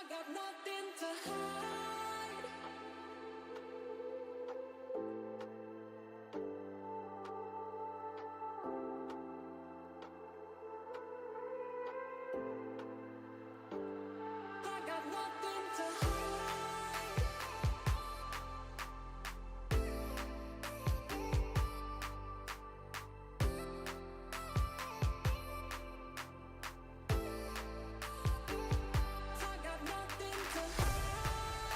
got nothing to hide. I got nothing to hide. I got nothing to hide.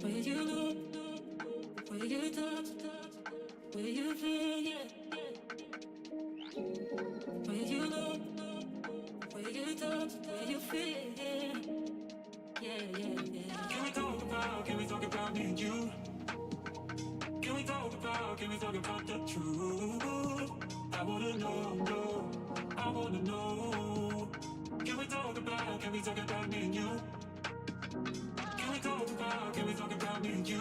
Where you look, where you touch, where you feel, yeah. Where you look, where you touch, where you feel, yeah. Can we talk about me and you? Can we talk about the truth? I wanna know, I wanna know. Can we talk about me and you? Can we talk about me and you?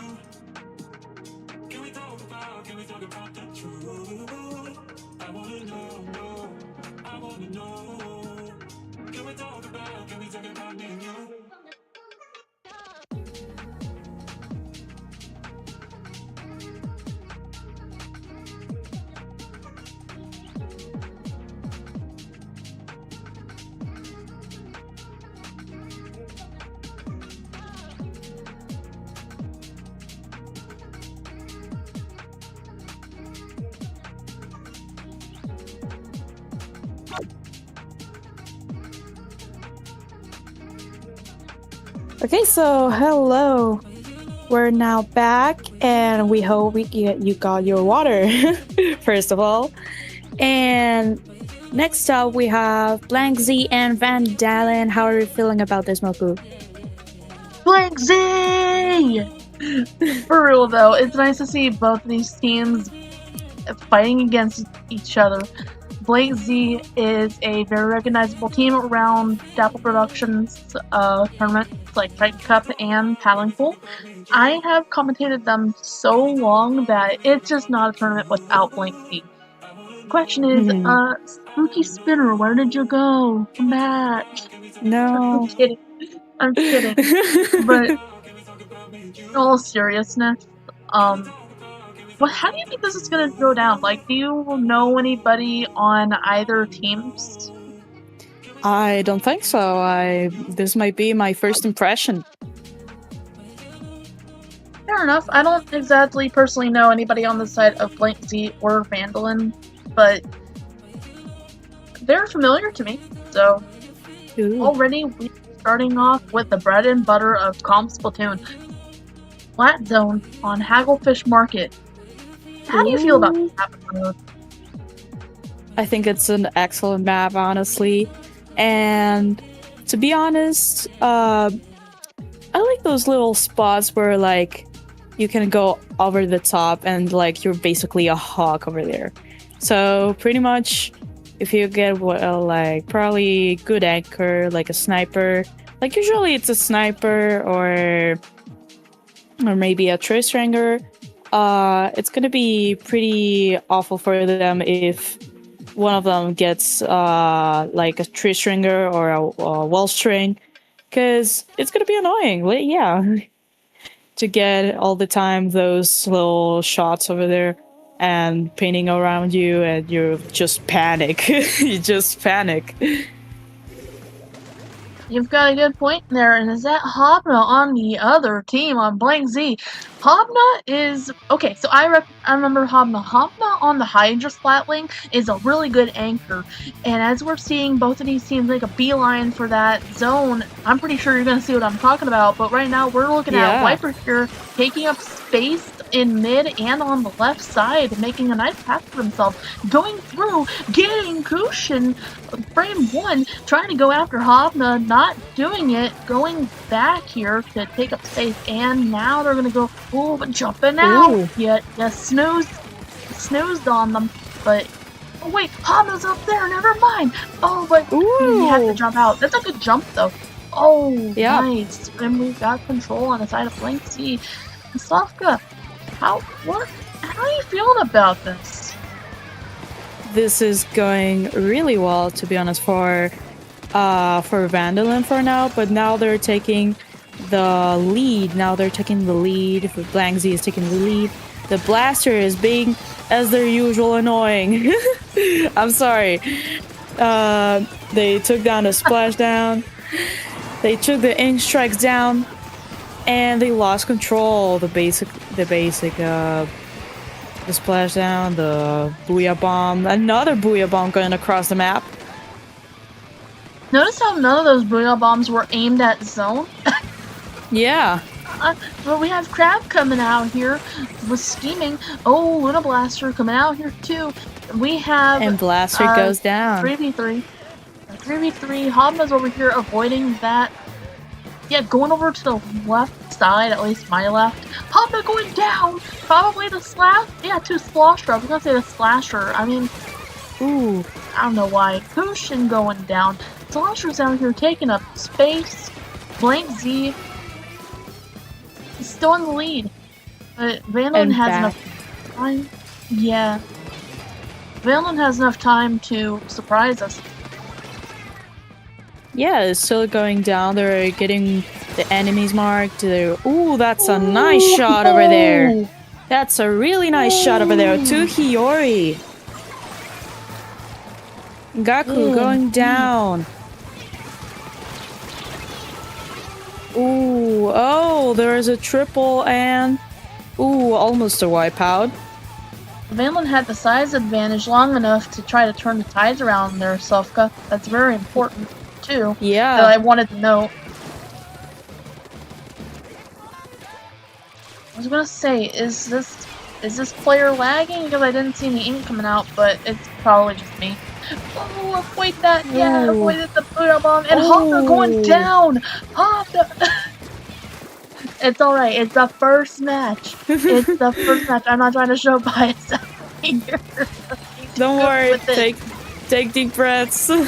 Can we talk about the truth? I wanna know, I wanna know. Can we talk about me and you? Okay, so hello. We're now back, and we hope you got your water, first of all. And next up, we have Blank Z and Van Dalen. How are you feeling about this, Moku? Blank Z! For real though, it's nice to see both of these teams fighting against each other. Blank Z is a very recognizable team around Dapple Productions tournaments like Triton-Cup and Paddling Pool. I have commentated them so long that it's just not a tournament without Blank Z. Question is, Spooky Spinner, where did you go? Come back. No. I'm kidding. But in all seriousness, how do you think this is gonna go down? Like, do you know anybody on either teams? I don't think so. This might be my first impression. Fair enough. I don't exactly personally know anybody on the side of Blank Z or Vandalin, but they're familiar to me. So already we're starting off with the bread and butter of Calm Splatoon. Flat Zone on Hagglefish Market. How do you feel about this map? I think it's an excellent map, honestly. And to be honest, I like those little spots where like you can go over the top and like you're basically a hawk over there. So pretty much if you get like probably good anchor, like a sniper, like usually it's a sniper or maybe a trace ranger, it's gonna be pretty awful for them if one of them gets like a tree stringer or a wall string, because it's gonna be annoying. Yeah, to get all the time those little shots over there and painting around you, and you just panic. You just panic. You've got a good point there, and is that Hobna on the other team on Blank Z? Hobna is okay. So I remember Hobna. Hobna on the Hydra Splatling is a really good anchor, and as we're seeing both of these teams make a beeline for that zone, I'm pretty sure you're gonna see what I'm talking about. But right now we're looking at Viper here taking up space in mid and on the left side, making a nice path for himself, going through, getting cushion. Frame 1, trying to go after Hobna, not doing it, going back here to take up space, and now they're gonna go, but jumping out, yet snoozed on them, but, oh wait, Hobna's up there, never mind, but he had to jump out. That's a good jump though. Oh, Yeah. nice. And we've got control on the side of Blank C. And Sofka, how are you feeling about this? This is going really well, to be honest, for Vandalin for now, but now they're taking the lead. Blank Z is taking the lead. The blaster is being, as their usual, annoying. I'm sorry. They took down the splashdown. They took the ink strikes down, and they lost control. The splashdown, the booyah bomb, another booyah bomb going across the map. Notice how none of those booyah bombs were aimed at zone? Yeah. But we have Crab coming out here with scheming. Oh, Luna Blaster coming out here too. We have... And Blaster goes down. 3v3. 3v3. Hobna's over here avoiding that. Yeah, going over to the left side, at least my left. Hobna going down! Probably the slash? Yeah, to Splasher. I was gonna say the Splasher. I mean... Ooh. I don't know why. Kushin going down. Slasher's out here taking up space. Blank Z is still in the lead. But Vandalin has enough time. Yeah. Vandalin has enough time to surprise us. Yeah, it's still going down. They're getting the enemies marked. Ooh, that's a nice shot over there. That's a really nice shot over there. To Hiyori. Gaku going down. Ooh, oh, there's a triple and... Ooh, almost a wipeout. Vandalin had the size advantage long enough to try to turn the tides around there, Sofka. That's very important, too. Yeah. That I wanted to note. I was gonna say, is this player lagging? Because I didn't see any ink coming out, but it's probably just me. Oh, avoid that! Yeah, avoided the Buddha bomb, and Hopna going down! Hopna! It's alright, it's the first match. It's the first match. I'm not trying to show bias here. Don't worry, take deep breaths. Ooh,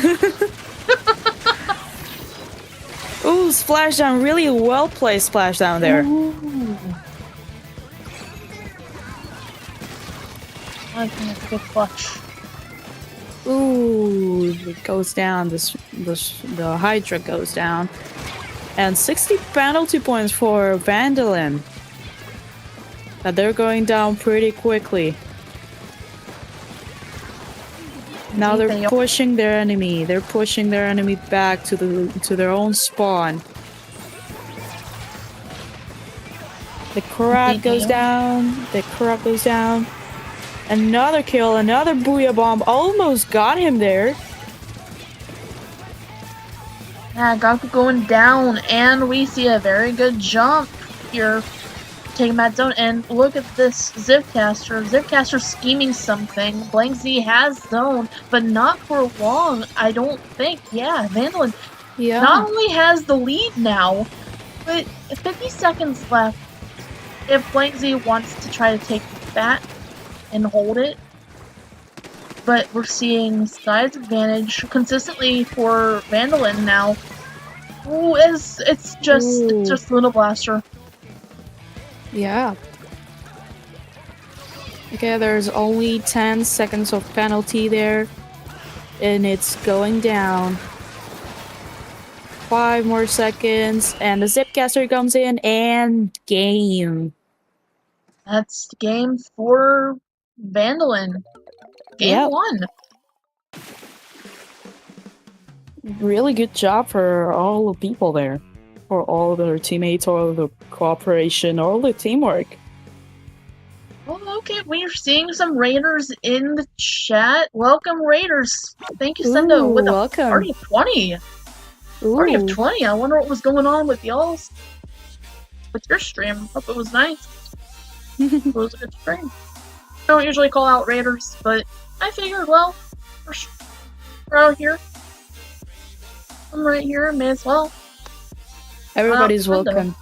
splashdown, really well placed splashdown there. Ooh. I think it's a good clutch. Ooh, it goes down. The Hydra goes down. And 60 penalty points for Vandalin. They're going down pretty quickly. Now they're pushing their enemy. They're pushing their enemy back to their own spawn. The Karat goes down. The Karat goes down. Another kill, another booyah bomb. Almost got him there. Yeah, Gaku going down, and we see a very good jump here. Taking that zone, and look at this Zipcaster. Zipcaster scheming something. Blank Z has zone, but not for long, I don't think. Yeah, Vandalin not only has the lead now, but 50 seconds left. If Blank Z wants to try to take that and hold it, but we're seeing size advantage consistently for Vandalin now. Ooh, it's just Luna Blaster. Yeah. Okay, there's only 10 seconds of penalty there, and it's going down. 5 more seconds, and the Zipcaster comes in, and game. That's the game for Vandalin. Game 1. Really good job for all the people there. For all their teammates, all the cooperation, all the teamwork. Oh, okay, we're seeing some Raiders in the chat. Welcome, Raiders. Thank you, Sendo, with a party of 20. Party of 20. I wonder what was going on with y'all's. With your stream. Hope it was nice. It was a good stream. I don't usually call out Raiders, but I figured, well, we're out here. I'm right here, may as well. Everybody's welcome.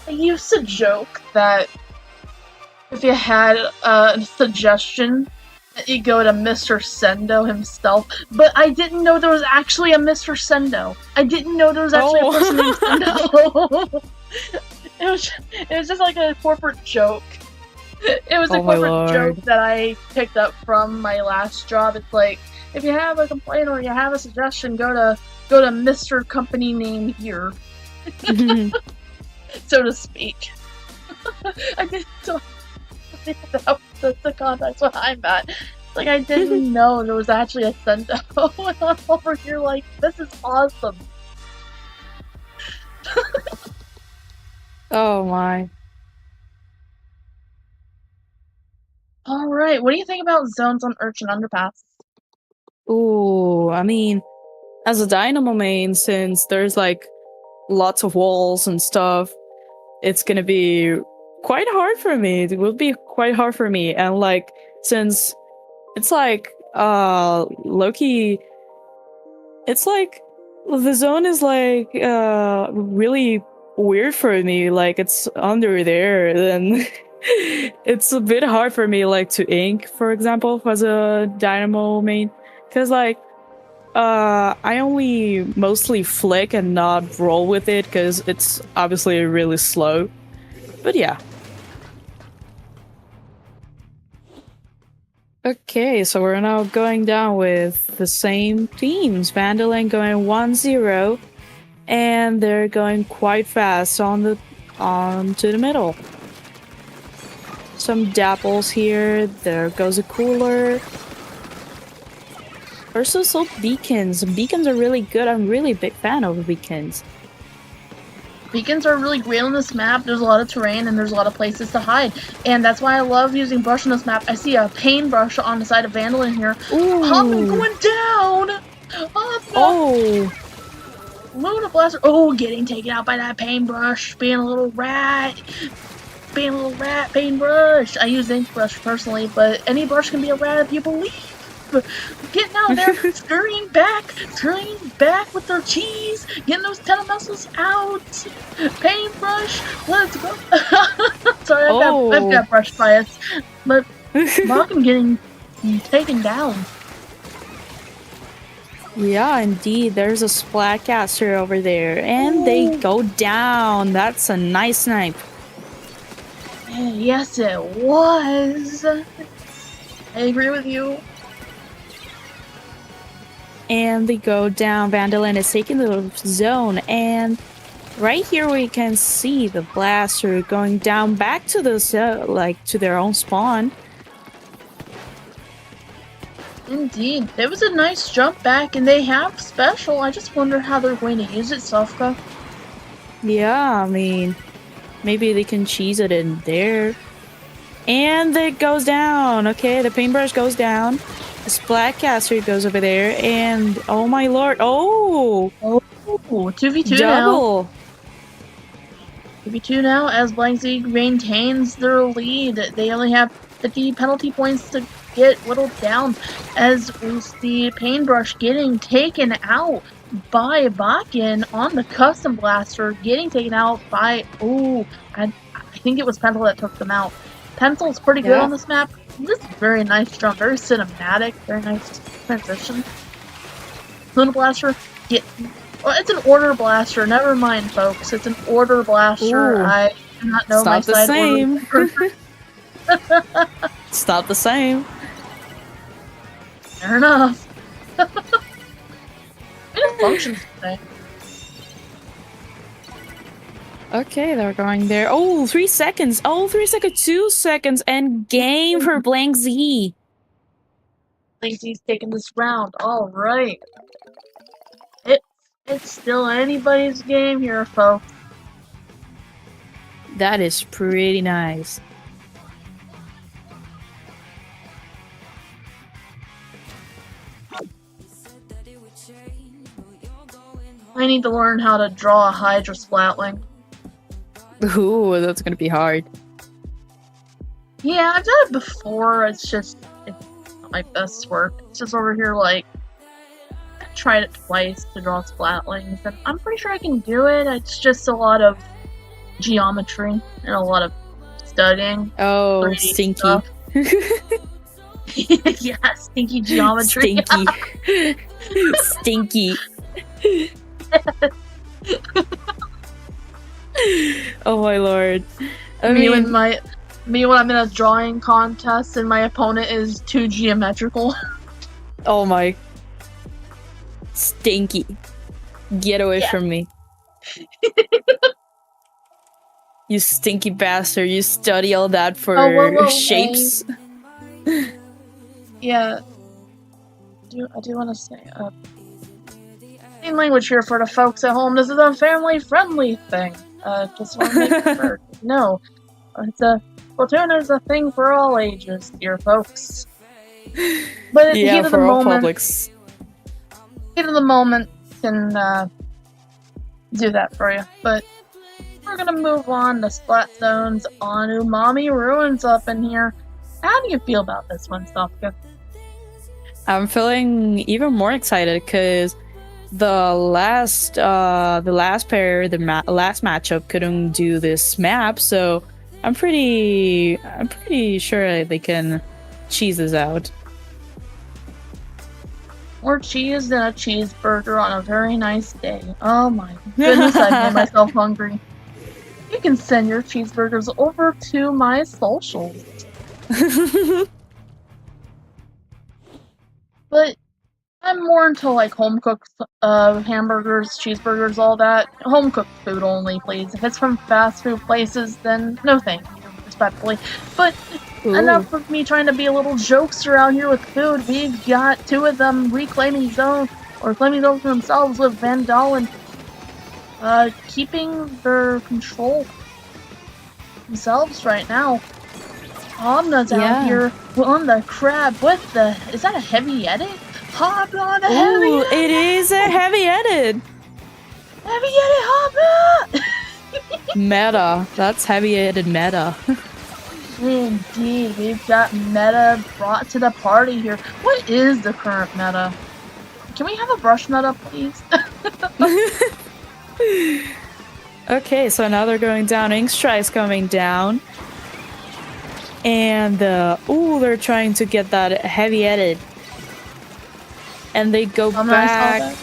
I used to joke that if you had a suggestion You go to Mr. Sendo himself, but I didn't know there was actually a Mr. Sendo. I didn't know there was actually a person named Sendo. it was just like a corporate joke. It was a corporate joke that I picked up from my last job. It's like, if you have a complaint or you have a suggestion, go to Mr. Company Name here, so to speak. I didn't know that's the context what I'm at. Like, I didn't know there was actually a Sendo, and I'm over here like, this is awesome. Oh my. Alright, what do you think about zones on Urchin Underpass? Ooh, I mean, as a Dynamo main, since there's like lots of walls and stuff, it's gonna be quite hard for me. It will be quite hard for me. And like, since it's like, Loki, it's like, the zone is like, really weird for me. Like, it's under there, then it's a bit hard for me, like, to ink, for example, as a Dynamo main. Because, like, I only mostly flick and not roll with it, because it's obviously really slow. But yeah. Okay, so we're now going down with the same teams. Vanderland going 1-0, and they're going quite fast on to the middle. Some dapples here. There goes a cooler. Versus beacons. Beacons are really good. I'm really a big fan of beacons. Beacons are really great on this map. There's a lot of terrain and there's a lot of places to hide. And that's why I love using brush on this map. I see a paintbrush on the side of Vandal in here. Hopping going down! Oh! Luna Blaster. Oh, getting taken out by that paintbrush. Being a little rat. Being a little rat paintbrush. I use ink brush personally, but any brush can be a rat if you believe. Getting out there, scurrying back with their cheese, getting those tendon muscles out. Paintbrush, let's go. Sorry, I've got brush bias, but Malcolm getting taken down. Yeah, indeed. There's a Splatcaster over there, and they go down. That's a nice snipe. Yes, it was. I agree with you. And they go down. Vandalin is taking the zone, and right here we can see the blaster going down back to the to their own spawn. Indeed, it was a nice jump back, and they have special. I just wonder how they're going to use it, Sofka. Yeah, I mean, maybe they can cheese it in there. And it goes down. Okay, the paintbrush goes down. The Splatcaster goes over there, and oh my lord! Oh, 2v2 double. now. 2v2 now as Blank Z maintains their lead. They only have 50 penalty points to get whittled down as we see Paintbrush getting taken out by Bakken on the custom blaster, getting taken out by I think it was Pencil that took them out. Pencil's pretty good on this map. This is a very nice jump, very cinematic, very nice transition. Luna Blaster, it's an order blaster. Never mind, folks. It's an order blaster. I do not know my side order. It's not the same. Fair enough. It functions today. Okay, they're going there. Oh, 3 seconds. Oh, 3 seconds. 2 seconds. And game for Blank Z. Blank Z's taking this round. All right. It's still anybody's game here, folks. That is pretty nice. I need to learn how to draw a Hydra Splatling. Ooh, that's gonna be hard. Yeah, I've done it before. It's not my best work. It's just over here, like, I tried it twice to draw Splatlings, and I'm pretty sure I can do it. It's just a lot of geometry and a lot of studying. Oh, stinky. Yeah, stinky geometry. Stinky. Stinky. Oh my lord. I mean, when I'm in a drawing contest and my opponent is too geometrical. oh my. Stinky. Get away from me. You stinky bastard. You study all that for whoa, shapes. Yeah. I do want to say, plain language here for the folks at home. This is a family-friendly thing. Just want to make sure. No. Splatoon is a thing for all ages, dear folks. But at the heat of the moment, publics. heat of the moment can do that for you. But we're gonna move on to Splat Zones on Umami Ruins up in here. How do you feel about this one, Sofka? I'm feeling even more excited because the last pair, last matchup couldn't do this map, so I'm pretty sure they can cheese this out. More cheese than a cheeseburger on a very nice day. Oh my goodness, I made myself hungry. You can send your cheeseburgers over to my socials. But I'm more into like home cooked hamburgers, cheeseburgers, all that. Home cooked food only, please. If it's from fast food places, then no thank you, respectfully. But enough of me trying to be a little jokester out here with food. We've got two of them reclaiming zone, or claiming zone for themselves with Van Dalen. Keeping their control themselves right now. Hobna's out here on the crab with the... Is that a heavy edit? Hobna the heavy edit! It is a heavy edit! Heavy edit Hobna! Meta. That's heavy edit meta. Indeed, we've got meta brought to the party here. What is the current meta? Can we have a brush meta, please? Okay, so now they're going down. Inkstrike's coming down. And, they're trying to get that heavy edit. And they go back.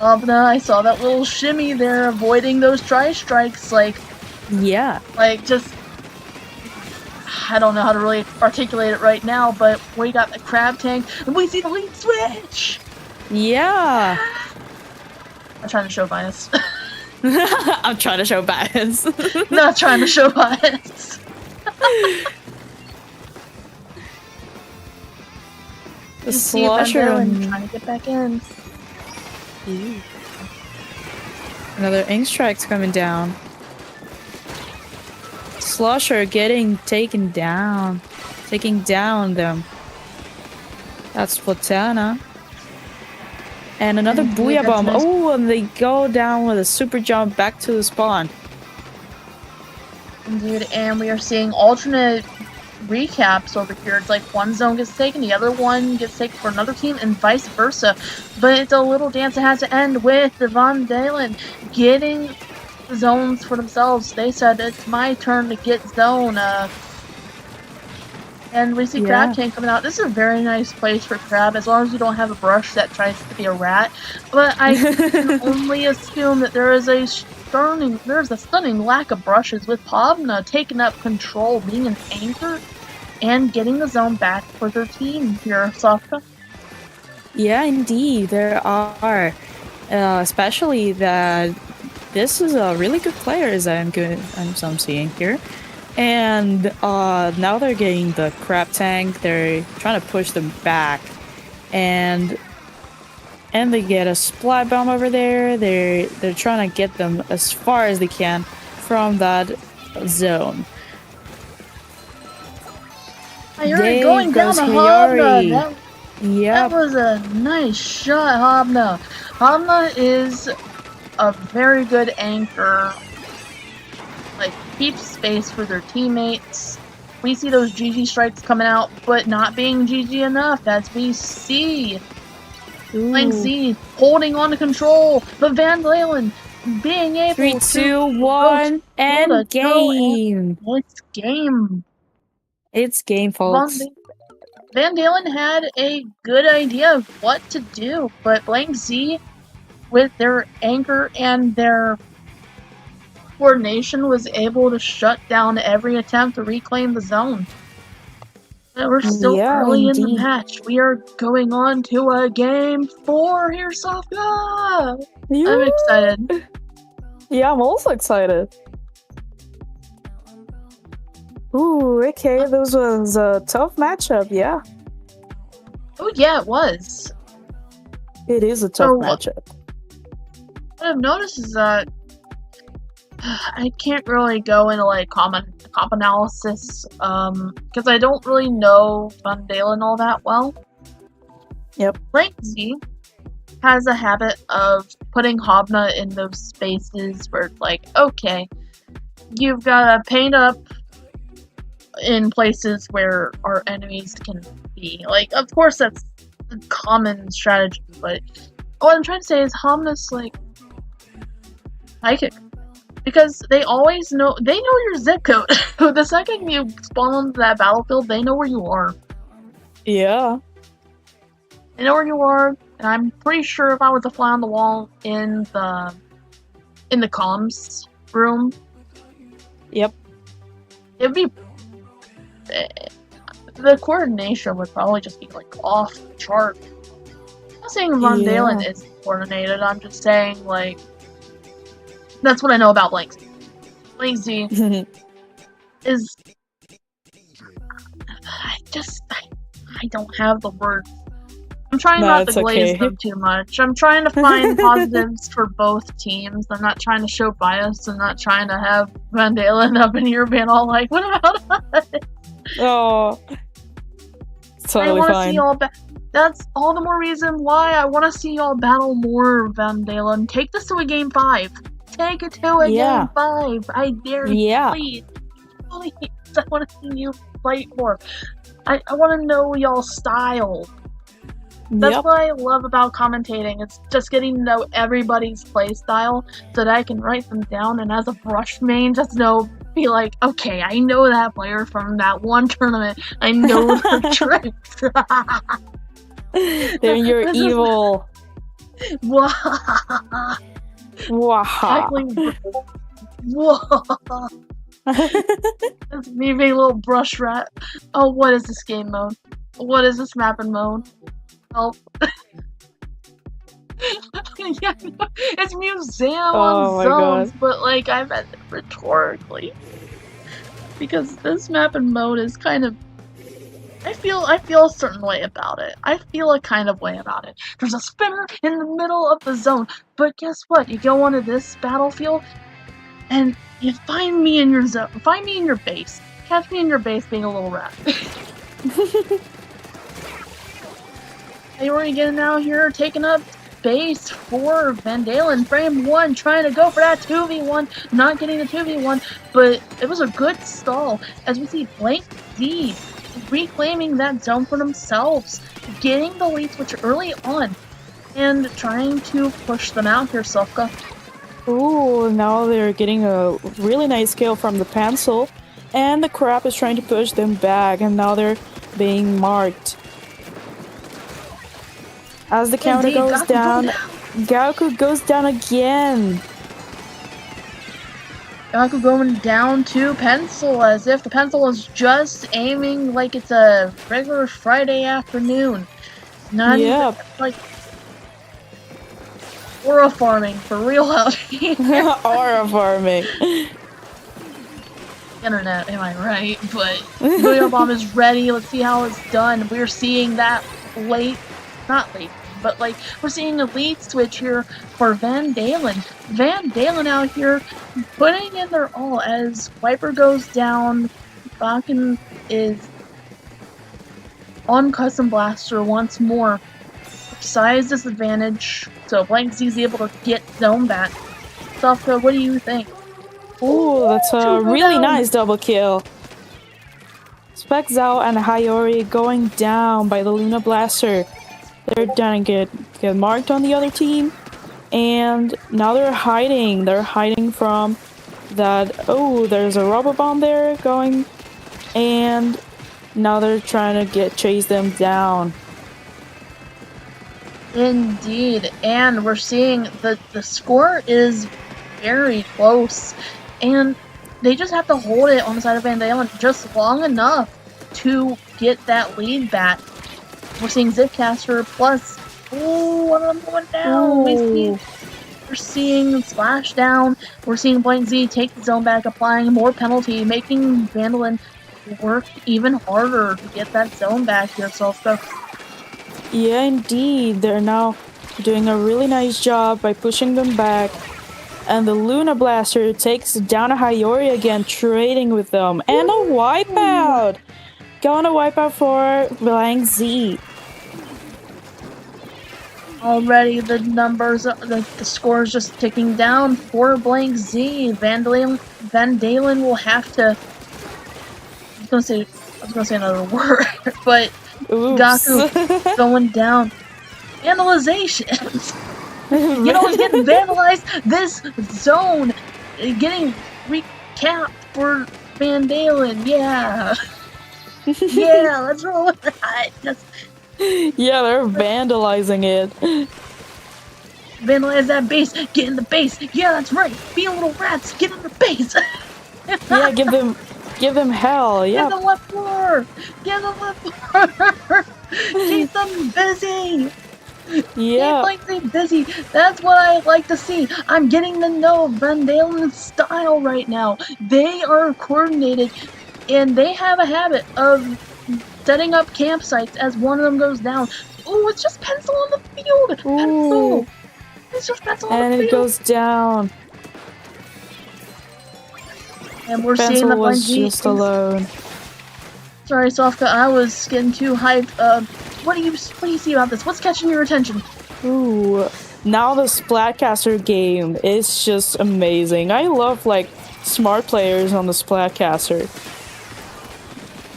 I saw that little shimmy there, avoiding those tri-strikes, like... Yeah. Like, just... I don't know how to really articulate it right now, but we got the crab tank, and we see the lead switch! Yeah! I'm trying to show bias. I'm trying to show bias. Not trying to show bias. The slosher trying to get back in. Ooh. Another Inkstrike's coming down. Slosher getting taken down. Taking down them. That's Platana. And another Booyah Bomb. Nice. Oh, and they go down with a super jump back to the spawn. Indeed, and we are seeing alternate recaps over here. It's like one zone gets taken, the other one gets taken for another team, and vice versa. But it's a little dance that has to end with the Van Dalen getting zones for themselves. They said, it's my turn to get zone. And we see Crab Tank coming out. This is a very nice place for Crab, as long as you don't have a brush that tries to be a rat. But I can only assume that there is a stunning lack of brushes, with Pavna taking up control, being an anchor, and getting the zone back for their team here, Sofka. Yeah, indeed, there are. Especially that this is a really good player, as I'm seeing here. And now they're getting the crab tank. They're trying to push them back, and they get a splat bomb over there. They're trying to get them as far as they can from that zone. You're going down the Hobna. That was a nice shot, Hobna. Hobna is a very good anchor. Like, keeps space for their teammates. We see those GG strikes coming out, but not being GG enough, as we see Blank Z holding on to control, but Van Dalen being able 3, 2, 1, and game. It's game. It's game, Van, folks. Van Dalen had a good idea of what to do, but Blank Z, with their anger and their coordination, was able to shut down every attempt to reclaim the zone. And we're still Yeah, early in the indeed. match. We are going on to a game 4 here, Sofka! Yeah. I'm excited. Yeah, I'm also excited. Ooh, okay, this was a tough matchup, yeah. Oh yeah, it was. It is a tough So matchup. what I've noticed is that I can't really go into like comp analysis because I don't really know Van Dalen all that well. Yep. Blank Z has a habit of putting Hobna in those spaces where it's like, okay, you've gotta paint up in places where our enemies can be. Like, of course that's a common strategy, but what I'm trying to say is Hobna's like psychic. Because they always know, they know your zip code. The second you spawn onto that battlefield, they know where you are. Yeah. They know where you are, and I'm pretty sure if I was a fly on the wall in the comms room, Yep. it'd be the coordination would probably just be like off the chart. I'm not saying Von Dalen is coordinated. I'm just saying like that's what I know about Blank Z. Blank Z is I don't have the words. I'm trying not to glaze them too much. I'm trying to find positives for both teams. I'm not trying to show bias. I'm not trying to have Van Dalen up in here being all like, what about us? Oh. Totally I want to fine. see y'all that's all the more reason why I want to see y'all battle more, Van Dalen. Take this to a game 5. Take it to a game 5. I dare you. Please. Please. I want to see you fight more. I want to know y'all's style. That's what I love about commentating. It's just getting to know everybody's play style so that I can write them down and as a brush main just be like, okay, I know that player from that one tournament. I know their tricks. They're your evil. Exactly. That's me being a little brush rat. Oh, what is this game mode? What is this mapping mode? Help. Yeah, it's museum on zones, but like I meant it rhetorically. Because this mapping mode is kind of I feel a certain way about it. I feel a kind of way about it. There's a spinner in the middle of the zone, but guess what? You go onto this battlefield and you find me in your zone. Find me in your base. Catch me in your base being a little rat. Hey, we're getting out here, taking up base for Van Dalen. Frame 1, trying to go for that 2v1, not getting the 2v1, but it was a good stall as we see Blank Z reclaiming that zone for themselves, getting the lead switch early on, and trying to push them out here, Sofka. Ooh, now they're getting a really nice kill from the pencil, and the crab is trying to push them back, and now they're being marked. As the counter goes down, Gaku goes down again. Gaku going down to pencil as if the pencil is just aiming like it's a regular Friday afternoon. Not even like aura farming for real out here. Aura farming. Internet, am I right? But Booyah Bomb is ready. Let's see how it's done. We're seeing that not late, but like we're seeing a lead switch here for Van Dalen. Van Dalen out here putting in their all as Viper goes down. Bakken is on Custom Blaster once more. Size disadvantage, so Blank Z is able to get zone back. Sofka, what do you think? Ooh, that's a really nice double kill. Spec Zhao and Hayori going down by the Luna Blaster. They're gonna get marked on the other team, and now they're hiding. They're hiding from that. Oh, there's a rubber bomb there going, and Now they're trying to chase them down. Indeed, and we're seeing the score is very close, and they just have to hold it on the side of Van Dalen just long enough to get that lead back. We're seeing Zipcaster plus, one of them going down. We're seeing Splashdown. We're seeing Blank Z take the zone back, applying more penalty, making Vandalin work even harder to get that zone back here, Solska. Yeah, indeed. They're now doing a really nice job by pushing them back. And the Luna Blaster takes down a Hayori again, trading with them. And a wipeout! Gonna wipe out for Blank Z. Already the numbers, the score's just ticking down for Blank Z. Van Dalen will have to. I was gonna say another word, but Oops. Gaku going down. Vandalizations. It's getting vandalized. This zone getting recapped for Van Dalen. Yeah. Yeah, let's roll with that. Yeah, they're vandalizing it. Vandalize that base. Get in the base. Yeah, that's right. Be little rats. Get in the base. Yeah, give them hell. Yeah. Get them left floor. Get them left floor. Keep them busy. Yeah. Keep Blank busy. That's what I like to see. I'm getting to know Van Dalen's style right now. They are coordinated, and they have a habit of setting up campsites as one of them goes down. Ooh, it's just pencil on the field. Ooh. Pencil. It's just pencil on the field. And it goes down. And we're Pencil seeing the was Blank just alone. Sorry, Sofka, I was getting too hyped. What do you see about this? What's catching your attention? Ooh. Now the Splatcaster game is just amazing. I love, smart players on the Splatcaster.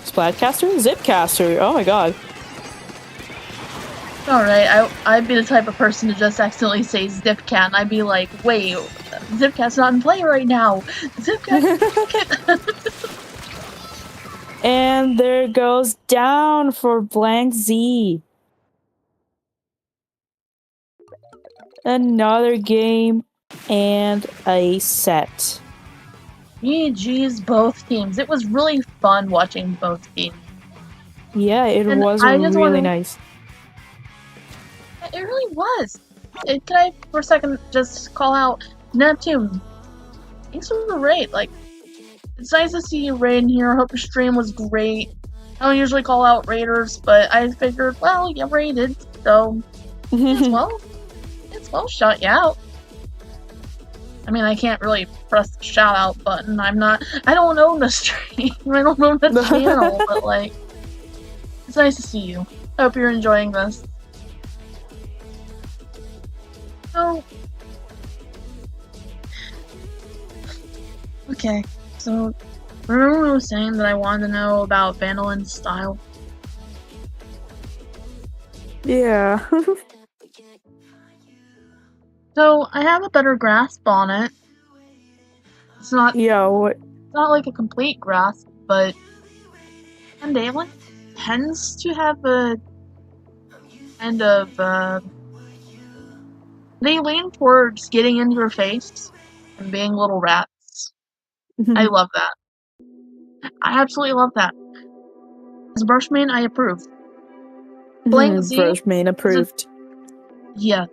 Splatcaster? Zipcaster. Oh my god. Alright, I'd be the type of person to just accidentally say Zipcat, and I'd be like, wait, Zipcat's not in play right now. Zipcat. And there goes down for Blank Z. Another game and a set. GG's both teams. It was really fun watching both teams. Yeah, it was really nice. It really was. Can I, for a second, just call out Neptune? Thanks for the raid. It's nice to see you raiding here. I hope your stream was great. I don't usually call out raiders, but I figured, well, you raided, so it's well shout you out. I mean, I can't really press the shout out button. I don't own the stream. I don't own the channel, but it's nice to see you. I hope you're enjoying this. So, okay, so remember when I was saying that I wanted to know about Vandalin's style? Yeah. So I have a better grasp on it. It's not like a complete grasp, but Van Dalen tends to have a kind of they lean towards getting into your face and being little rats. I love that. I absolutely love that. As a brush main, I approve. Blank Z. Brush main approved. Yes.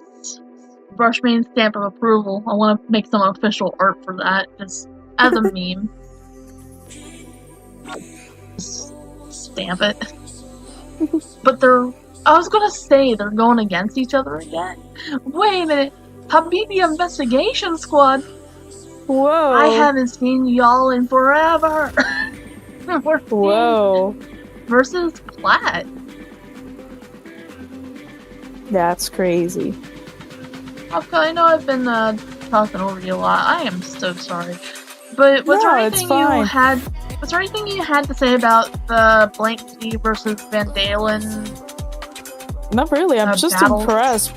Brush main stamp of approval. I want to make some official art for that, just as a meme. Just stamp it. But I was gonna say they're going against each other again. Wait a minute. Habibi Investigation Squad. Whoa. I haven't seen y'all in forever. Whoa. Versus Plaid. That's crazy. Okay, I know I've been talking over you a lot. I am so sorry. But was there anything you had to say about the Blank Z versus Van Dalen? Not really. I'm just battles? impressed.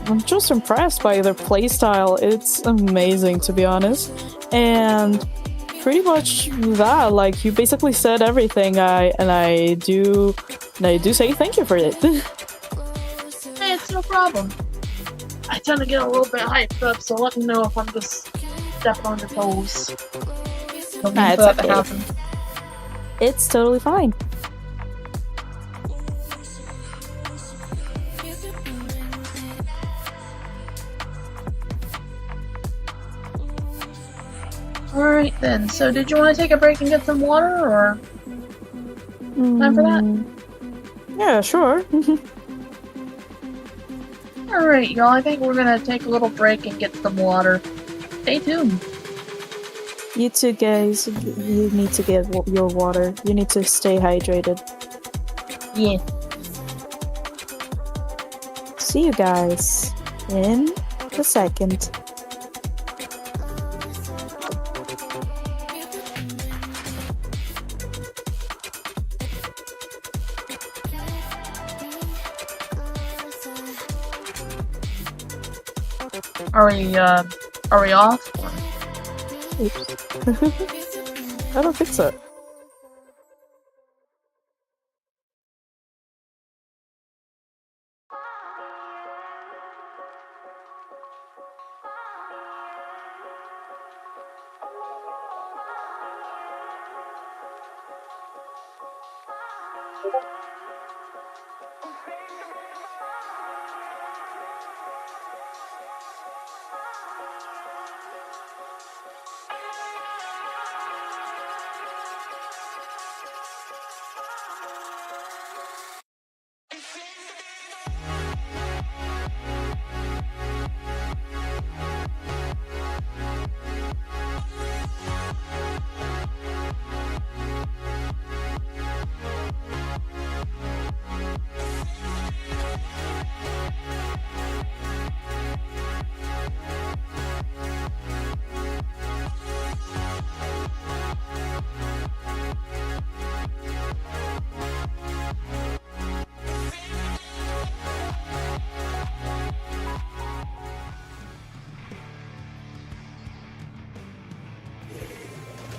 I'm just impressed by their playstyle. It's amazing, to be honest. And pretty much that. Like, you basically said everything. I do say thank you for it. Hey, it's no problem. I tend to get a little bit hyped up, so let me know if I'm just stepping on your toes. Don't mean for that to happen. It's totally fine. Alright then, so did you want to take a break and get some water, or time for that? Yeah, sure. Alright, y'all, I think we're gonna take a little break and get some water. Stay tuned. You two guys, you need to get your water. You need to stay hydrated. Yeah. See you guys in a second. Are we off? Oops. I don't think so.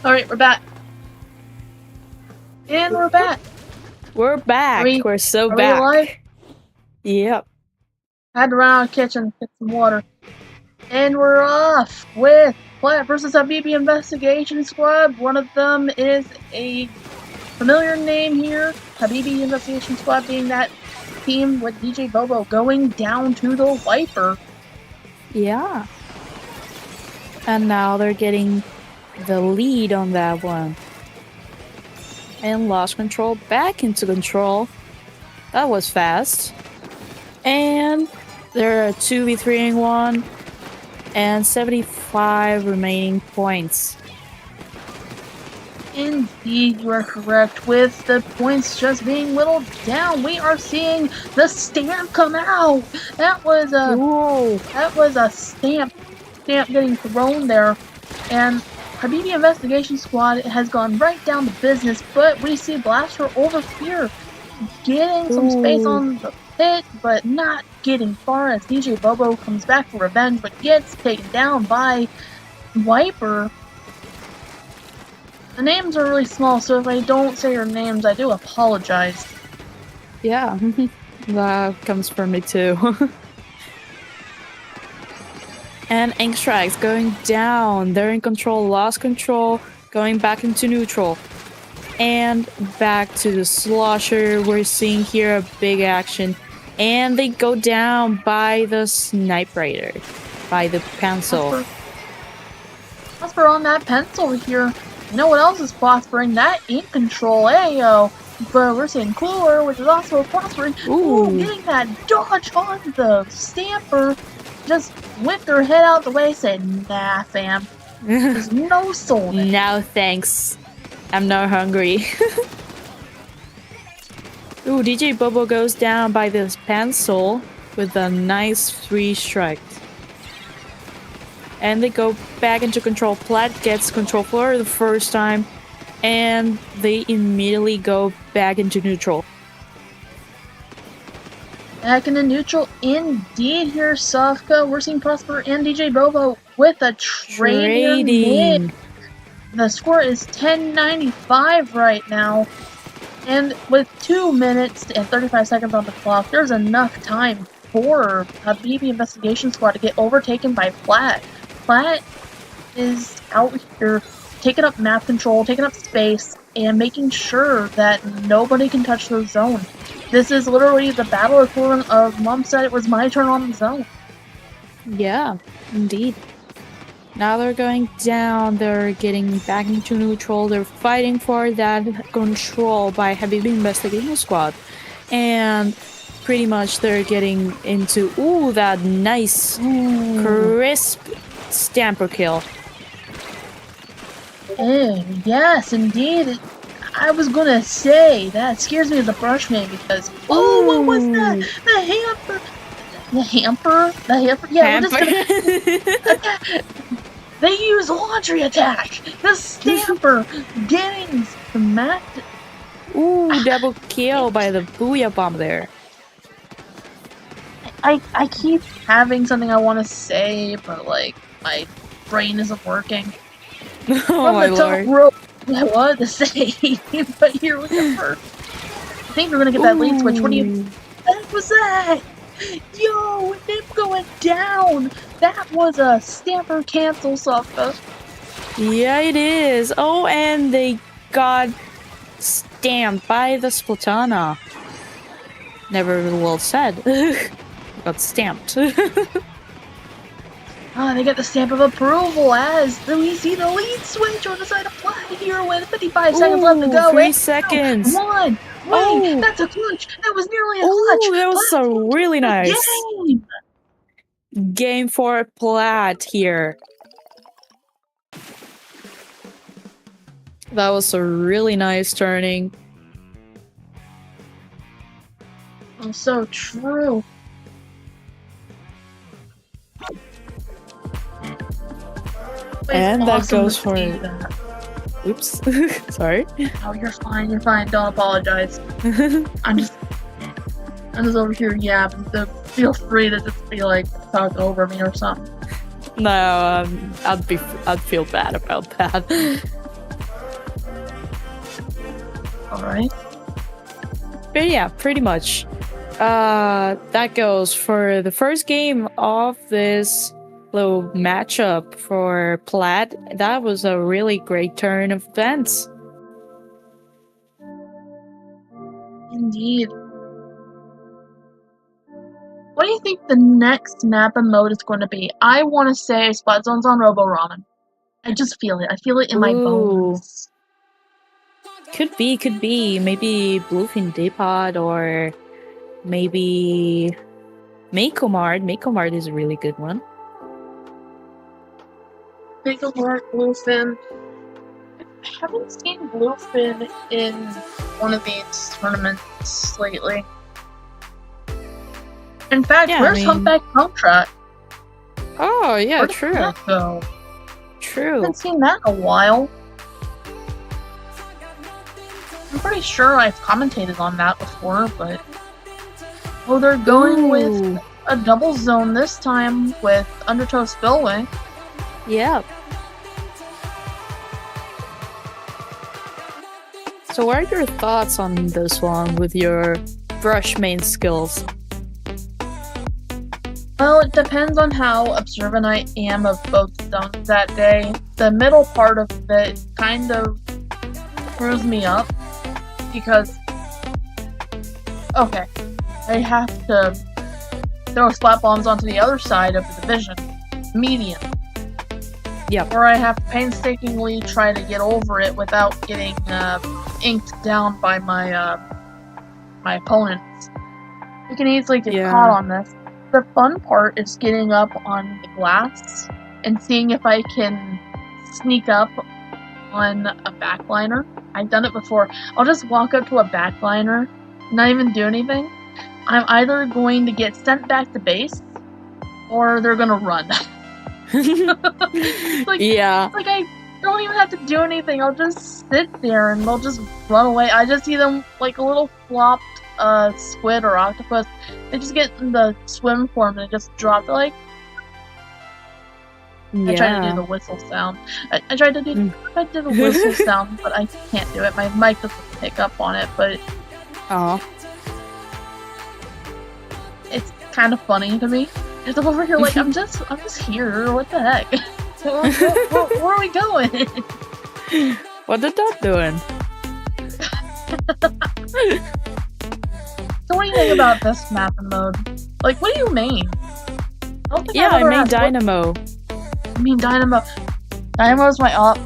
Alright, we're back. And we're back. We're back. We're so back. We alive? Yep. Had to run out of the kitchen, get some water. And we're off with Plant versus Habibi Investigation Squad. One of them is a familiar name here. Habibi Investigation Squad being that team with DJ Bobo going down to the Viper. Yeah. And now they're getting the lead on that one. And lost control back into control. That was fast. And they're a 2v3ing one. And 75 remaining points. Indeed, you are correct. With the points just being whittled down, we are seeing the stamp come out. That was a stamp getting thrown there, and Habibi Investigation Squad has gone right down to business. But we see Blaster over here getting some space on the pit, but not getting far as DJ Bobo comes back for revenge, but gets taken down by Viper. The names are really small, so if I don't say your names, I do apologize. Yeah, that comes from me too. And Ink Strikes going down. They're in control, lost control, going back into neutral. And back to the Slosher. We're seeing here a big action. And they go down by the Snipe Raider, by the pencil. Prosper on that pencil here. You know what else is prospering? That ink control, ayo. But we're seeing Cooler, which is also prospering. Ooh, getting that dodge on the Stamper. Just whipped her head out the way, said, nah, fam. There's no soul in it. No thanks. I'm not hungry. Ooh, DJ Bobo goes down by this pencil with a nice 3 strikes. And they go back into control. Platt gets control for the first time. And they immediately go back into neutral. Back into neutral indeed here, Sofka. We're seeing Prosper and DJ Bobo with a trading. the score is 10-95 right now. And with 2 minutes and 35 seconds on the clock, there's enough time for a BB Investigation Squad to get overtaken by Platt. Platt is out here taking up map control, taking up space, and making sure that nobody can touch the zone. This is literally the battle equivalent of Mom said it was my turn on the zone. Yeah, indeed. Now they're going down, they're getting back into neutral, they're fighting for that control by Heavy Investigation Squad. And pretty much they're getting into, that nice, crisp stamper kill. Yes, indeed. I was gonna say, that scares me as a brushman because, what was that? The hamper? The hamper? The hamper? Yeah, we're just gonna... They use laundry attack! The stamper getting smacked. Double kill by the Booyah Bomb there. I keep having something I want to say, but like, my brain isn't working. Oh my lord. Rope, I wanted to say, but here we go first. I think we're gonna get that lead switch. What do you... That was that! Yo, them going down! That was a stamper cancel, Sofka. Yeah, it is. Oh, and they got stamped by the Splatana. Never well said. Got stamped. They get the stamp of approval as we see the lead switch on the side of Play here with 55 seconds left to go. 3 seconds. 1. Wait, that's a clutch. That was nearly a clutch. That was a really nice game for Platt here. That was a really nice turning. Oh, so true. And that goes for... Oops. Sorry. Oh, you're fine. You're fine. Don't apologize. I'm just over here yapping, so feel free to just be like, talk over me or something. No, I'd feel bad about that. Alright. But yeah, pretty much. That goes for the first game of this little matchup for Platt. That was a really great turn of events. Indeed. What do you think the next map and mode is going to be? I want to say Spot Zones on Robo Ramen. I just feel it. I feel it in my bones. Could be. Maybe Bluefin Depot or maybe Mako-Mart. Mako-Mart is a really good one. Mako-Mart, Bluefin. I haven't seen Bluefin in one of these tournaments lately. In fact, where's Humpback Pump Track? Oh, yeah, Where did true. that go? True. I haven't seen that in a while. I'm pretty sure I've commentated on that before, but... Oh, they're going with a double zone this time with Undertow Spillway. Yeah. So what are your thoughts on this one with your brush main skills? Well, it depends on how observant I am of both zones that day. The middle part of it kind of screws me up because, okay, I have to throw splat bombs onto the other side of the division, medium. Yep. Or I have to painstakingly try to get over it without getting inked down by my my opponents. You can easily get caught on this. The fun part is getting up on the glass and seeing if I can sneak up on a backliner. I've done it before. I'll just walk up to a backliner, not even do anything. I'm either going to get sent back to base, or they're gonna run. Like I don't even have to do anything. I'll just sit there and they'll just run away. I just see them like a little flopped squid or octopus. They just get in the swim form and just drop. They're like, I tried to do the Yeah. whistle sound. I tried to do the whistle sound, but I can't do it. My mic doesn't pick up on it, but Aw. it's kind of funny to me. Just over here, like I'm just here. What the heck? Where are we going? What the duck doing? So what do you think about this map and mode? Like, what do you mean? I don't think Yeah, I've I ever made asked, Dynamo. I mean, Dynamo. Dynamo's my op.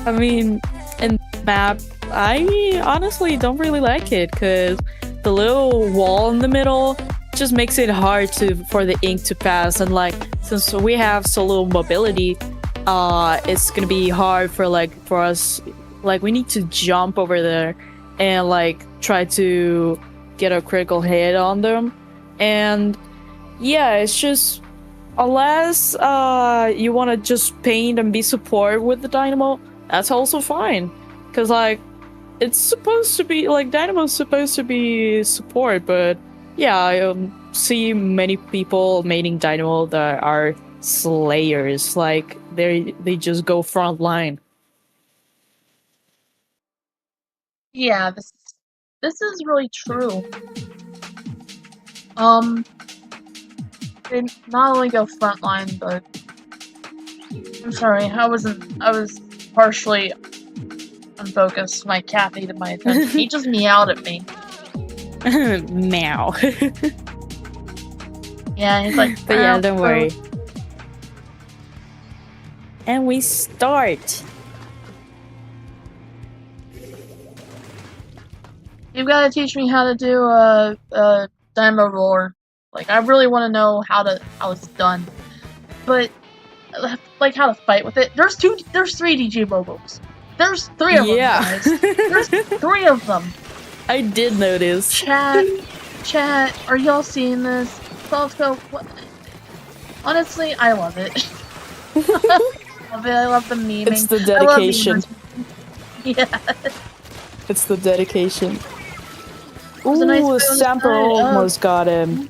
I mean, in map, I honestly don't really like it because the little wall in the middle just makes it hard for the ink to pass, and like since we have so little mobility, it's gonna be hard for us. Like we need to jump over there and like try to get a critical hit on them, and yeah, it's just unless you want to just paint and be support with the Dynamo, that's also fine. Cause like it's supposed to be like Dynamo's supposed to be support, but yeah, I see many people making Dynamo that are slayers. Like they just go front line. Yeah, this is really true. They not only go frontline, but I'm sorry, I was partially unfocused. My cat needed my attention. He just meowed at me. Meow. Yeah, he's like, But yeah, don't worry. And we start. You've got to teach me how to do a dynamo roar. Like, I really want to know how it's done. But like how to fight with it. There's 3 DJ Bobos. There's 3 of them, guys. There's 3 of them. I did notice. Chat, are y'all seeing this? Softco, honestly, I love it. I love the memeing. It's the dedication. Yeah. It's the dedication. Was a nice Ooh, fight on the Samper side. almost got him.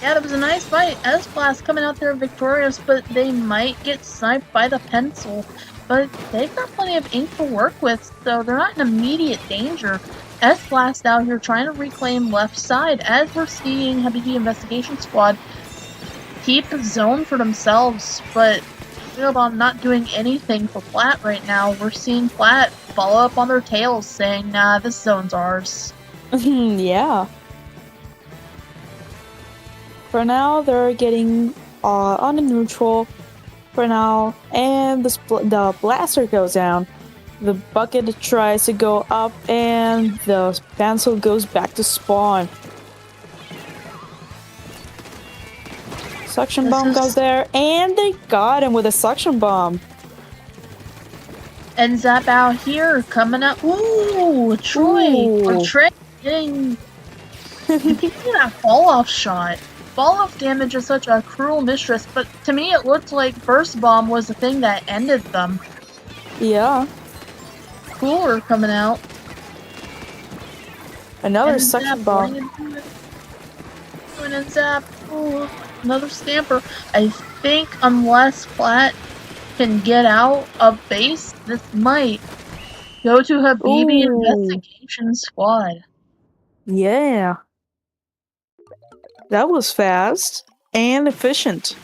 Yeah, that was a nice fight. S-Blast coming out there victorious, but they might get sniped by the pencil. But they've got plenty of ink to work with, so they're not in immediate danger. S-Blast out here trying to reclaim left side, as we're seeing Habibi Investigation Squad keep zone for themselves, but Real not doing anything for Flat right now. We're seeing Flat follow up on their tails, saying, nah, this zone's ours. Yeah. For now, they're getting on a neutral for now, and the blaster goes down. The bucket tries to go up, and the pencil goes back to spawn. Suction bomb goes there, and they got him with a suction bomb. And Zap out here, coming up. Ooh, Troy. Ooh. Or Trey getting that fall-off shot. Fall-off damage is such a cruel mistress, but to me it looked like Burst Bomb was the thing that ended them. Yeah. Cooler coming out. Another And suction Zap bomb. going and Zap. Ooh, another Stamper. I think unless Flat can get out of base, this might go to Habibi Ooh. Investigation Squad. Yeah. That was fast and efficient.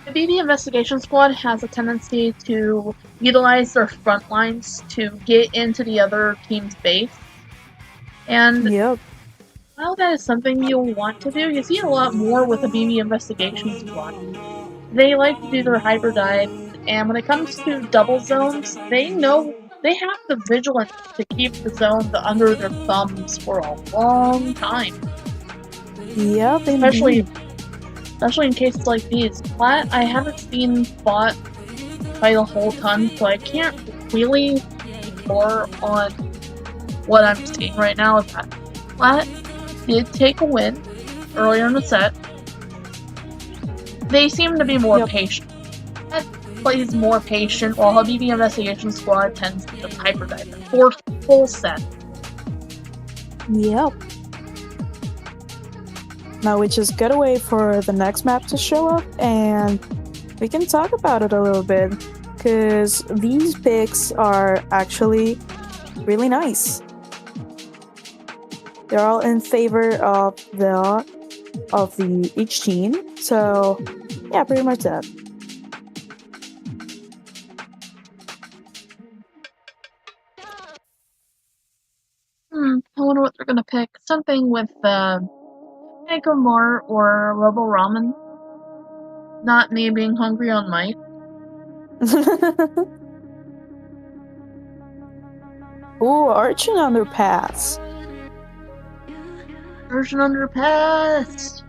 The BB Investigation Squad has a tendency to utilize their front lines to get into the other team's base. And Yep. while that is something you'll want to do, you see a lot more with the BB Investigation Squad. They like to do their hyper dives, and when it comes to double zones, they know they have the vigilance to keep the zones under their thumbs for a long time. Yep, Especially indeed. in cases like these. Flat, I haven't seen Flat fight a whole ton, so I can't really speak more on what I'm seeing right now with that. Flat did take a win earlier in the set. They seem to be more patient. Flat plays more patient, while Habibi Investigation Squad tends to just hyperdive for full set. Yep. Now we just gotta wait for the next map to show up and we can talk about it a little bit. Because these picks are actually really nice. They're all in favor of the each team. So yeah, pretty much that. I wonder what they're gonna pick. Something with Anchor Mart or Robo Ramen. Not me being hungry on mic. Ooh, Archon Underpass. Version Underpass.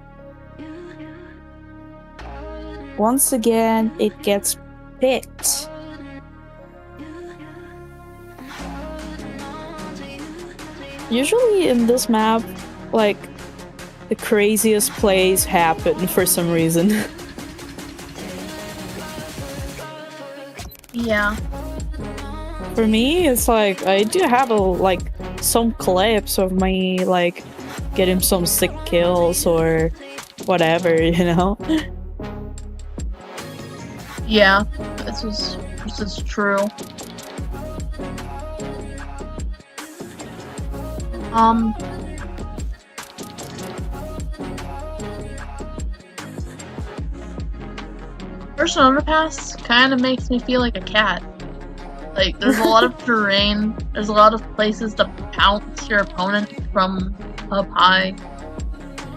Once again, it gets picked. Usually in this map, like, the craziest plays happen for some reason. Yeah. For me, it's like, I do have some clips of me, like, getting some sick kills or whatever, you know? Yeah, this is true. Version Underpass kind of makes me feel like a cat. Like, there's a lot of terrain, there's a lot of places to pounce your opponent from up high.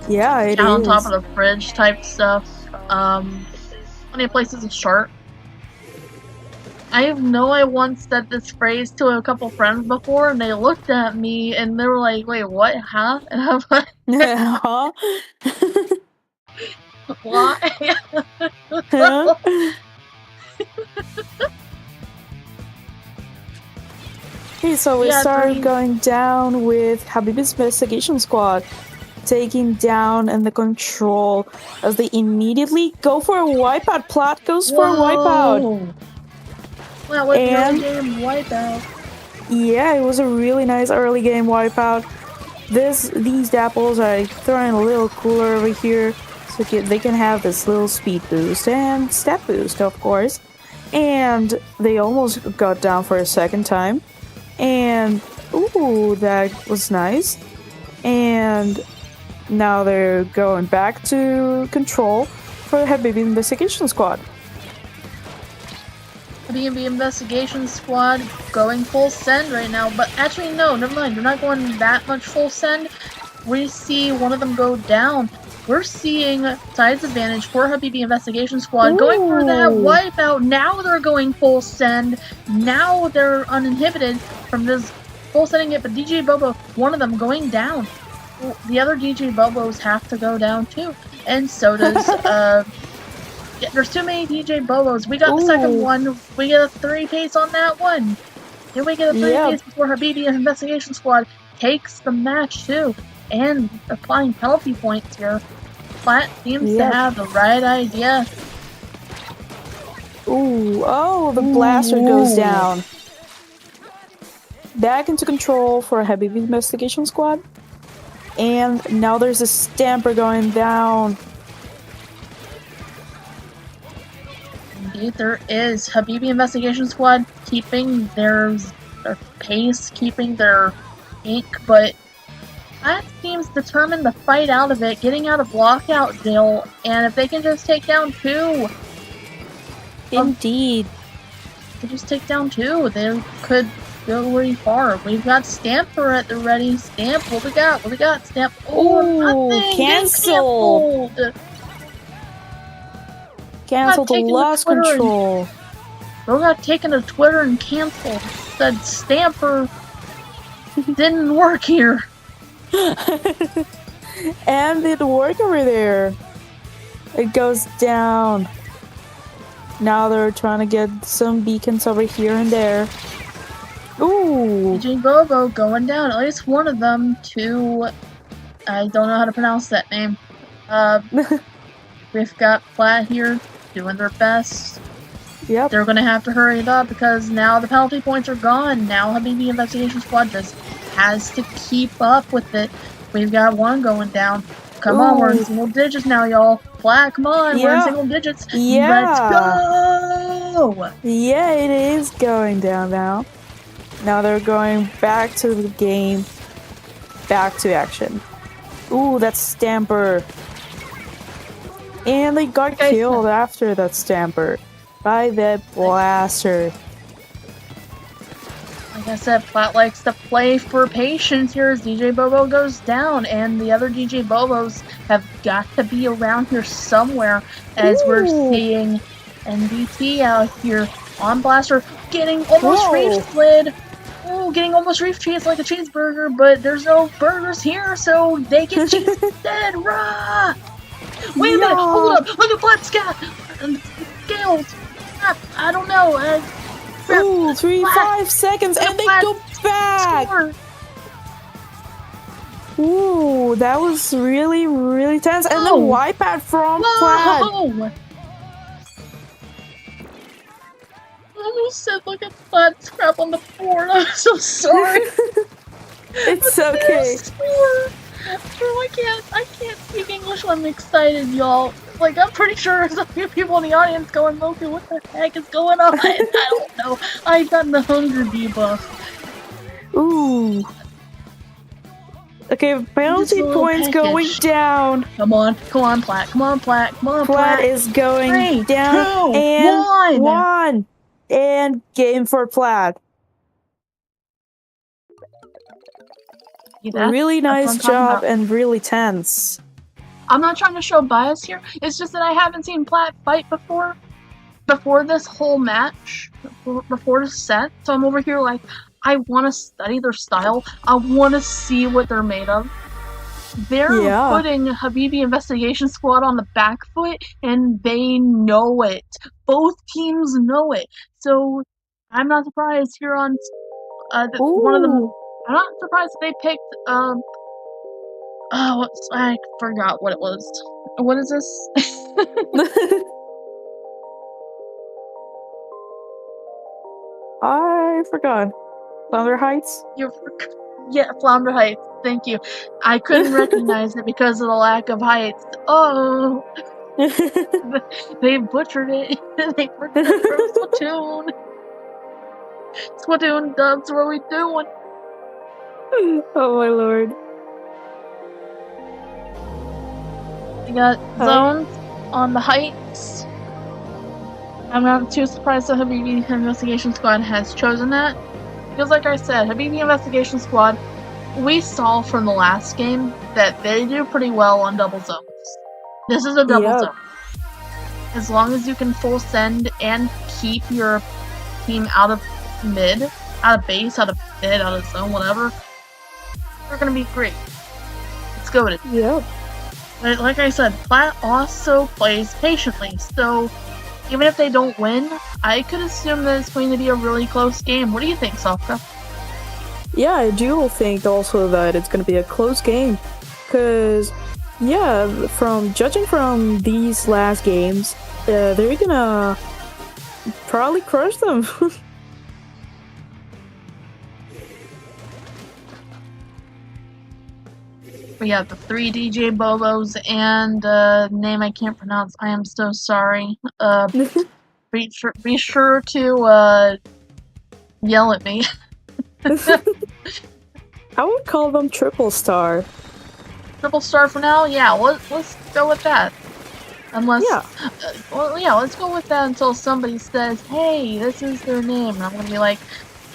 Yeah, it down is. on top of the fridge type stuff. Plenty of places to shark. I know I once said this phrase to a couple friends before, and they looked at me and they were like, "Wait, what? Huh?" And I was like, Huh? "Why?" Huh? Okay, so we start going down with Habibi's investigation squad, taking down and the control as they immediately go for a wipeout. Plat goes for a wipeout. Wow, what an early game wipeout. Yeah, it was a really nice early game wipeout. These Dapples are throwing a little cooler over here, so they can have this little speed boost and step boost, of course. And they almost got down for a second time. And ooh, that was nice. And now they're going back to control for the Habibi investigation squad. B&B investigation squad going full send right now, but actually no, never mind, they're not going that much full send. We see one of them go down. We're seeing size advantage for Habibi investigation squad going for that wipeout. Now they're going full send. Now they're uninhibited from this full sending it, but DJ Bobo, one of them going down. The other DJ Bobos have to go down too, and so does yeah, there's too many DJ Bobos. We got the second one. We get a 3 pace on that one. Then we get a 3 pace before Habibi investigation squad takes the match too, and applying penalty points here. Plat seems to have the right idea. Ooh, oh, the blaster goes down. Back into control for Habibi investigation squad. And now there's a stamper going down. Indeed, there is. Habibi investigation squad keeping their pace, keeping their ink, but Plat seems determined to fight out of it, getting out of blockout deal, and if they can just take down 2. Indeed. They just take down 2, they could go really far. We've got Stamper at the ready. Stamp, what we got? What we got? Stamp. Oh, cancel. Cancelled the lost control. Bro got taken to Twitter and canceled. Said Stamper didn't work here. And it worked over there. It goes down. Now they're trying to get some beacons over here and there. Ooh. DJ Bobo going down. At least one of them to... I don't know how to pronounce that name. We've got Plat here doing their best. Yep. They're going to have to hurry it up because now the penalty points are gone. Now Habibi investigation squad just has to keep up with it. We've got one going down. come on, we're in Ooh. single digits now, y'all. Flat, come on, we're in Yeah. single digits. Yeah. Let's go! Yeah, it is going down now. Now they're going back to the game. Back to action. Ooh, that Stamper. And they got killed after that Stamper. By that Blaster. Like I said, Flat likes to play for patience here as DJ Bobo goes down, and the other DJ Bobos have got to be around here somewhere as we're seeing NBT out here on Blaster getting almost reef slid. Oh, getting almost reef cheese like a cheeseburger, but there's no burgers here, so they get cheese instead. Rah! Wait a minute, hold up, look at Flat Scat! Scales! I don't know. Ooh, 5 seconds, and they go back! Ooh, that was really, really tense. And the wipeout from Flat. I almost said like a Flat scrap on the board. I'm so sorry. It's okay. I can't speak English when I'm excited, y'all. Like, I'm pretty sure there's a few people in the audience going, Loki, what the heck is going on? I don't know. I've gotten the hunger debuff. Ooh. Okay, penalty points going down. Come on, Plat. Come on, Plat. Come on, Plat is going down. 3, 2, and 1. And game for Plat. Really nice job and really tense. I'm not trying to show bias here. It's just that I haven't seen Plat fight before this whole match, before the set. So I'm over here like, I want to study their style. I want to see what they're made of. They're putting Habibi Investigation Squad on the back foot, and they know it. Both teams know it. So I'm not surprised here on one of them. I'm not surprised they picked I forgot what it was. What is this? I forgot. Flounder Heights? Yeah, Flounder Heights. Thank you. I couldn't recognize it because of the lack of heights. Oh! They butchered it. They butchered it from Splatoon. Splatoon dubs, what are we doing? Oh my lord. We got zones on the heights. I'm not too surprised that Habibi Investigation Squad has chosen that. Because like I said, Habibi Investigation Squad, we saw from the last game that they do pretty well on double zones. This is a double zone. As long as you can full send and keep your team out of mid, out of base, out of mid, out of zone, whatever, they're gonna be great. Let's go with it. Yep. But like I said, Plat also plays patiently, so even if they don't win, I could assume that it's going to be a really close game. What do you think, Sofka? Yeah, I do think also that it's going to be a close game. Because, yeah, judging from these last games, they're going to probably crush them. We have the 3 DJ Bobos and name I can't pronounce. I am so sorry. Be sure to yell at me. I would call them triple star. Triple star for now? Yeah, let's go with that. Unless, let's go with that until somebody says, hey, this is their name. And I'm gonna be like,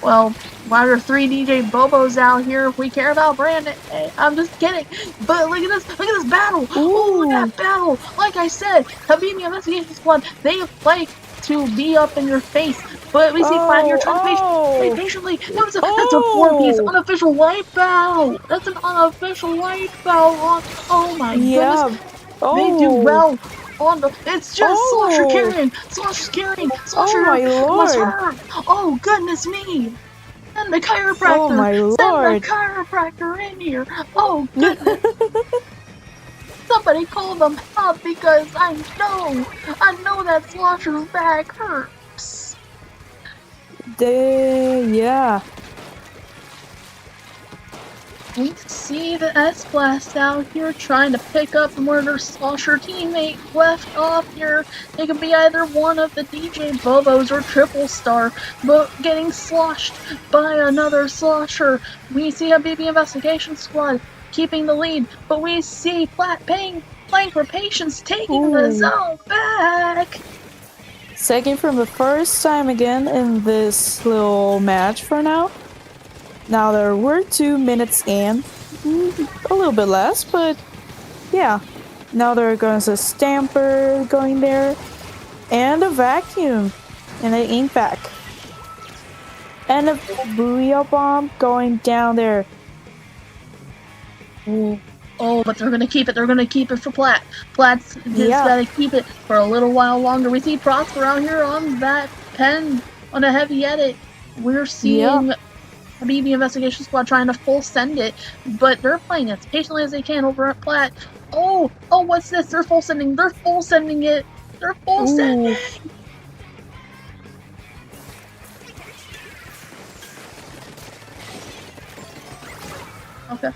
well, why are there 3 DJ Bobos out here if we care about Brandon? Hey, I'm just kidding. But look at this battle. Ooh. Oh, look at that battle. Like I said, Habibi Investigation Squad, they like to be up in your face. But we see Plat here trying to wait patiently. That's a 4-piece unofficial wipeout. That's an unofficial wipeout. Oh my goodness. They do well. It's just Slosher carrying! Slosher's carrying! Slosher was hurt! Oh, goodness me! Send the chiropractor! Oh, my lord! Send the chiropractor in here! Oh, goodness! Somebody call them up because I know that Slosher's back hurts! Yeah. we see the S-Blast out here trying to pick up from where their slosher teammate left off here. It could be either one of the DJ Bobos or Triple Star, but getting sloshed by another slosher. We see a BB Investigation Squad keeping the lead, but we see Flat playing for patience, taking the zone back. Second from the first time again in this little match for now. Now there were 2 minutes in, a little bit less, but yeah. Now there goes a Stamper going there, and a Vacuum, and an Ink Vac. And a Booyah Bomb going down there. Ooh. Oh, but they're gonna keep it. They're gonna keep it for Plat. Plat's just gotta keep it for a little while longer. We see Prosper out here on that pen on a heavy edit. We're seeing a BB Investigation Squad trying to full send it, but they're playing as patiently as they can over at Plat. Oh, what's this? They're full sending. They're full sending it. They're full sending. Okay.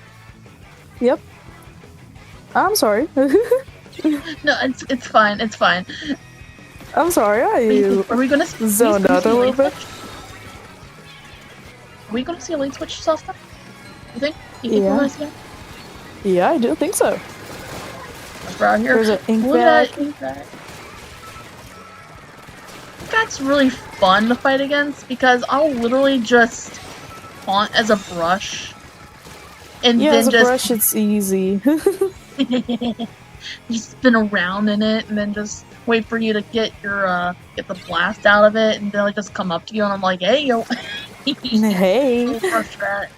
Yep. I'm sorry. No, it's fine. It's fine. I'm sorry. Are we gonna zoned out a little bit? Are we gonna see a late switch software? You think? We're gonna see that? Yeah, I do think so. Around here. There's an Ink Vac. That's really fun to fight against because I'll literally just taunt as a brush. And then as a just brush, it's easy. just spin around in it, and then just wait for you to get your get the blast out of it, and they'll like, just come up to you, and I'm like, hey yo, hey. Brush that.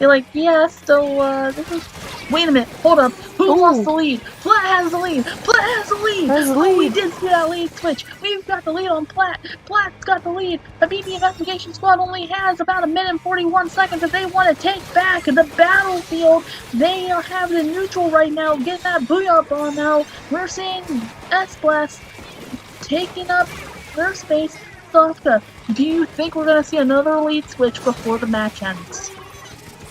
You're like, yeah, so this is. Wait a minute, hold up. Who lost the lead? Plat has the lead. Plat has the lead. Oh, we did see that lead switch. We've got the lead on Plat. Plat's got the lead. The BB Investigation Squad only has about 1 minute and 41 seconds if they want to take back the battlefield. They have the neutral right now. Get that Booyah Bomb out. We're seeing S-Blast taking up their space. Sofka, do you think we're going to see another lead switch before the match ends?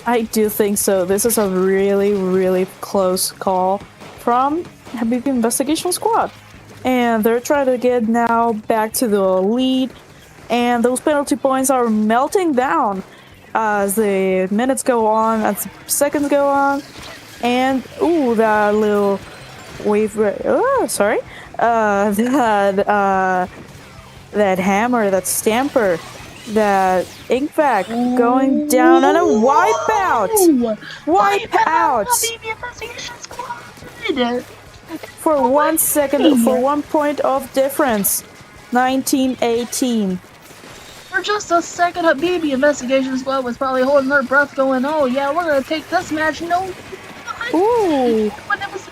I do think so. This is a really, really close call from BB Investigation Squad. And they're trying to get now back to the lead. And those penalty points are melting down as the minutes go on, as the seconds go on. And, ooh, that little wave... sorry. That hammer, that Stamper, that Ink Vac going down on a wipeout! Wipeout! For 1 second, for 1 point of difference. 19-18. For just a second, a BB Investigation Squad was probably holding their breath going, oh yeah, we're gonna take this match, no... Ooh!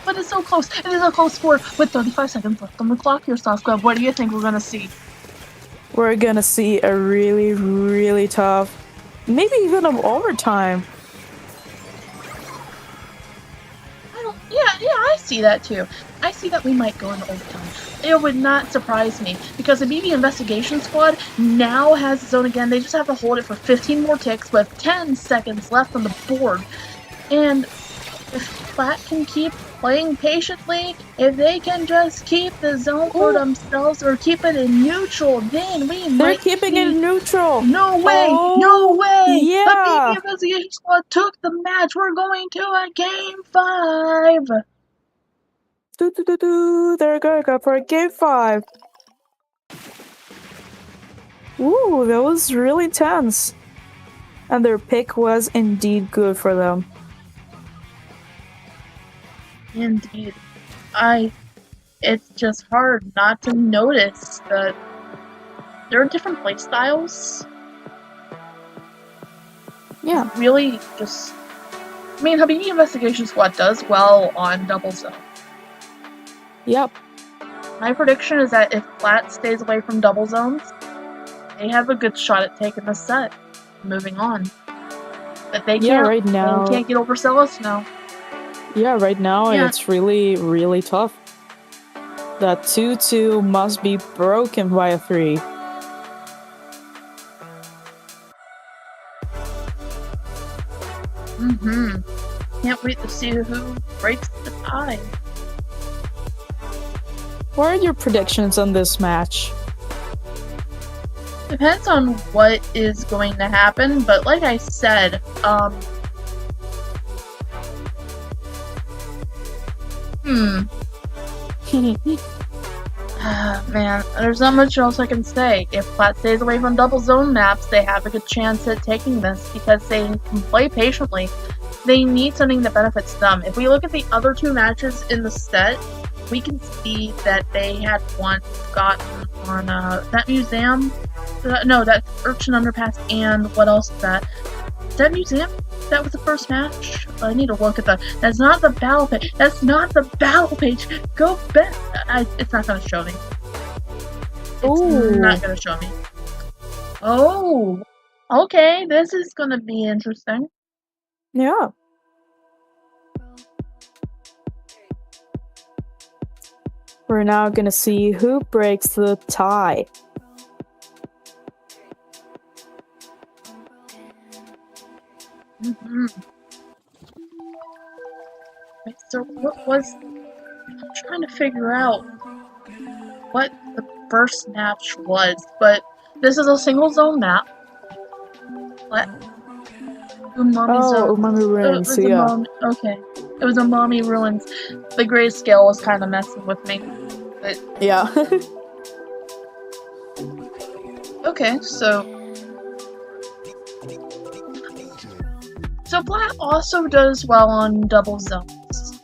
But it's so close. It is a close score with 35 seconds left on the clock here, Soft Club. What do you think we're gonna see? We're gonna see a really, really tough, maybe even an overtime. I see that too. I see that we might go into overtime. It would not surprise me because the BB Investigation Squad now has its own again. They just have to hold it for 15 more ticks with 10 seconds left on the board. And if Plat can keep playing patiently, if they can just keep the zone for themselves or keep it in neutral, then we might. They're keeping it in neutral. No way! No way! Yeah. The BB Investigation Squad took the match. We're going to a game 5. They're gonna go for a game 5. Ooh, that was really tense. And their pick was indeed good for them. Indeed. It's just hard not to notice that there are different play styles. Yeah. Really just... I mean, Habibi Investigation Squad does well on double zone. Yep. My prediction is that if Plat stays away from double zones, they have a good shot at taking the set. Moving on. But they can't, right now. They can't get over Celos now. Yeah, right now it's really, really tough. That 2-2 must be broken by a 3. Can't wait to see who breaks the tie. What are your predictions on this match? Depends on what is going to happen, but like I said, man, there's not much else I can say. If Plat stays away from double zone maps, they have a good chance at taking this because they can play patiently. They need something that benefits them. If we look at the other two matches in the set, we can see that they had once gotten on that museum. No, that Urchin Underpass, and what else is that? Is that museum? That was the first match? I need to look at that. That's not the battle page. That's not the battle page. Go back. It's not going to show me. It's not going to show me. Oh, okay. This is going to be interesting. Yeah. We're now gonna see who breaks the tie. Wait, so what was... I'm trying to figure out what the first match was, but this is a single zone map. What? Umami Ruins, yeah. Okay. It was Umami Ruins. The grayscale was kind of messing with me. But Yeah. okay, so Plat also does well on double zones.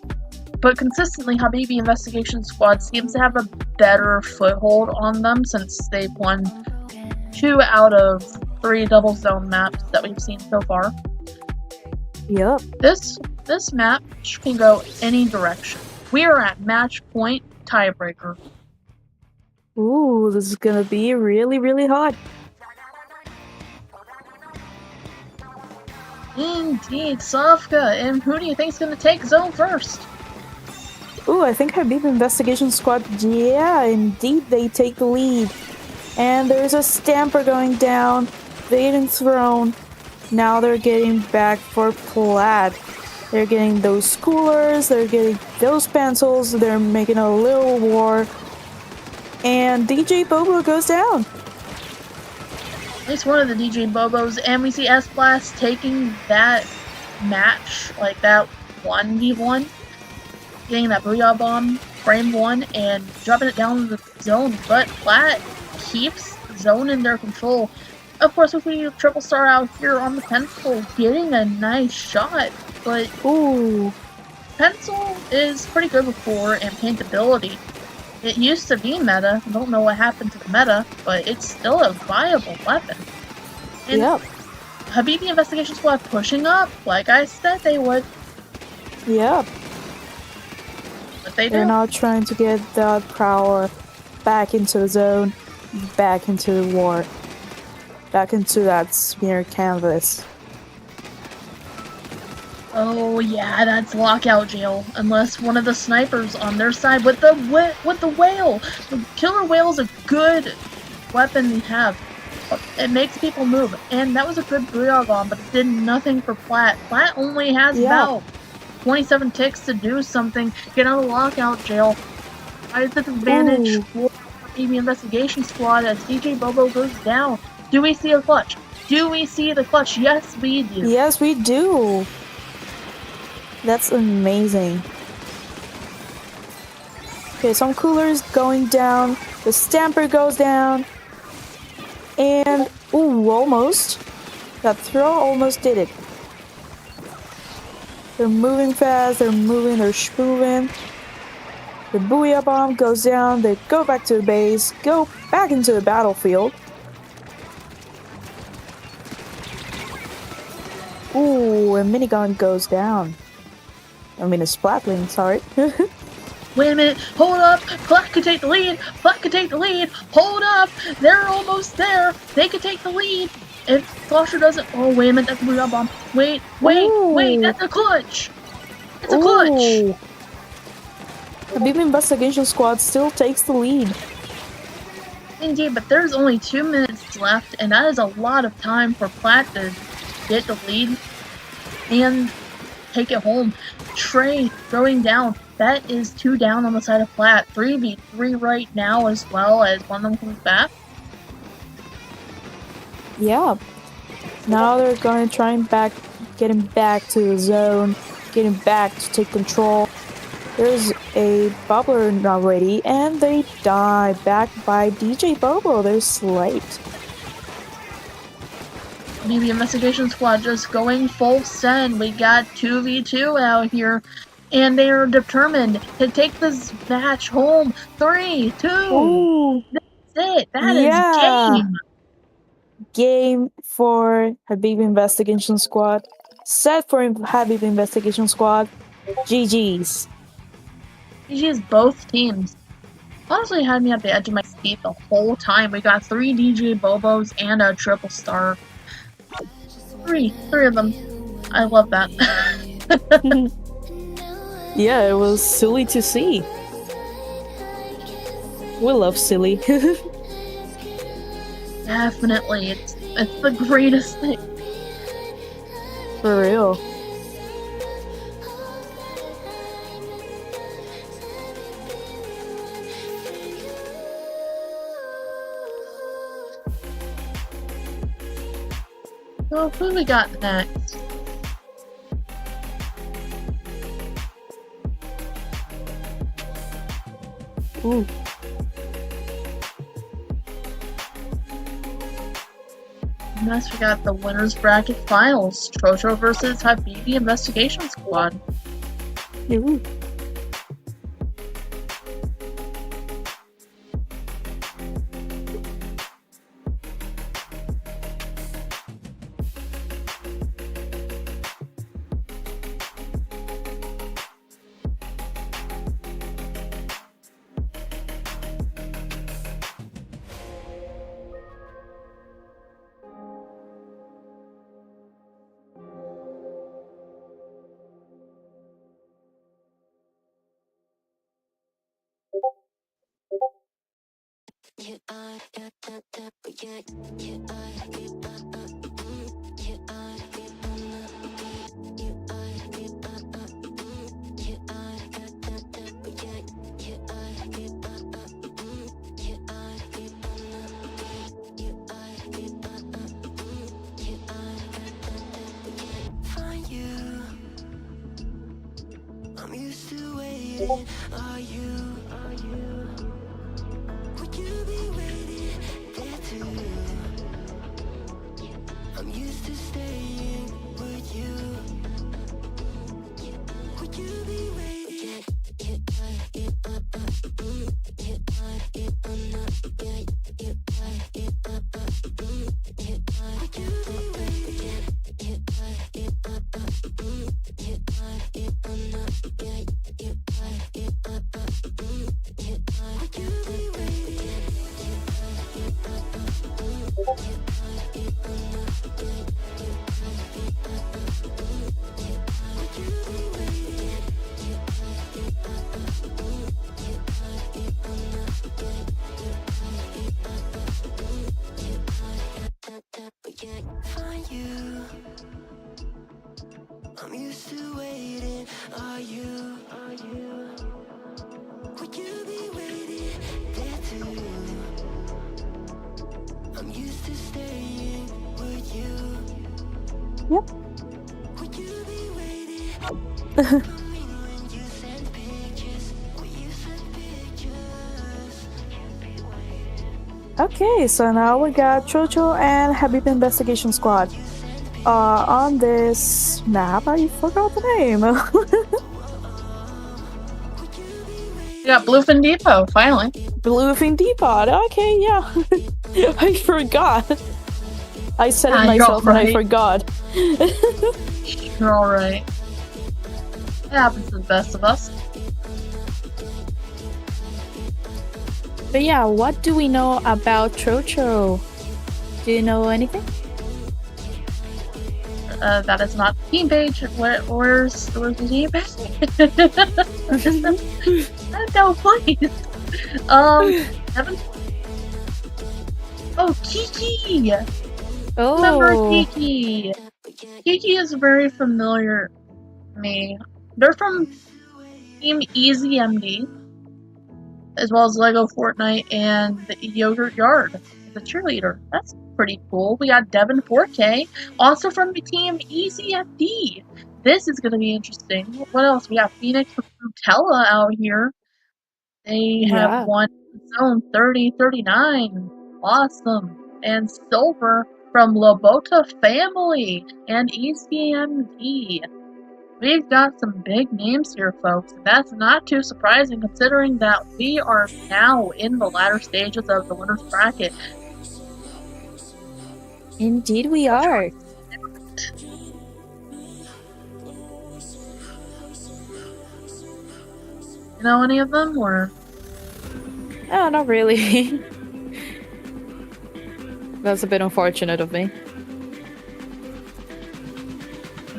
But consistently, Habibi Investigation Squad seems to have a better foothold on them since they've won 2 out of 3 double zone maps that we've seen so far. Yep. This match can go any direction. We are at match point tiebreaker. Ooh, this is gonna be really, really hot. Indeed, Safka. And who do you think is going to take zone first? Ooh, I think Habib Investigation Squad, yeah, indeed, they take the lead. And there's a stamper going down, Vaden thrown. Now they're getting back for Plat. They're getting those schoolers, they're getting those pencils, they're making a little war. And DJ Bobo goes down. At least one of the DJ Bobos, and we see S-Blast taking that match, like that 1v1, getting that Booyah Bomb, frame 1, and dropping it down the zone, but Plat keeps zone in their control. Of course, we see Triple Star out here on the pencil, getting a nice shot, but Ooh. pencil is pretty good before and paintability. It used to be meta. I don't know what happened to the meta, but it's still a viable weapon. And Yep. Habibi Investigation Squad pushing up, like I said they would. Yep. But they They're do. now trying to get that Prowler back into the zone, back into the war, back into that smear canvas. Oh yeah, that's lockout jail. Unless one of the snipers on their side with the whale. The killer whale's a good weapon to have. It makes people move, and that was a good Booyah Bomb, but it did nothing for Plat. Plat only has about 27 ticks to do something. Get out of lockout jail. High disadvantage for the Investigation Squad as DJ Bobo goes down. Do we see a clutch? Do we see the clutch? Yes, we do. Yes, we do. That's amazing. Okay, some coolers going down. The stamper goes down. And, ooh, almost. That throw almost did it. They're moving fast, they're moving, they're schmoving. The Booyah Bomb goes down, they go back to the base, go back into the battlefield. Ooh, a minigun goes down. I mean, a splatling, sorry. Wait a minute, hold up, Plat could take the lead, Plat could take the lead, hold up, they're almost there, they could take the lead. If Slosher doesn't, oh wait a minute, that's a Booyah Bomb. Wait, that's a clutch. It's a clutch. Ooh. Habib Investigation Squad still takes the lead. Indeed, but there's only 2 minutes left, and that is a lot of time for Plat to get the lead. And take it home. Trey throwing down. That is 2 down on the side of flat. 3v3 right now as well as one of them comes back. Yeah. Now they're going to try and getting back to the zone, getting back to take control. There's a bubbler not ready, and they die back by DJ Bobo. They're slayed. BB Investigation Squad just going full send. We got 2v2 out here, and they are determined to take this match home. 3, 2. Ooh. That's it. That is game. Game for Habib Investigation Squad. Set for Habib Investigation Squad. GG's. GG's both teams. Honestly, had me at the edge of my seat the whole time. We got 3 DJ Bobos and a triple star. Three of them. I love that. Yeah, it was silly to see. We love silly. Definitely, it's the greatest thing. For real. So who we got next? Ooh. Next we got the winners bracket finals. Trocho versus Habibi Investigation Squad. Ooh. I'm used to waiting. Are you? Would you be waiting there too? I'm used to staying. Would you? Would you be waiting? Find you. I'm used to waiting. Are you? Would you be waiting there too? I'm used to staying. Would you? Yep. Would you be waiting? When you send pictures, Okay, so now we got Chocho and Habib Investigation Squad. On this map, I forgot the name. We got Bluefin Depot, finally. Bluefin Depot. Okay, yeah. I forgot. I said it myself and I forgot. You're alright. It happens to the best of us. But yeah, what do we know about Chocho? Do you know anything? That is not the team page. Where's the team page? No, please. Evan? Oh, Kiki! Oh. Remember Kiki? Kiki is very familiar. They're from Team Easy MD, as well as Lego Fortnite and the Yogurt Yard, the cheerleader. That's pretty cool. We got Devin 4K, also from the Team Easy MD. This is going to be interesting. What else? We got Phoenix with Nutella out here. They have Yeah. won Zone 3039. Awesome. And Silver from Lobota Family and ECMD. We've got some big names here, folks. That's not too surprising considering that we are now in the latter stages of the winner's bracket. Indeed, we are. You know any of them, or? No, not really. That's a bit unfortunate of me.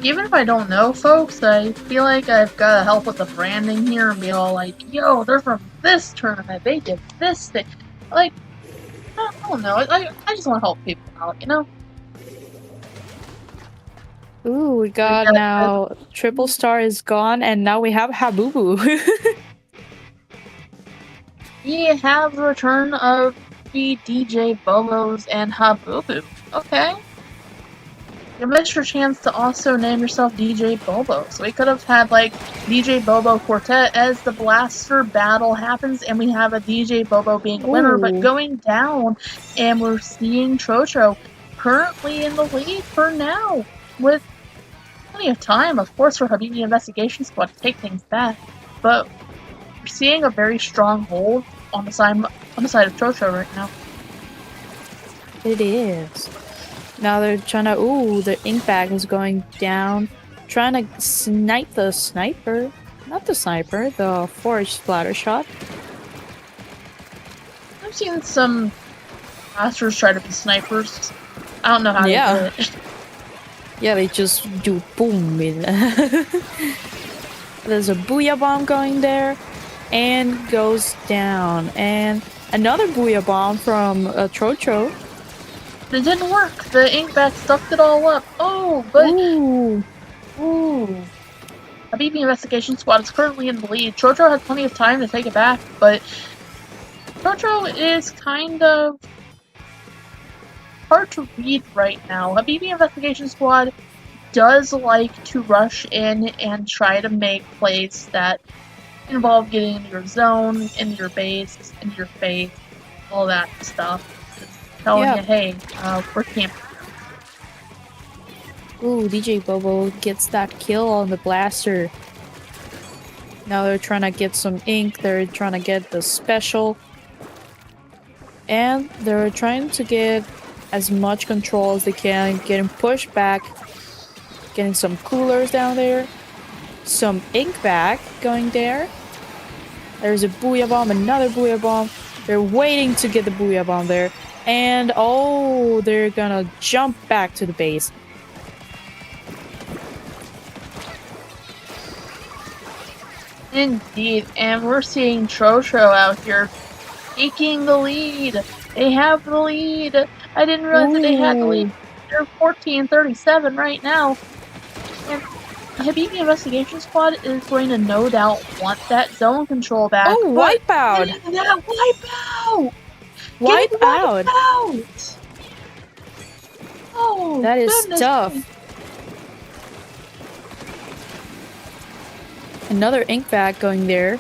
Even if I don't know folks, I feel like I've got to help with the branding here and be all like, yo, they're from this tournament, they did this thing. Like, I don't know, I just want to help people out, you know? Ooh, we got now Triple Star is gone, and now we have Habubu. We have the return of the DJ Bobos and Habubu. Okay. You missed your chance to also name yourself DJ Bobo. So we could have had like DJ Bobo Quartet as the blaster battle happens, and we have a DJ Bobo being a winner, but Ooh. going down, and we're seeing Trocho currently in the lead for now, with plenty of time, of course, for Habibi Investigation Squad to take things back. But we're seeing a very strong hold on the side of Trocho right now. It is. Now they're trying to. Ooh, the ink bag is going down. Trying to snipe the sniper. Not the sniper, the forage splatter shot. I've seen some blasters try to be snipers. I don't know how they do it. Yeah, they just do boom. There's a booyah bomb going there. And goes down. And another booyah bomb from Trocho. It didn't work. The ink bag sucked it all up. Oh, but Ooh. Habibi Investigation Squad is currently in the lead. Trocho has plenty of time to take it back, but Trocho is kind of hard to read right now. Habibi Investigation Squad does like to rush in and try to make plays that involve getting into your zone, into your base, into your face, all that stuff. Telling you, hey, we're camping. Ooh, DJ Bobo gets that kill on the blaster. Now they're trying to get some ink, they're trying to get the special. And they're trying to get as much control as they can, getting pushed back, getting some coolers down there, some ink back going there. There's a booyah bomb, another booyah bomb. They're waiting to get the booyah bomb there. And oh, they're gonna jump back to the base. Indeed, and we're seeing Trocho out here taking the lead. They have the lead. I didn't realize that they had the lead. They're 14-37 right now. And Habibi Investigation Squad is going to no doubt want that zone control back. Oh, Wipeout! That Wipeout! Wipeout! Oh, that is goodness tough. me. Another ink bag going there.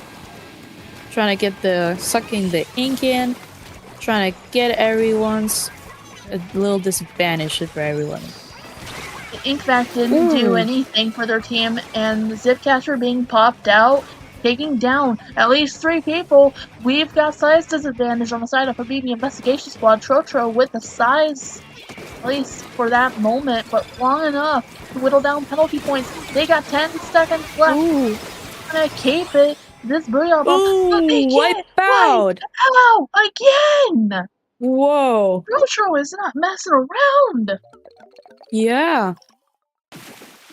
Trying to get sucking the ink in. Trying to get everyone's a little disadvantage for everyone. The ink bag didn't do anything for their team, and the Zipcatcher being popped out, taking down at least 3 people. We've got size disadvantage on the side of Habibi Investigation Squad. Trocho with the size, at least for that moment, but long enough to whittle down penalty points. They got 10 seconds left. Ooh. Gonna keep it. This booyah bomb. Ooh, Wipe out again. Whoa. Trocho is not messing around. Yeah.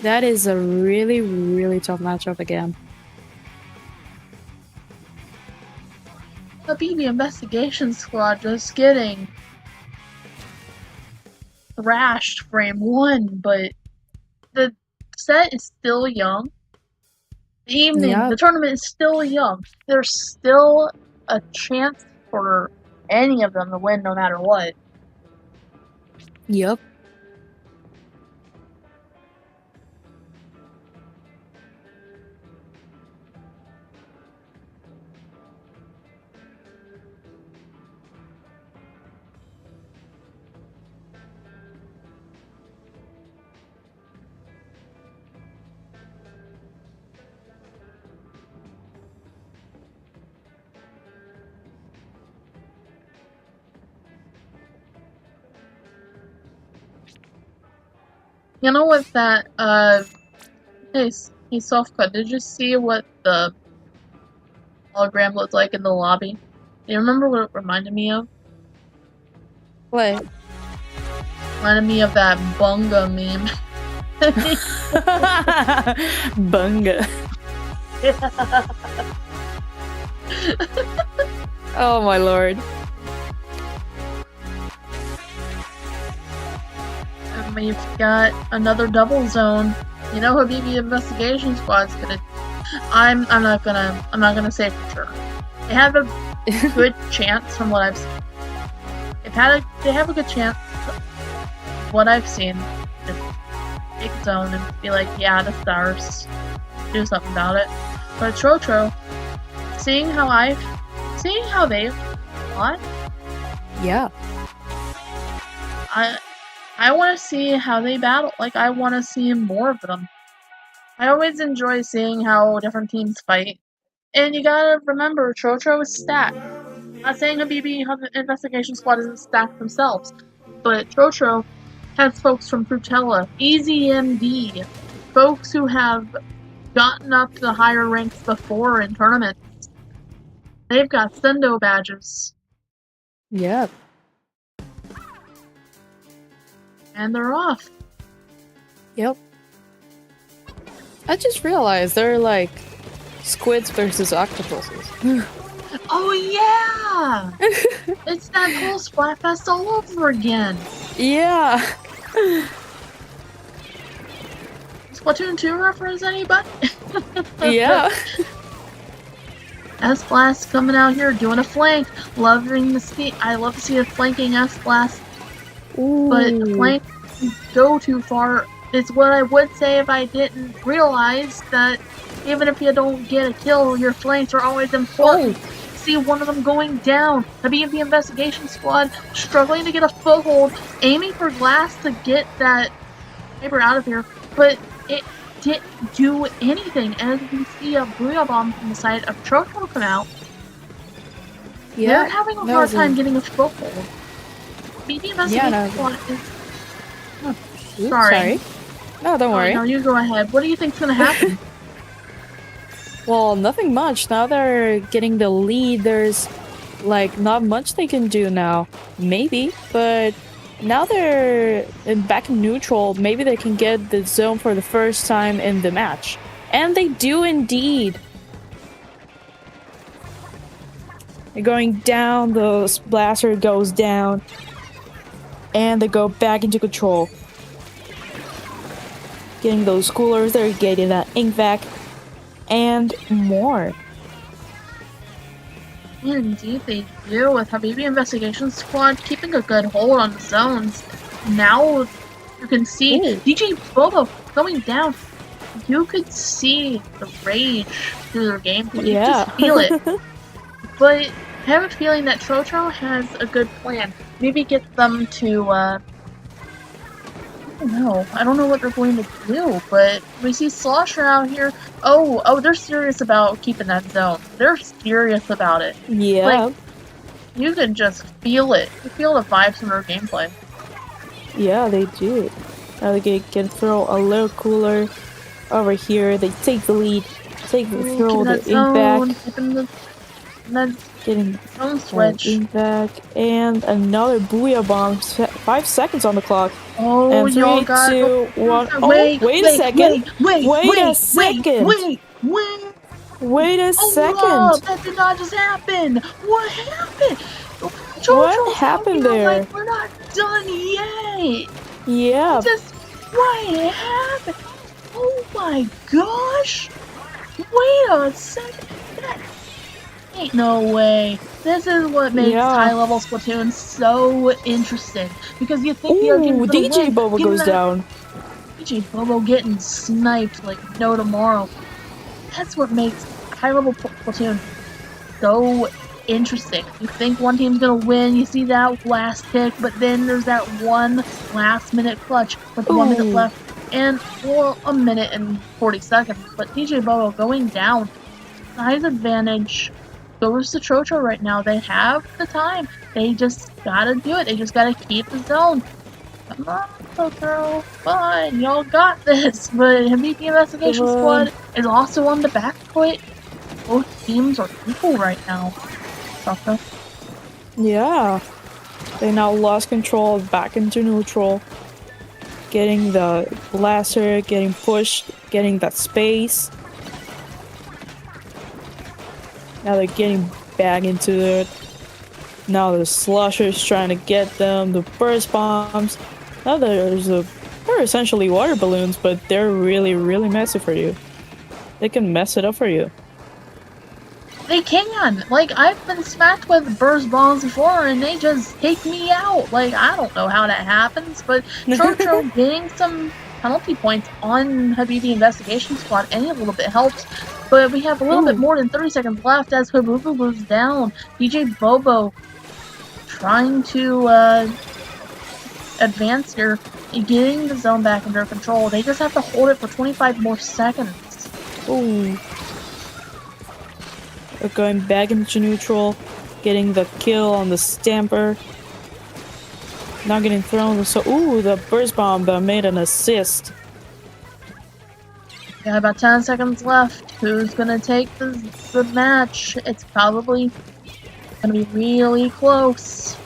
That is a really, really tough matchup again. Habibi Investigation Squad just getting thrashed frame 1, but the set is still young. evening. Yep. The tournament is still young. There's still a chance for any of them to win no matter what. Yep. You know what that hey Softcut, did you see what the hologram looked like in the lobby? Do you remember what it reminded me of? What? Reminded me of that Bunga meme. Bunga. Oh my lord. And we've got another double zone. You know, Habibi Investigation Squad's gonna. I'm not gonna say for sure. They have a good chance from what I've seen. They have a good chance. What I've seen, just take zone and be like, yeah, that's ours. Do something about it. But Trotro, seeing how they've fought, Yeah. I want to see how they battle. Like, I want to see more of them. I always enjoy seeing how different teams fight. And you gotta remember, Trotro is stacked. I'm not saying Habibi Investigation Squad isn't stacked themselves, but Trotro has folks from Frutella, EasyMD, folks who have gotten up to the higher ranks before in tournaments. They've got Sendo badges. Yep. And they're off. Yep. I just realized they're like squids versus octopuses. Oh yeah! It's that whole Splatfest all over again. Yeah. Splatoon 2 reference, anybody? Yeah. S-Blast coming out here doing a flank. Loving the speed. I love to see a flanking S-Blast. But the flank go too far. It's what I would say if I didn't realize that even if you don't get a kill, your flanks are always important. See one of them going down. The B&B Investigation Squad struggling to get a foothold, aiming for glass to get that paper out of here, but it didn't do anything. As you can see a Booyah Bomb from the side of Trotro come out. Yeah. They're having a hard time getting a foothold. B&B Investigation Squad is... Oh, Oops, sorry. No, don't worry. No, you go ahead. What do you think's gonna happen? Well, nothing much. Now they're getting the lead. There's like not much they can do now. Maybe, but now they're back in neutral. Maybe they can get the zone for the first time in the match. And they do indeed. They're going down. The blaster goes down. And they go back into control. Getting those coolers. They're getting that ink back. And more. Indeed they do, with Habibi Investigation Squad keeping a good hold on the zones. Now you can see DJ Bobo going down. You could see the rage through their gameplay. You just feel it. But I have a feeling that Trotro has a good plan. Maybe get them to I don't know what they're going to do, but we see Slosher out here. Oh, they're serious about keeping that zone. They're serious about it. Yeah. Like, you can just feel it. You feel the vibes from their gameplay. Yeah, they do. Now they can throw a little cooler over here. They take the lead. Throw the ink back. Getting switch. Ink back. And another Booyah Bomb. 5 seconds on the clock. Oh, and 3, 2, 1. Oh, wait a second. Wait a second. Wait a second. No, that did not just happen. What happened? What happened there? Like, we're not done yet. Yeah. What happened? Oh my gosh. Wait a second. That ain't no way. This is what makes Yeah. high-level Splatoon so interesting. Because you think the other Ooh, team's gonna DJ win. Boba Give me goes that down. DJ Bobo getting sniped like no tomorrow. That's what makes high-level Splatoon so interesting. You think one team's gonna win, you see that last pick, but then there's that one last-minute clutch with 1 minute Ooh. left. And, well, a minute and 40 seconds. But DJ Bobo going down. Size advantage goes to Trocho right now. They have the time. They just gotta do it. They just gotta keep the zone. Come on, Trocho. Fine, y'all got this. But MVP Investigation Come on. Squad is also on the back foot. Both teams are equal right now. Trocho. Yeah. They now lost control back into neutral. Getting the blaster, getting pushed, getting that space. Now they're getting back into it. Now the slushers trying to get them, the burst bombs. Now they're essentially water balloons, but they're really, really messy for you. They can mess it up for you. They can! Like, I've been smacked with burst bombs before and they just take me out. Like, I don't know how that happens, but Trocho getting some penalty points on Habibi Investigation Squad any little bit helps. But we have a little bit more than 30 seconds left as Habubu goes down. DJ Bobo trying to advance here, getting the zone back under control. They just have to hold it for 25 more seconds. Ooh. They're going back into neutral, getting the kill on the Stamper. Not getting thrown, so ooh, the burst bomb that made an assist. Got about 10 seconds left. Who's gonna take the match? It's probably gonna be really close.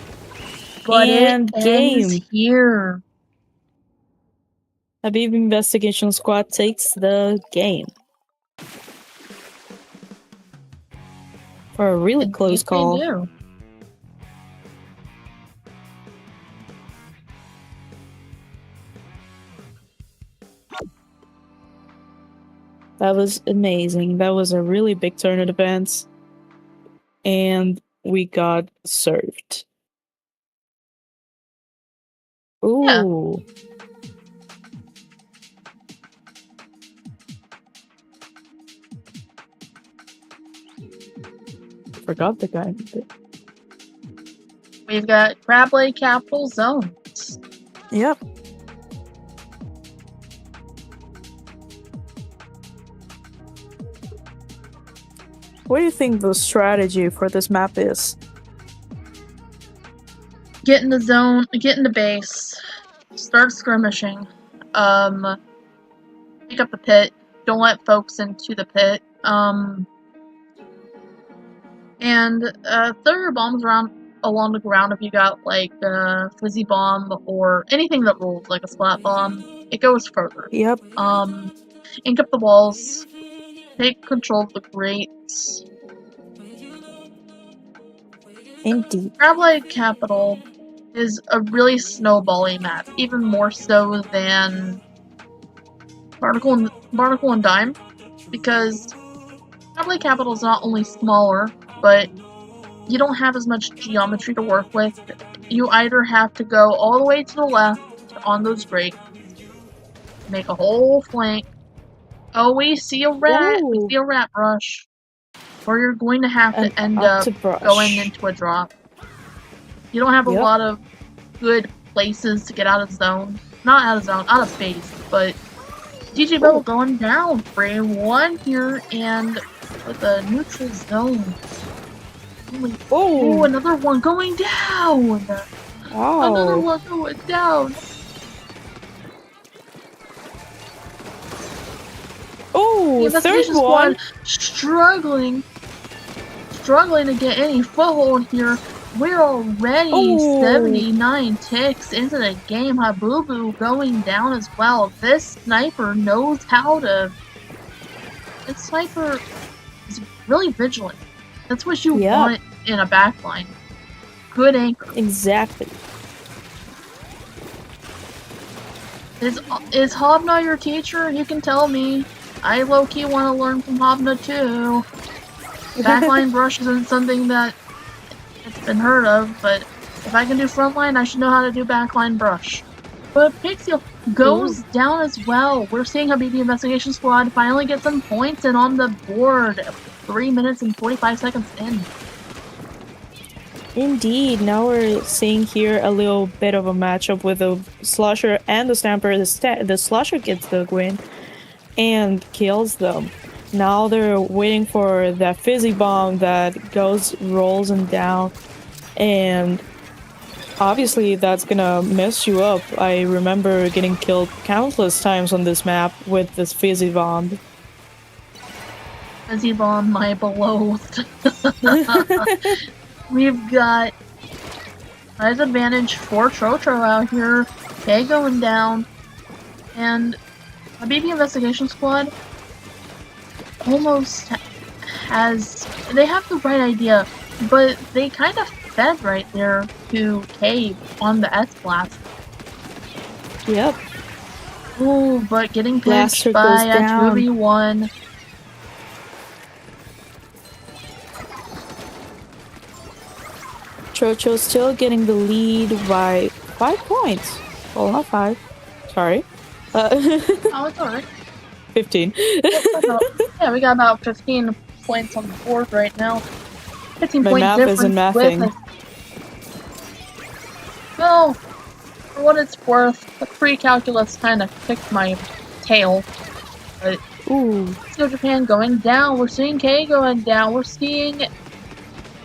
But And it ends game. here. Habib Investigation Squad takes the game. For a really close Indeed call. they do. That was amazing. That was a really big turn of events. And we got served. Ooh. Yeah. Forgot the guy. We've got Crab Lake Capital Zones. Yep. What do you think the strategy for this map is? Get in the zone, get in the base, start skirmishing, pick up the pit, don't let folks into the pit, and throw your bombs around along the ground if you got like a fizzy bomb or anything that rolls like a splat bomb. It goes further. Yep. Ink up the walls, take control of the grates. Indeed. Crab Lake Capital is a really snowbally map, even more so than Barnacle and Dime, because Crab Lake Capital is not only smaller, but you don't have as much geometry to work with. You either have to go all the way to the left on those grates, make a whole flank. Oh, we see a rat! Ooh. We see a rat brush. Or you're going to have to end up going into a drop. You don't have a lot of good places to get out of zone. Not out of zone, out of space, but DJ Bell going down. Frame 1 here, and with a neutral zone. Oh, another one going down! Wow. Another one going down! Oh, the third one! Struggling to get any foothold here. We're already 79 ticks into the game. Habubu going down as well. This sniper knows how to... This sniper is really vigilant. That's what you want in a backline. Good anchor. Exactly. Is Hobna your teacher? You can tell me. I low-key want to learn from Hobna too. Backline brush isn't something that it's been heard of, but if I can do frontline, I should know how to do backline brush. But Pixie goes down as well. We're seeing Habibi Investigation Squad finally get some points and on the board. 3 minutes and 45 seconds in. Indeed, now we're seeing here a little bit of a matchup with the Slosher and the Stamper. The Slosher gets the win and kills them. Now they're waiting for that fizzy bomb that rolls them down, and obviously that's gonna mess you up. I remember getting killed countless times on this map with this fizzy bomb. Fizzy bomb, my beloved. We've got size advantage for Trotro out here. They going down, and a BB Investigation Squad almost has. They have the right idea, but they kind of fed right there to Cave on the S blast. Yep. Ooh, but getting Blaster pinched by goes a down. 2v1. Chocho still getting the lead by 5 points. Well, not 5. Sorry. Oh, it's alright. 15. Yeah, we got about 15 points on the board right now. 15 My point math difference isn't mathing. Well, for what it's worth, the pre-calculus kind of kicked my tail. But Ooh. Steel Japan going down. We're seeing K going down. We're seeing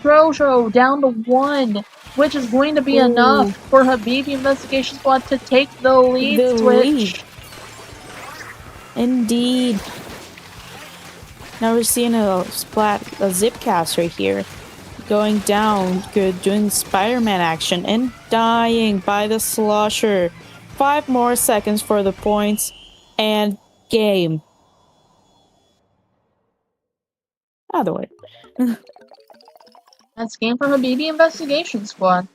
Trojo down to 1, which is going to be Ooh. enough for Habibi Investigation Squad to take the lead The switch. lead. Indeed. Now we're seeing a zip cast right here. Going down, good, doing Spider-Man action and dying by the Slosher. 5 more seconds for the points and game. Out of the way. That's game for Habibi Investigation Squad.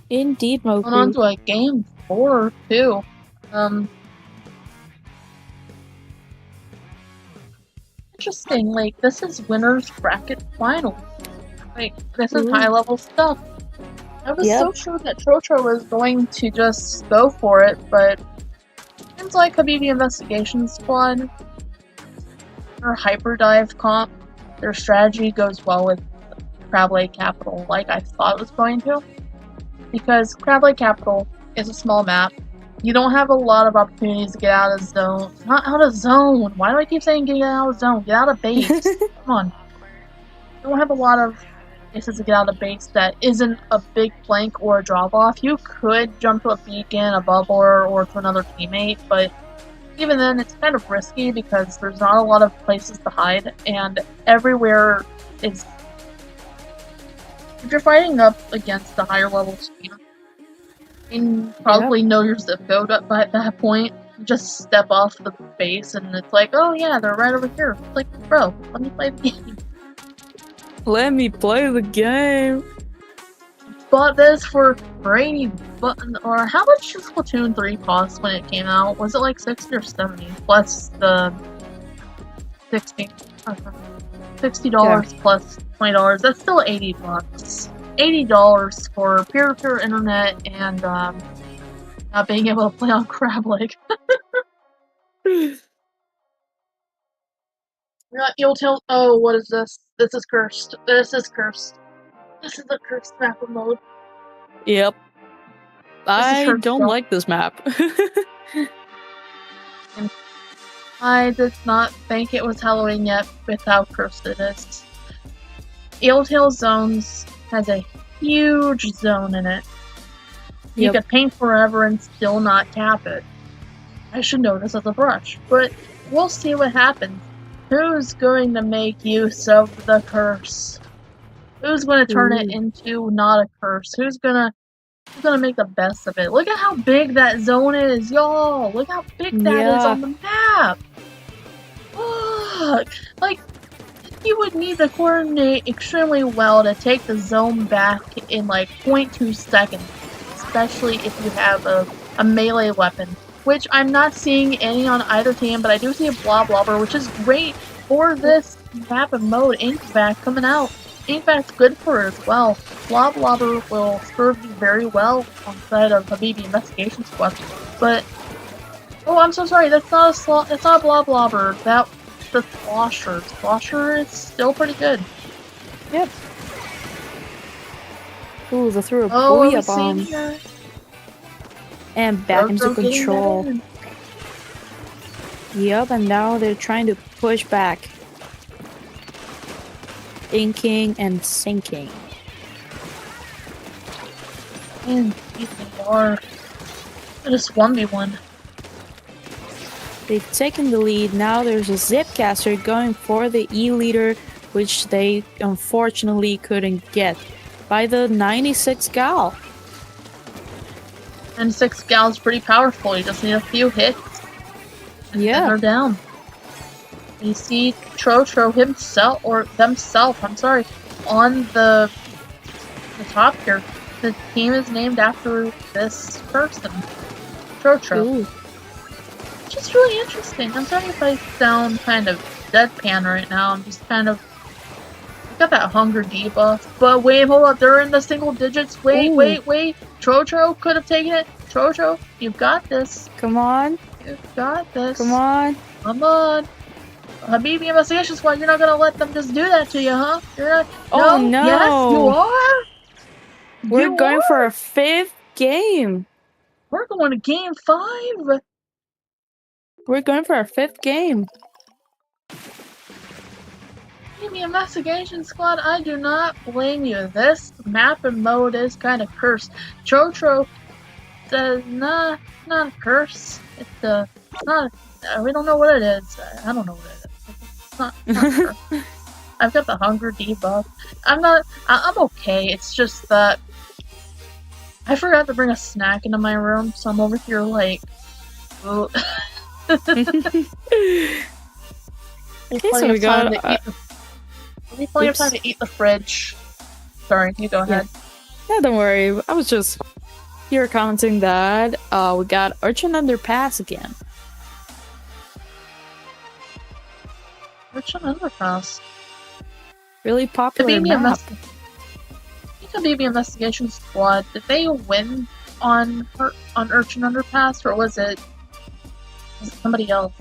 Indeed, Going on Moku. to a game 4 too. Interesting, like, this is winner's bracket final. Like, this is Ooh. high level stuff. I was Yep. so sure that Trotro was going to just go for it, but seems like Habibi Investigation Squad, their hyperdive comp, their strategy goes well with Crab Lake Capital, like I thought it was going to. Because Crab Lake Capital is a small map. You don't have a lot of opportunities to get out of zone. Not out of zone! Why do I keep saying get out of zone? Get out of base! Come on. You don't have a lot of places to get out of base that isn't a big flank or a drop-off. You could jump to a beacon, a bubble, or to another teammate, but even then it's kind of risky because there's not a lot of places to hide, and everywhere is... If you're fighting up against the higher level team, you probably know your zip code by that point. You just step off the base and it's like, oh yeah, they're right over here. It's like, bro, let me play the game. Let me play the game. Bought this for 80 bucks, or how much did Splatoon 3 cost when it came out? Was it like 60 or 70? Plus the 60. $60 plus $20. That's still 80 bucks. $80 for peer-to-peer internet and not being able to play on Crab Lake. You'll tell. Oh, what is this? This is cursed. This is cursed. This is the cursed map mode. Yep. I cursed, don't bro. like this map. I did not think it was Halloween yet with how cursed it is. Eeltail Zones has a huge zone in it. You Yep. could paint forever and still not tap it. I should know this as a brush, but we'll see what happens. Who's going to make use of the curse? Who's going to turn it into not a curse? Who's gonna make the best of it? Look at how big that zone is, y'all! Look how big that is Yeah. on the map! Look! Like, you would need to coordinate extremely well to take the zone back in like 0.2 seconds. Especially if you have a melee weapon which I'm not seeing any on either team, but I do see a Bloblobber, which is great for this map and mode. Inkvac coming out. Inkvac's good for it as well. Bloblobber will serve you very well on the side of Habibi Investigation Squad. But oh, I'm so sorry. That's not a Bloblobber. That's the Slosher. Slosher is still pretty good. Yep. Ooh, they threw a Oh, what are we Booyah seeing Bomb. here? And back into Rojo getting control. that in. Yep, and now they're trying to push back. Inking and sinking. And they are just 1v1. They've taken the lead. Now there's a Zipcaster going for the E-leader, which they unfortunately couldn't get by the 96 Gal. And 6 Gal's pretty powerful. You just need a few hits. And Yeah. they're down. You see Trotro himself, or themselves, I'm sorry, on the top here. The team is named after this person, Trotro. Ooh. Which is really interesting. I'm sorry if I sound kind of deadpan right now. I'm just kind of... I got that hunger debuff. But wait, hold up. They're in the single digits. Wait, Ooh. wait. Trotro could have taken it. Trotro, you've got this. Come on. You've got this. Come on. Come on. Habibi Investigation Squad, you're not gonna let them just do that to you, huh? You're not. Oh, no. Yes, you are. We're You going are. for a 5th game. We're going to game 5. We're going for our 5th game. Habibi Investigation Squad, I do not blame you. This map and mode is kind of cursed. Trotro says, nah, it's not a curse. It's not. We don't know what it is. I don't know what it is. It's not curse. I've got the hunger debuff. I'm okay. It's just that I forgot to bring a snack into my room, so I'm over here like, oh. Okay, so we got... plenty of time to eat the fridge. Sorry, you go ahead. Yeah, don't worry. I was just here commenting that we got Urchin Underpass again. Urchin Underpass. Really popular Habibi map. Habibi Investigation Squad, did they win on Urchin Underpass, or was it somebody else?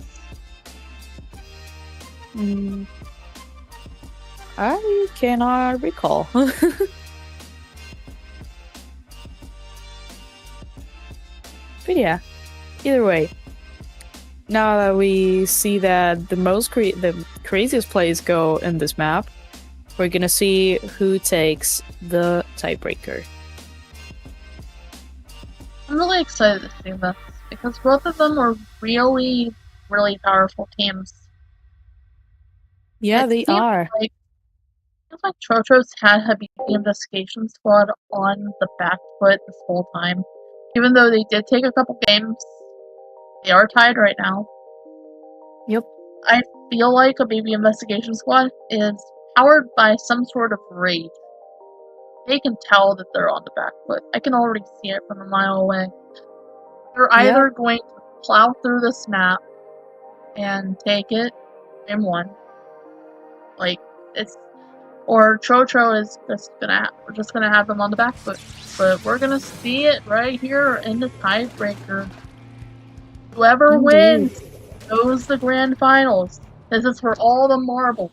I cannot recall. But yeah, either way, now that we see that the craziest plays go in this map, we're gonna see who takes the tiebreaker. I'm really excited to see this, because both of them are really, really powerful teams. Yeah, It they seems are. Like, it feels like Trotro's had Habibi Investigation Squad on the back foot this whole time. Even though they did take a couple games, they are tied right now. Yep. I feel like Habibi Investigation Squad is powered by some sort of rage. They can tell that they're on the back foot. I can already see it from a mile away. They're either going to plow through this map and take it in one. Like, it's... Or Trotro is we're just gonna have them on the back foot. But we're gonna see it right here in the tiebreaker. Whoever wins goes the grand finals. This is for all the marbles.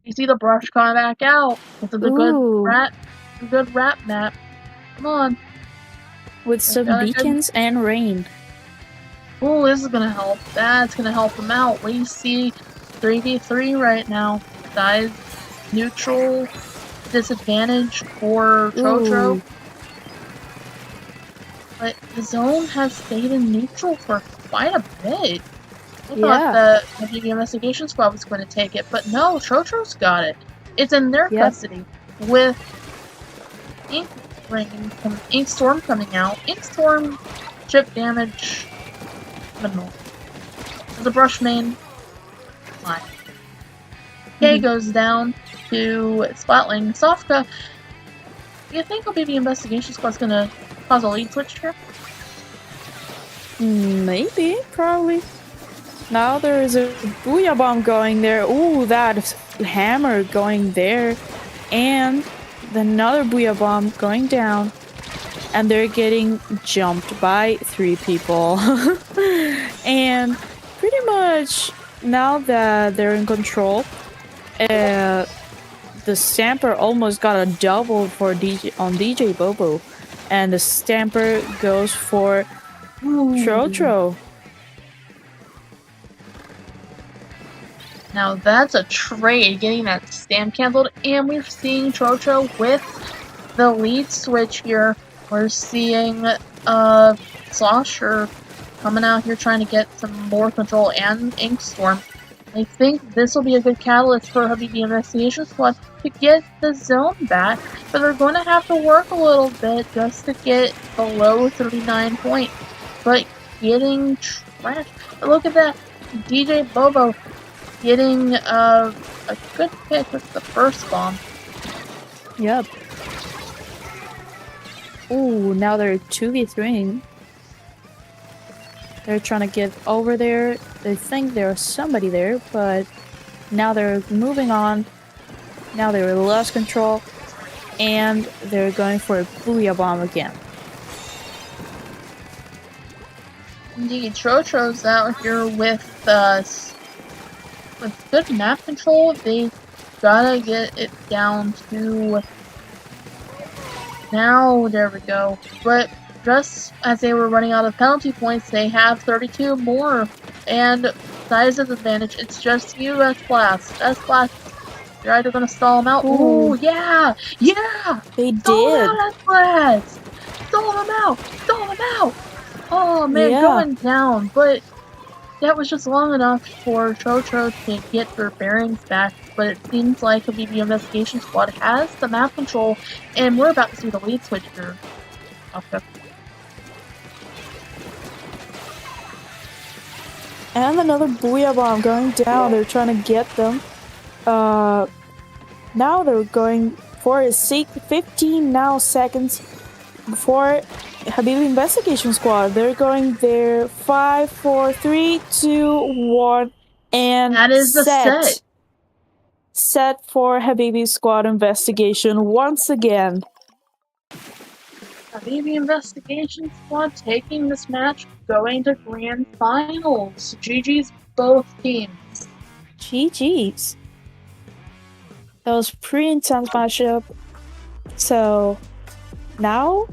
You see the brush coming back out. This is a good rap map. Come on. With some beacons and rain. Ooh, this is gonna help. That's gonna help them out. We see 3v3 right now. Guys, neutral disadvantage for Trotro. Ooh. But the zone has stayed in neutral for quite a bit. I Yeah. thought the Habibi Investigation Squad was going to take it, but no, Trotro's got it. It's in their custody with Ink Storm coming out. Ink Storm chip damage minimal. The brush main fine. K goes down to Splatling. Sofka, do you think Habibi Investigation Squad's gonna cause a lead switch here? Maybe, probably. Now there is a Booyah Bomb going there. Ooh, that hammer going there. And another Booyah Bomb going down. And they're getting jumped by 3 people. And pretty much now that they're in control, the Stamper almost got a double for DJ Bobo. And the Stamper goes for Trotro. Now that's a trade, getting that stamp canceled, and we're seeing Trotro with the lead switch here. We're seeing Slosher coming out here trying to get some more control and Inkstorm. I think this will be a good catalyst for Habibi Investigation Squad to get the zone back, but they're going to have to work a little bit just to get below 39 points. But getting trashed. Look at that, DJ Bobo getting a good hit with the first bomb. Yep. Ooh, now they're 2v3ing. They're trying to get over there. They think there's somebody there, but now they're moving on. Now they lost control, and they're going for a Booyah Bomb again. Indeed, Trotro's out here with good map control. They gotta get it down to now. There we go. But just as they were running out of penalty points, they have 32 more. And size advantage. It's just you, S-Blast. S-Blast, you're either gonna stall them out. Ooh, yeah! Yeah! They Stall did. them out, S-Blast! Stall them out! Stall them out! Oh man, Yeah. going down. But that was just long enough for Trotro to get their bearings back, but it seems like the BB Investigation Squad has the map control, and we're about to see the lead switch here. Okay. And another Booyah Bomb going down. They're trying to get them. Now they're going for a 15 now seconds before Habibi Investigation Squad. They're going there. 5, 4, 3, 2, 1, and That is the set. Set for Habibi Squad Investigation once again. The BB Investigation Squad taking this match, going to grand finals. GG's both teams. GG's. That was pretty intense matchup. So now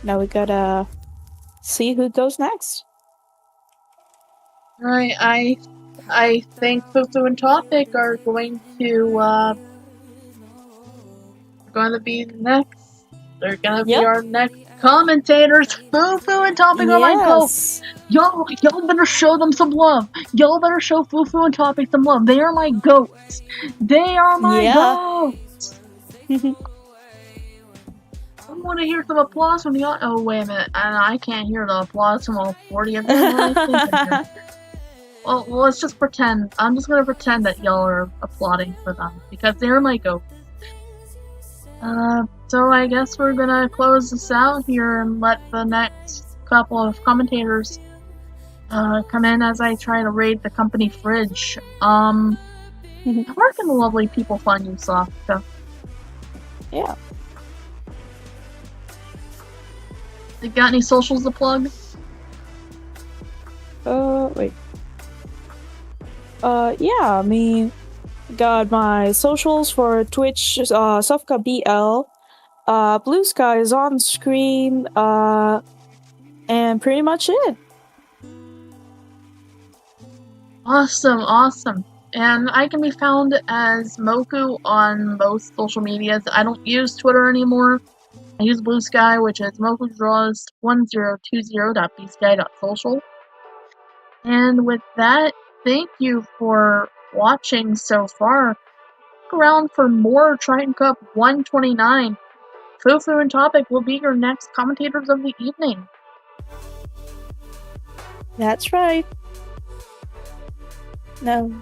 we gotta see who goes next. Alright, I think Fufu and Topic are going to be next. They're gonna be our next commentators. Fufu and Topic are my goats. Y'all better show them some love. Y'all better show Fufu and Topic some love. They are my goats. They are my goats. I want to hear some applause from the oh wait a minute, and I can't hear the applause from all 40 of them. Well, let's just pretend. I'm just gonna pretend that y'all are applauding for them because they're my goats. So I guess we're gonna close this out here and let the next couple of commentators come in as I try to raid the company fridge. Where can the lovely people find you, Sofka? Yeah. You got any socials to plug? Wait. Yeah, I mean, got my socials for Twitch, Sofka BL. Blue Sky is on screen, and pretty much it. Awesome. And I can be found as Moku on most social medias. I don't use Twitter anymore. I use Blue Sky, which is mokudraws1020.bsky.social. And with that, thank you for watching so far. Look around for more Triton-Cup 129. Fufu and Topic will be your next commentators of the evening. That's right. No.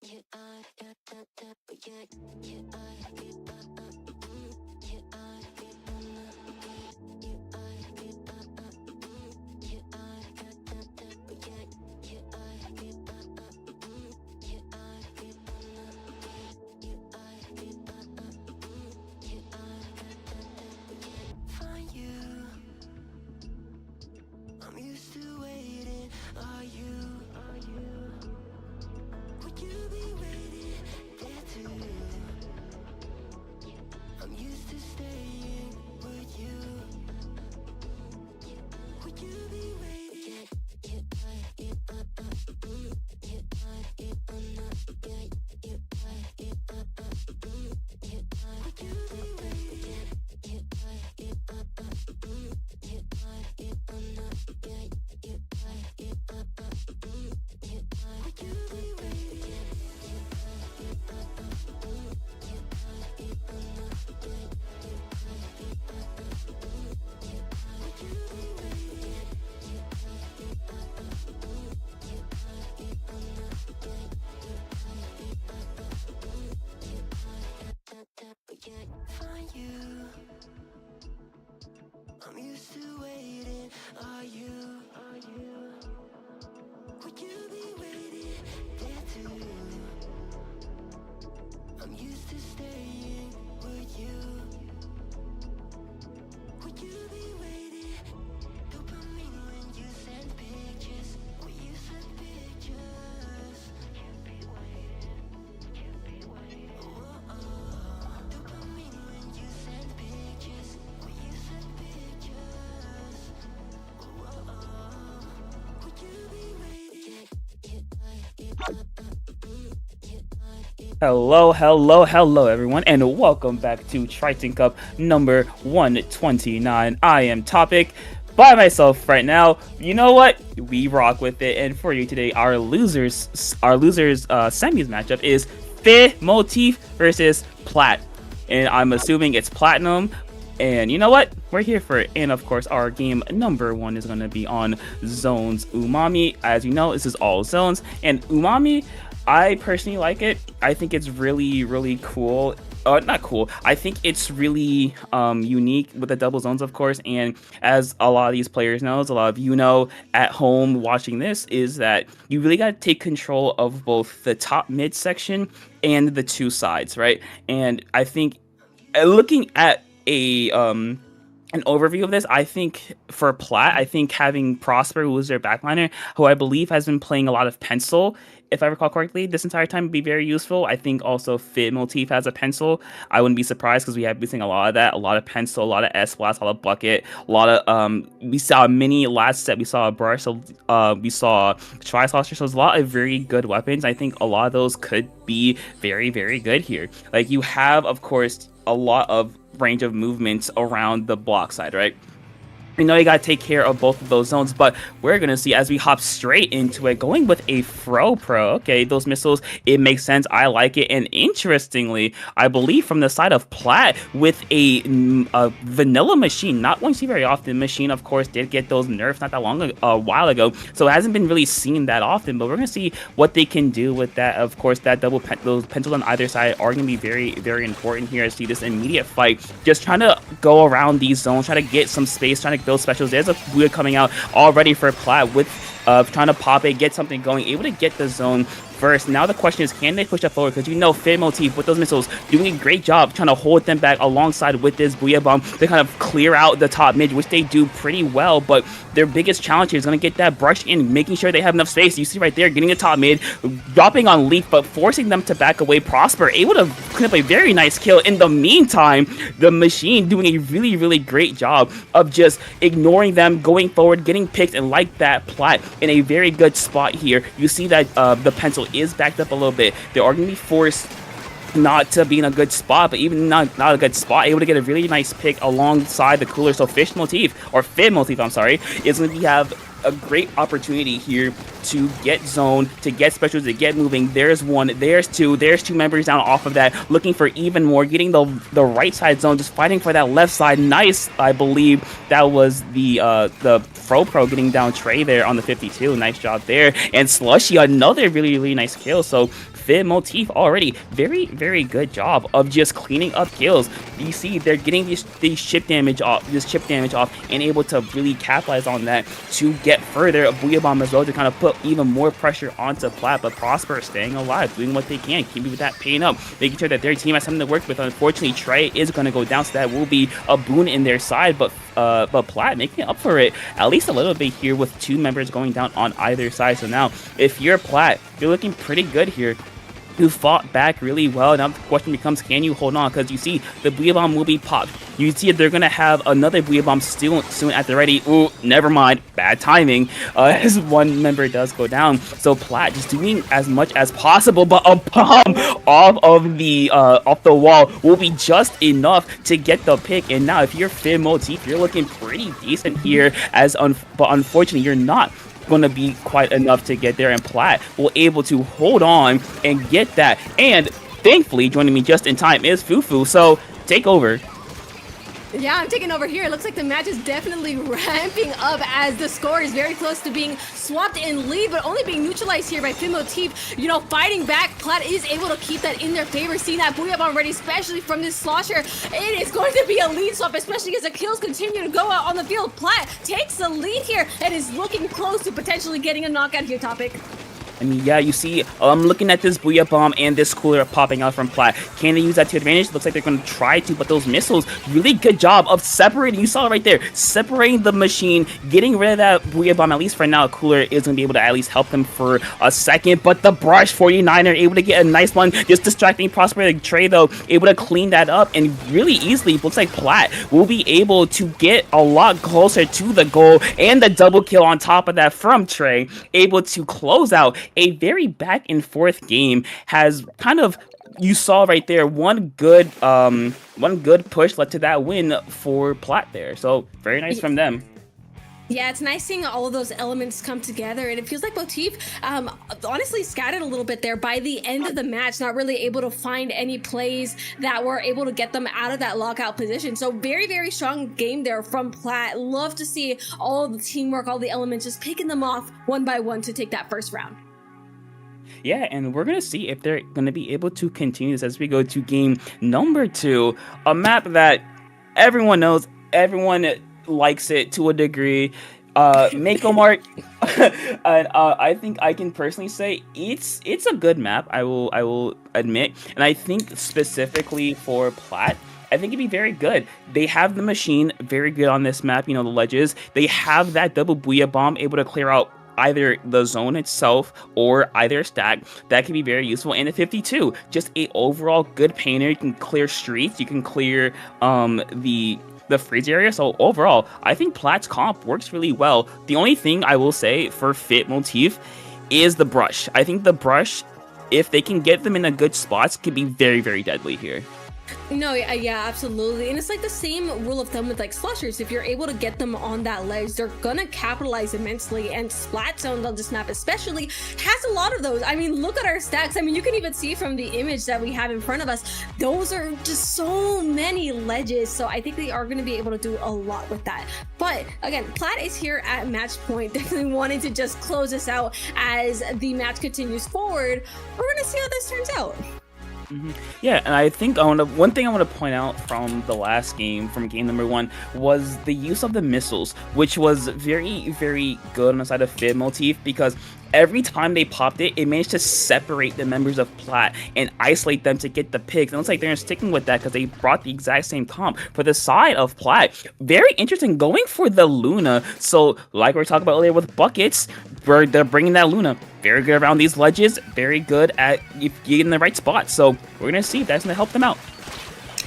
Find you. I'm used to waiting. Are you? Would you be waiting there too? I'm used to staying. Would you? Would you be waiting? Would you be waiting? Would you be waiting? Would you be waiting? Find you. I'm used to waiting. Are you? Would you be waiting there too? I'm used to staying. Would you? Would you be waiting? Dopamine when you send pictures. When you send pictures. Can't be waiting. Dopamine when you send pictures. When you send pictures. Would you be waiting? Hello, everyone, and welcome back to Triton-Cup number 129. I am Topic by myself right now. You know what? We rock with it, and for you today, our losers semis matchup is Fit Motif versus Plat, and I'm assuming it's Platinum. And you know what? We're here for it. And of course, our game number 1 is going to be on Zones Umami. As you know, this is all zones. And Umami, I personally like it. I think it's really cool. Not cool. I think it's really unique with the double zones, of course. And as a lot of these players know, as a lot of you know at home watching this, is that you really got to take control of both the top mid section and the two sides, right? And I think looking at an overview of this, I think for Plat, I think having Prosper, who is their backliner, who I believe has been playing a lot of pencil, if I recall correctly, this entire time would be very useful. I think also Fit Motif has a pencil. I wouldn't be surprised because we have been seeing a lot of that, a lot of pencil, a lot of S-Blast, a lot of bucket, a lot of we saw a mini last set, we saw a brush, so we saw Tri-Saucer, so there's a lot of very good weapons. I think a lot of those could be very good here. Like, you have, of course, a lot of range of movements around the block side, right? We know you gotta take care of both of those zones, but we're gonna see as we hop straight into it, going with a Pro. Okay, those missiles, it makes sense. I like it. And interestingly, I believe from the side of Plat, with a vanilla machine, not one you see very often. Machine, of course, did get those nerfs not that long ago, a while ago, so it hasn't been really seen that often. But we're gonna see what they can do with that. Of course, that those pencils on either side are gonna be very important here. See this immediate fight, just trying to go around these zones, trying to get some space, trying to build specials. There's a Buya coming out already for Plat with trying to pop it, get something going, able to get the zone first. Now the question is, can they push up forward? Because you know Fit Motif with those missiles doing a great job trying to hold them back alongside with this Booyah Bomb to kind of clear out the top mid, which they do pretty well. But their biggest challenge here is going to get that brush in, making sure they have enough space. You see right there, getting the top mid, dropping on Leaf, but forcing them to back away. Prosper able to clean up a very nice kill. In the meantime, the machine doing a really great job of just ignoring them, going forward, getting picked, and like that, Plat in a very good spot here. You see that the pencil is backed up a little bit. They are going to be forced not to be in a good spot, but even not a good spot, able to get a really nice pick alongside the cooler. So Fit Motif, I'm sorry, is going to have a great opportunity here to get zone, to get specials, to get moving. There's one, there's two members down off of that, looking for even more, getting the right side zone, just fighting for that left side. Nice, I believe that was the Pro getting down Trey there on the 52. Nice job there. And Slushy, another really nice kill. So Fit Motif already very good job of just cleaning up kills. You see they're getting these chip damage off, and able to really capitalize on that to get further. A Booyah Bomb as well to kind of put even more pressure onto Plat, but Prosper staying alive, doing what they can, keeping with that pain up, making sure that their team has something to work with. Unfortunately, Trey is going to go down, so that will be a boon in their side, but Plat making up for it at least a little bit here with 2 members going down on either side. So now, if you're Plat, you're looking pretty good here. You fought back really well. Now the question becomes, can you hold on? Because you see the Booyah Bomb will be popped. You see they're going to have another Booyah Bomb still soon at the ready. Ooh, never mind. Bad timing. As one member does go down. So Plat just doing as much as possible, but a bomb off the wall will be just enough to get the pick. And now if you're Fin Motif, you're looking pretty decent here. But unfortunately, you're not going to be quite enough to get there, and Plat will able to hold on and get that. And thankfully, joining me just in time is Fufu. So take over. Yeah, I'm taking over here. It looks like the match is definitely ramping up as the score is very close to being swapped in lead, but only being neutralized here by Fin Motif. You know, fighting back, Plat is able to keep that in their favor. Seeing that Booyah Bomb ready, especially from this Slosher, it is going to be a lead swap, especially as the kills continue to go out on the field. Plat takes the lead here and is looking close to potentially getting a knockout here, Topic. I mean, yeah, you see, I'm looking at this Booyah Bomb and this cooler popping out from Plat. Can they use that to advantage? Looks like they're going to try to, but those missiles, really good job of separating. You saw it right there, separating the machine, getting rid of that Booyah Bomb. At least for now, cooler is going to be able to at least help them for a second. But the Brush 49er able to get a nice one, just distracting Prosper. Trey, though, able to clean that up and really easily. Looks like Plat will be able to get a lot closer to the goal, and the double kill on top of that from Trey, able to close out a very back and forth game. Has kind of, you saw right there, one good push led to that win for Plat there. So very nice from them. Yeah, it's nice seeing all of those elements come together, and it feels like Motif honestly scattered a little bit there by the end of the match, not really able to find any plays that were able to get them out of that lockout position. So very strong game there from Plat. Love to see all the teamwork, all the elements, just picking them off one by one to take that first round. Yeah, and we're going to see if they're going to be able to continue this as we go to game number 2. A map that everyone knows, everyone likes it to a degree. Mako Mart, and I think I can personally say it's a good map, I will admit. And I think specifically for Plat, I think it'd be very good. They have the machine very good on this map, you know, the ledges. They have that double Booyah Bomb able to clear out either the zone itself or either stack. That can be very useful. And the 52, just a overall good painter. You can clear streets, you can clear the freeze area. So overall, I think Plat's comp works really well. The only thing I will say for Fit Motif is the Brush. I think the Brush, if they can get them in a good spots, can be very deadly here. No, yeah, absolutely. And it's like the same rule of thumb with like slushers. If you're able to get them on that ledge, they're gonna capitalize immensely. And Splat Zone on this map especially has a lot of those. I mean, look at our stacks. I mean, you can even see from the image that we have in front of us, those are just so many ledges. So I think they are gonna be able to do a lot with that. But again, Plat is here at match point, definitely wanting to just close this out as the match continues forward. We're gonna see how this turns out. Yeah, and I think one thing I want to point out from the last game, from game number 1, was the use of the missiles, which was very good on the side of Fit Motif, because every time they popped it, it managed to separate the members of Plat and isolate them to get the picks. And it looks like they're sticking with that because they brought the exact same comp for the side of Plat. Very interesting, going for the Luna. So like we were talking about earlier with buckets, where they're bringing that Luna. Very good around these ledges, very good at getting in the right spot. So we're going to see if that's going to help them out.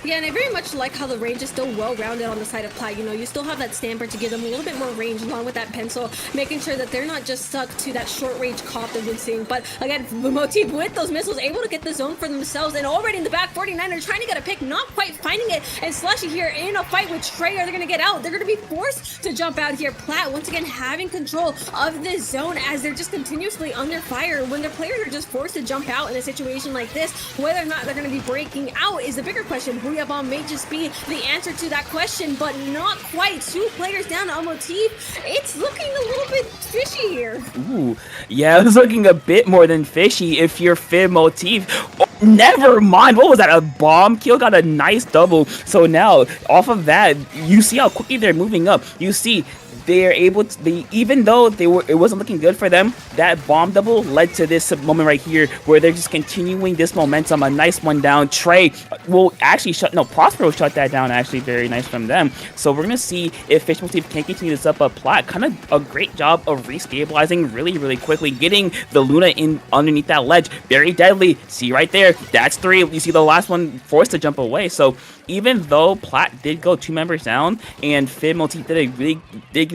Yeah, and I very much like how the range is still well-rounded on the side of Plat. You know, you still have that Stamper to give them a little bit more range along with that Pencil, making sure that they're not just stuck to that short-range cop that we've been seeing. But again, Motif with those missiles able to get the zone for themselves, and already in the back, 49 are trying to get a pick, not quite finding it, and Slushy here in a fight with Trey. Are they going to get out? They're going to be forced to jump out here. Plat, once again, having control of this zone as they're just continuously under fire. When their players are just forced to jump out in a situation like this, whether or not they're going to be breaking out is the bigger question. Booyah Bomb may just be the answer to that question, but not quite. 2 players down on Motif. It's looking a little bit fishy here. Ooh, yeah, it's looking a bit more than fishy if you're Fib Motif. Oh, never mind, what was that? A bomb kill got a nice double. So now, off of that, you see how quickly they're moving up. You see they're able to, even though it wasn't looking good for them, that bomb double led to this moment right here where they're just continuing this momentum. A nice one down. Trey will actually Prospero shut that down. Actually, very nice from them. So we're gonna see if Fish Motif can continue this up. But Plat, kind of a great job of restabilizing really quickly, getting the Luna in underneath that ledge. Very deadly. See right there, that's 3. You see the last one forced to jump away. So even though Plat did go 2 members down and Fib Motif did a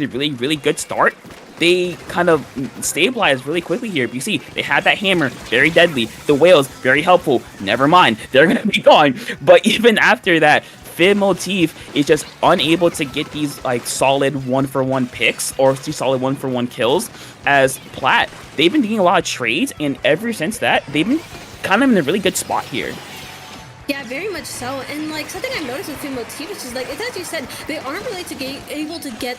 really good start, they kind of stabilized really quickly here. You see, they had that hammer, very deadly. The whales, very helpful. Never mind, they're gonna be gone. But even after that, Fib Motif is just unable to get these like solid 1-for-1 picks or solid 1-for-1 kills. As Plat, they've been doing a lot of trades, and ever since that, they've been kind of in a really good spot here. Yeah, very much so. And like something I've noticed with Fib Motif is just like, it's as you said, they aren't really able to get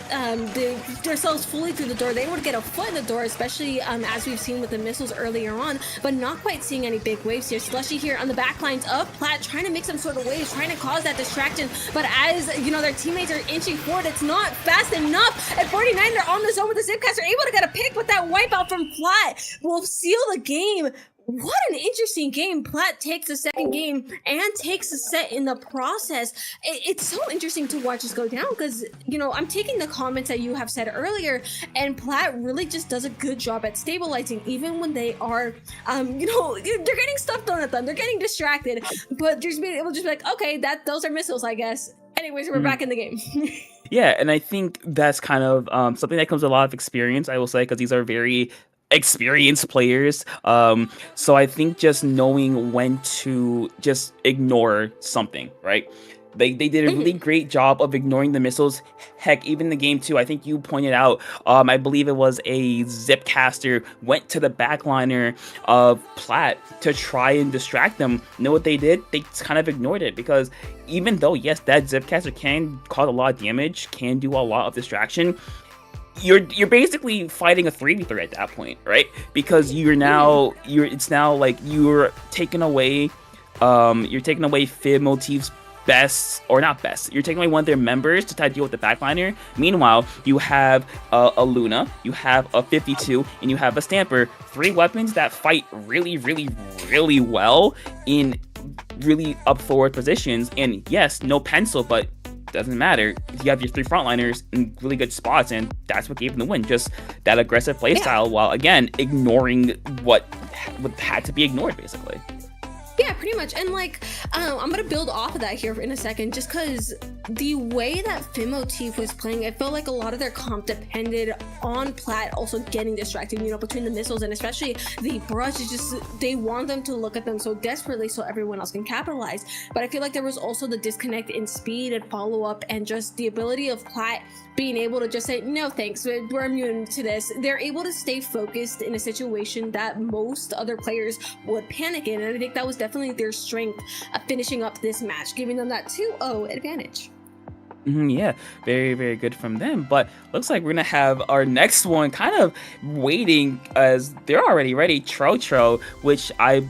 themselves fully through the door. They able to get a foot in the door, especially as we've seen with the missiles earlier on, but not quite seeing any big waves here. Slushy here on the back lines of Plat, trying to make some sort of waves, trying to cause that distraction. But as you know, their teammates are inching forward, it's not fast enough. At 49, they're on the zone with the Zipcaster, able to get a pick, but that wipeout from Plat will seal the game. What an interesting game. Plat takes a second game and takes a set in the process. It's so interesting to watch this go down because, you know, I'm taking the comments that you have said earlier, and Plat really just does a good job at stabilizing, even when they are, you know, they're getting stuff thrown at them. They're getting distracted, but just being able to just be like, okay, those are missiles, I guess. Anyways, we're back in the game. Yeah, and I think that's kind of something that comes with a lot of experience, I will say, because these are very experienced players. So I think just knowing when to just ignore something, right? They did a really great job of ignoring the missiles. Heck, even the game 2, I think you pointed out, I believe it was a Zipcaster went to the backliner of Plat to try and distract them. You know what they did? They kind of ignored it, because even though, yes, that Zipcaster can cause a lot of damage, can do a lot of distraction, you're basically fighting a 3v3 at that point, right? Because it's now like you're taking away Fib Motif's best, or not best, you're taking away one of their members to try to deal with the backliner. Meanwhile, you have a Luna, you have a 52, and you have a Stamper. 3 weapons that fight really well in really up forward positions. And yes, no Pencil, but doesn't matter. You have your 3 frontliners in really good spots, and that's what gave them the win. Just that aggressive playstyle, while again ignoring what had to be ignored, basically. Yeah, pretty much. And like, I'm gonna build off of that here in a second, just because the way that Fib Motif was playing, it felt like a lot of their comp depended on Plat also getting distracted, you know, between the missiles and especially the brush. It's just, they want them to look at them so desperately so everyone else can capitalize. But I feel like there was also the disconnect in speed and follow-up, and just the ability of Plat being able to just say, no thanks, we're immune to this. They're able to stay focused in a situation that most other players would panic in, and I think that was definitely their strength of finishing up this match, giving them that 2-0 advantage. Yeah, very good from them. But looks like we're gonna have our next one kind of waiting, as they're already ready. Trotro, which I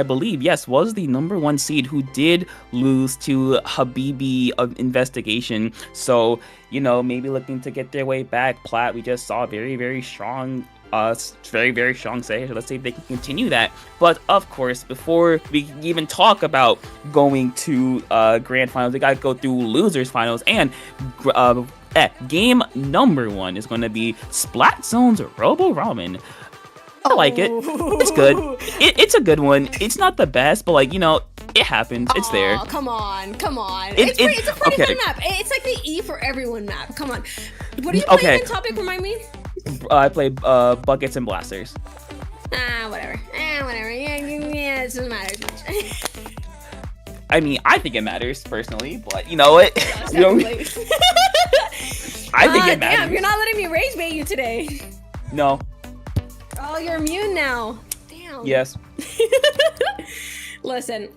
believe, yes, was the #1 seed, who did lose to Habibi of Investigation. So, you know, maybe looking to get their way back. Plat, we just saw very strong, very strong say. So let's see if they can continue that. But of course, before we can even talk about going to grand finals, we gotta go through losers finals. And game #1 is going to be Splat Zone's Robo Ramen. I like it. It's good. It's a good one. It's not the best, but like, it happens. It's there. Oh, come on. It's It's a pretty okay. fun map. It's like the E for everyone map. Come on. What do you play Okay. again? Topic, remind me. I play buckets and blasters. Whatever. Whatever. Yeah, it doesn't matter. I mean, I think it matters personally, but you know what? You know, I think it matters. Damn, you're not letting me rage bait you today. No. Oh, you're immune now. Damn. Yes. Listen,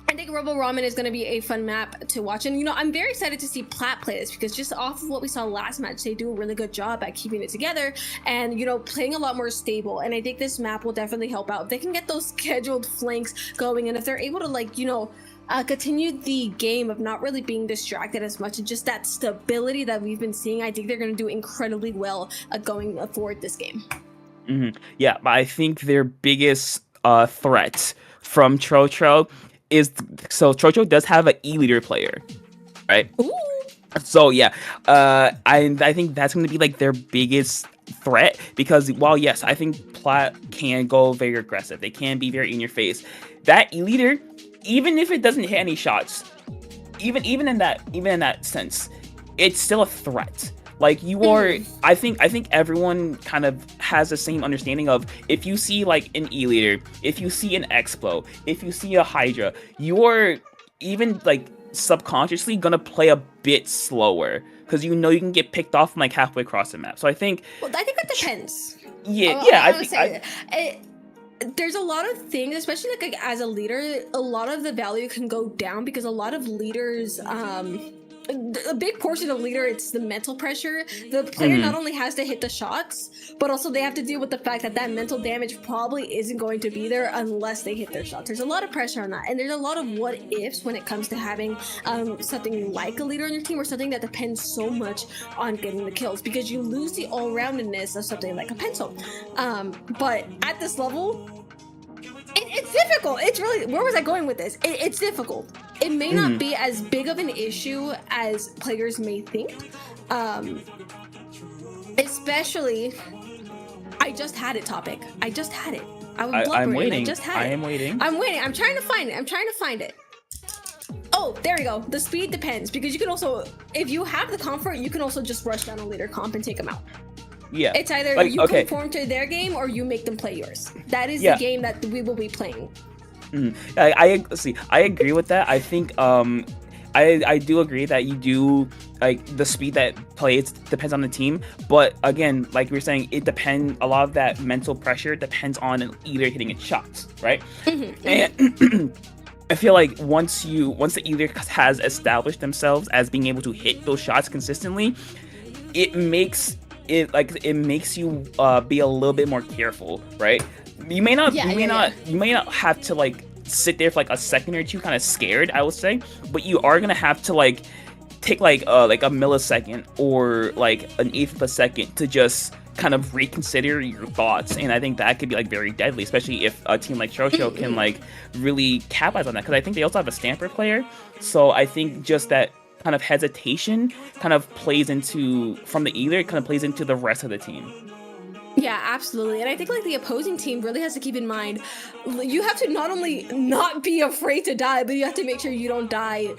I think Rebel Ramen is going to be a fun map to watch. And, I'm very excited to see Plat play this because just off of what we saw last match, they do a really good job at keeping it together and, playing a lot more stable. And I think this map will definitely help out. If they can get those scheduled flanks going and if they're able to, continue the game of not really being distracted as much and just that stability that we've been seeing, I think they're going to do incredibly well going forward this game. Mm-hmm. Yeah, but I think their biggest threat from Trocho is Trocho does have an E-leader player, right? Ooh. So yeah, I think that's going to be like their biggest threat because while yes, I think Plat can go very aggressive, they can be very in your face. That E-leader, even if it doesn't hit any shots, even in that sense, it's still a threat. Like you are, I think everyone kind of has the same understanding of if you see like an E-leader, if you see an Expo, if you see a Hydra, you're even like subconsciously gonna play a bit slower because you can get picked off from like halfway across the map. So I think. Well, I think that depends. There's a lot of things, especially like as a leader, a lot of the value can go down because a lot of leaders, a big portion of leader, it's the mental pressure. The player not only has to hit the shots, but also they have to deal with the fact that mental damage probably isn't going to be there unless they hit their shots. There's a lot of pressure on that, and there's a lot of what ifs when it comes to having something like a leader on your team or something that depends so much on getting the kills because you lose the all-roundedness of something like a pencil. But at this level, it's difficult. It's really, where was I going with this? It's difficult. It may not be as big of an issue as players may think. Especially, I just had it, Topic. I just had it. I'm waiting. I just had it. I am waiting. I'm waiting. I'm trying to find it. Oh, there we go. The speed depends because you can also, if you have the comfort, you can also just rush down a leader comp and take them out. Yeah. It's either conform to their game or you make them play yours. That is the game that we will be playing. I agree with that. I think I do agree that you do like the speed that plays depends on the team, but again, like we were saying, it depends. A lot of that mental pressure depends on an either hitting its shots, right? And I feel like once the either has established themselves as being able to hit those shots consistently, it makes you be a little bit more careful, right? You may not have to like sit there for like a second or two kind of scared, I would say, but you are gonna have to like take like a millisecond or like an eighth of a second to just kind of reconsider your thoughts, and I think that could be like very deadly, especially if a team like Trocho can like really capitalize on that, because I think they also have a Stamper player, so I think just that kind of hesitation kind of plays into the rest of the team. Yeah, absolutely. And I think like the opposing team really has to keep in mind, you have to not only not be afraid to die, but you have to make sure you don't die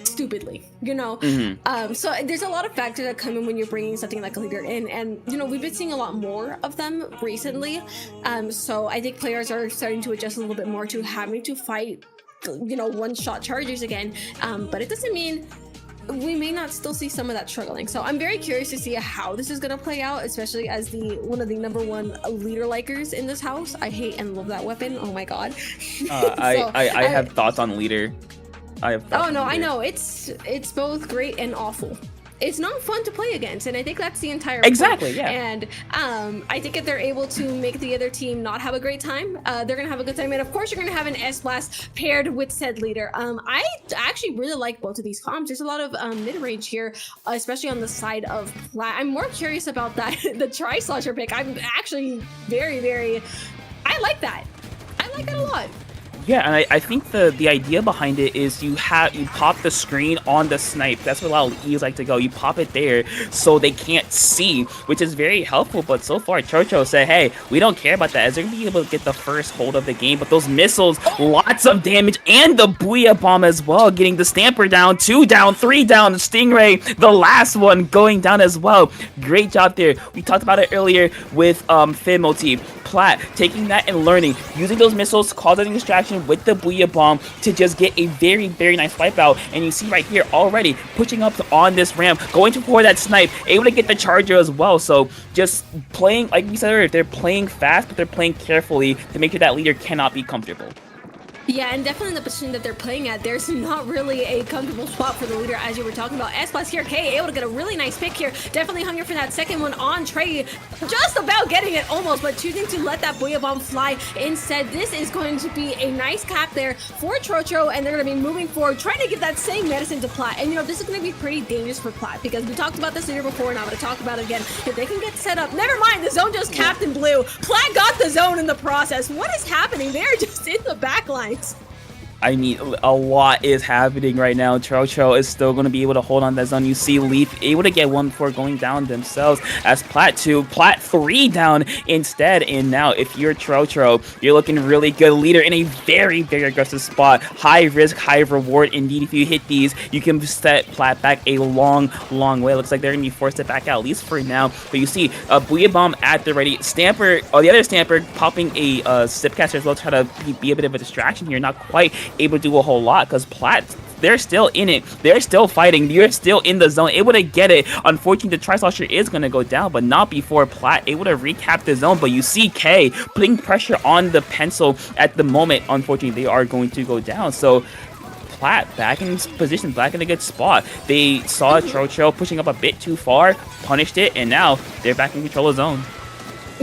stupidly, So there's a lot of factors that come in when you're bringing something like a leader in, and we've been seeing a lot more of them recently. So I think players are starting to adjust a little bit more to having to fight one-shot chargers again, but it doesn't mean we may not still see some of that struggling. So I'm very curious to see how this is going to play out, especially as one of the number one leader likers in this house. I hate and love that weapon. Oh my god. I have thoughts on leader. I know it's both great and awful. It's not fun to play against, and I think that's the entire exactly point. Yeah. And I think if they're able to make the other team not have a great time, they're gonna have a good time, and of course you're gonna have an S-Blast paired with said leader. I actually really like both of these comps. There's a lot of mid-range here, especially on the side of Plat. I'm more curious about that the Tri-Slosher pick. I'm actually very, very, I like that a lot. Yeah, and I think the idea behind it is you pop the screen on the snipe. That's where a lot of E's like to go. You pop it there so they can't see, which is very helpful. But so far, Chocho said, "Hey, we don't care about that, as they're gonna be able to get the first hold of the game." But those missiles, lots of damage, and the Booyah Bomb as well, getting the Stamper down, 2 down, 3 down. Stingray, the last one, going down as well. Great job there. We talked about it earlier with Fin motif. Plat taking that and learning, using those missiles, causing distraction with the Booyah Bomb to just get a very, very nice wipeout. And you see right here already pushing up on this ramp, going for that snipe, able to get the charger as well. So just playing, like we said earlier, they're playing fast, but they're playing carefully to make sure that leader cannot be comfortable. Yeah, and definitely in the position that they're playing at, there's not really a comfortable spot for the leader, as you were talking about. S+ here, K able to get a really nice pick here. Definitely hungry for that second one on Trey. Just about getting it almost, but choosing to let that Booyah Bomb fly instead. This is going to be a nice cap there for Trocho, and they're going to be moving forward, trying to give that same medicine to Plat. And, you know, this is going to be pretty dangerous for Plat, because we talked about this leader before, and I'm going to talk about it again. If they can get set up, never mind, the zone just capped in blue. Plat got the zone in the process. What is happening? They're just in the back lines. I mean, a lot is happening right now. Trocho is still going to be able to hold on that zone. You see Leaf able to get one before going down themselves, as Plat 2, Plat 3 down instead. And now if you're Trocho, you're looking really good. Leader in a very, very aggressive spot. High risk, high reward. Indeed, if you hit these, you can set Plat back a long, long way. Looks like they're going to be forced to back out, at least for now. But you see a Booyah Bomb at the ready. Stamper, or the other Stamper, popping a Sipcaster as well, try to be a bit of a distraction here. Not quite able to do a whole lot, because Plat, they're still in it. They're still fighting. You're still in the zone, able to get it. Unfortunately, the Tri-Slosher is going to go down, but not before Plat able to recap the zone. But you see K putting pressure on the pencil at the moment. Unfortunately, they are going to go down. So Plat back in position, back in a good spot. They saw Trocho pushing up a bit too far, punished it, and now they're back in control of the zone.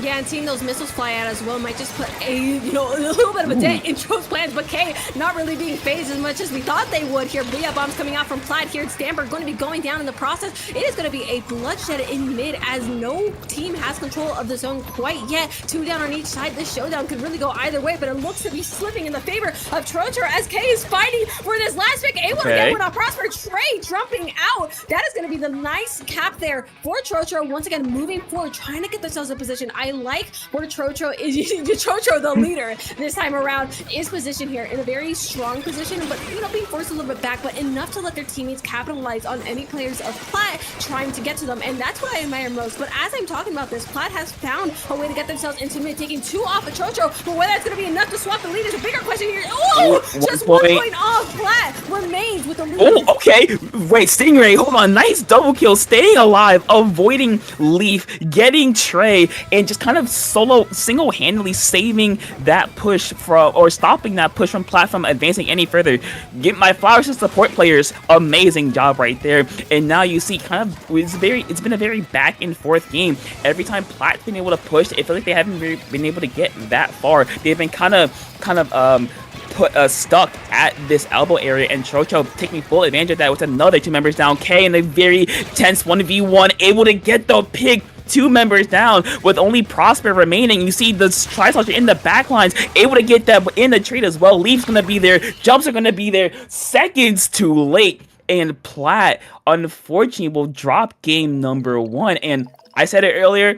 Yeah, and seeing those missiles fly out as well might just put a little bit of a dent in Tro's plans, but K not really being phased as much as we thought they would here. Booyah Bombs coming out from Plat here. Stamper going to be going down in the process. It is going to be a bloodshed in mid, as no team has control of the zone quite yet. 2 down on each side. This showdown could really go either way, but it looks to be slipping in the favor of Trocho, as K is fighting for this last pick. Able to get one on Prosper. Trey jumping out. That is going to be the nice cap there for Trocho. Once again, moving forward, trying to get themselves in position. I like where Trocho is using Trocho, the leader, this time around, is positioned here in a very strong position, but being forced a little bit back, but enough to let their teammates capitalize on any players of Plat trying to get to them, and that's what I admire most. But as I'm talking about this, Plat has found a way to get themselves into mid, taking 2 off of Trocho, but whether that's going to be enough to swap the lead is a bigger question here. Oh, just 1 point off. Plat remains with the lead. Oh, okay. Wait, Stingray, hold on. Nice double kill, staying alive, avoiding Leaf, getting Trey, and just kind of single-handedly saving that push from, or stopping that push from Plat from advancing any further. Get my flowers to support players. Amazing job right there. And now you see it's been a very back and forth game. Every time Plat's been able to push, it feels like they haven't really been able to get that far. They've been kind of stuck at this elbow area, and Trocho taking full advantage of that with another 2 members down. K in a very tense 1v1, able to get the pick. 2 members down with only Prosper remaining. You see the Tri-Slosher in the backlines, able to get that in the trade as well. Leaf's gonna be there, jumps are gonna be there, seconds too late, and Plat unfortunately will drop game number 1. And I said it earlier,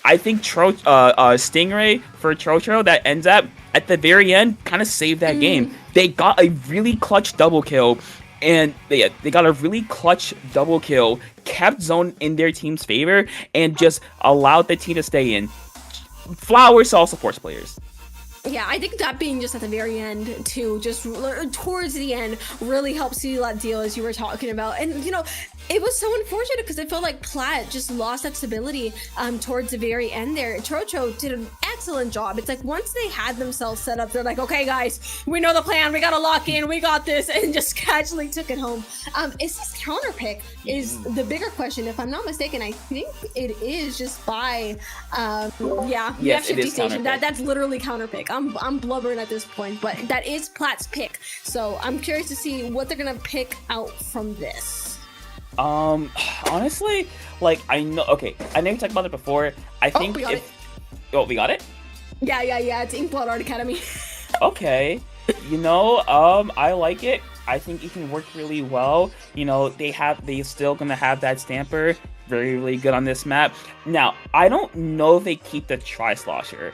I think Stingray for Trocho that ends up at the very end kind of saved that game. They got a really clutch double kill. And they got a really clutch double kill, kept zone in their team's favor, and just allowed the team to stay in. Flowers to all supports players. Yeah, I think that being just at the very end, too, just towards the end, really helped seal that deal, as you were talking about. And, it was so unfortunate because it felt like Plat just lost that stability towards the very end there. Trocho did an excellent job. It's like once they had themselves set up, they're like, okay, guys, we know the plan. We got to lock in. We got this. And just casually took it home. Is this counter pick is the bigger question. If I'm not mistaken, I think it is just by, yes, it is Station. That's literally counter pick. I'm blubbering at this point, but that is Plat's pick. So I'm curious to see what they're going to pick out from this. Honestly, I know we talked about it before. I think we got it. Oh, we got it? Yeah, it's Inkblood Art Academy. Okay. I like it. I think it can work really well. They still gonna have that stamper. Very, really good on this map. Now, I don't know if they keep the Tri-Slosher.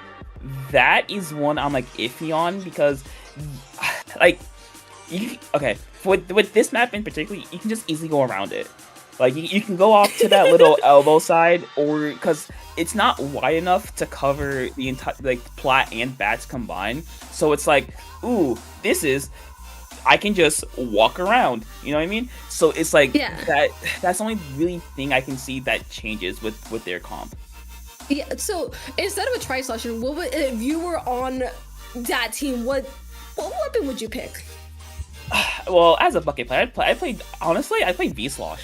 That is one I'm like iffy on because like okay, with this map in particular, you can just easily go around it. Like you can go off to that little elbow side, or because it's not wide enough to cover the entire like plat and bats combined. So it's like, ooh, I can just walk around. You know what I mean? So it's like that's the only really thing I can see that changes with their comp. Yeah. So instead of a Tri-Slosher, if you were on that team, what weapon would you pick? Well, as a bucket player, I played V-Slosh.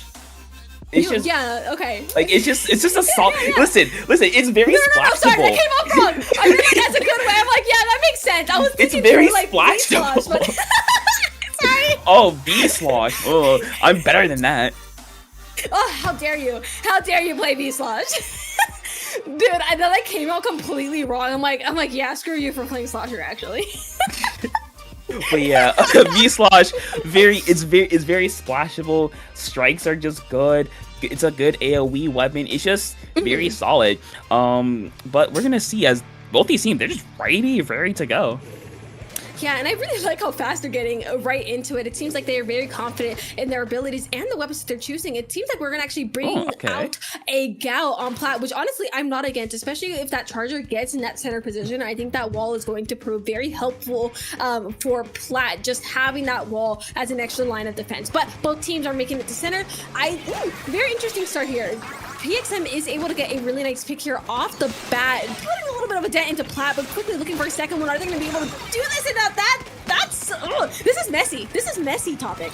Okay. Like it's just a song. Listen, it's very splashable. I'm sorry, that came up wrong. I mean, that's a good way. I'm like, yeah, that makes sense. I was thinking it's very like splashable. But sorry. Oh, V-Slosh. Oh, I'm better than that. Oh, how dare you? How dare you play V-Slosh? Dude, I know that came out completely wrong. I'm like, yeah, screw you for playing Slosher, actually. But yeah, V-Slosh, it's very splashable. Strikes are just good. It's a good AoE weapon. It's just very solid. But we're gonna see as both these teams, they're just ready to go. Yeah, and I really like how fast they're getting right into it. It seems like they are very confident in their abilities and the weapons that they're choosing. It seems like we're going to actually bring out a Gao on plat, which honestly I'm not against, especially if that charger gets in that center position. I think that wall is going to prove very helpful for plat, just having that wall as an extra line of defense. But both teams are making it to center. Very interesting start here. PXM is able to get a really nice pick here off the bat, putting a little bit of a dent into plat, but quickly looking for a second one. Are they going to be able to do this? And this is messy. This is messy topic.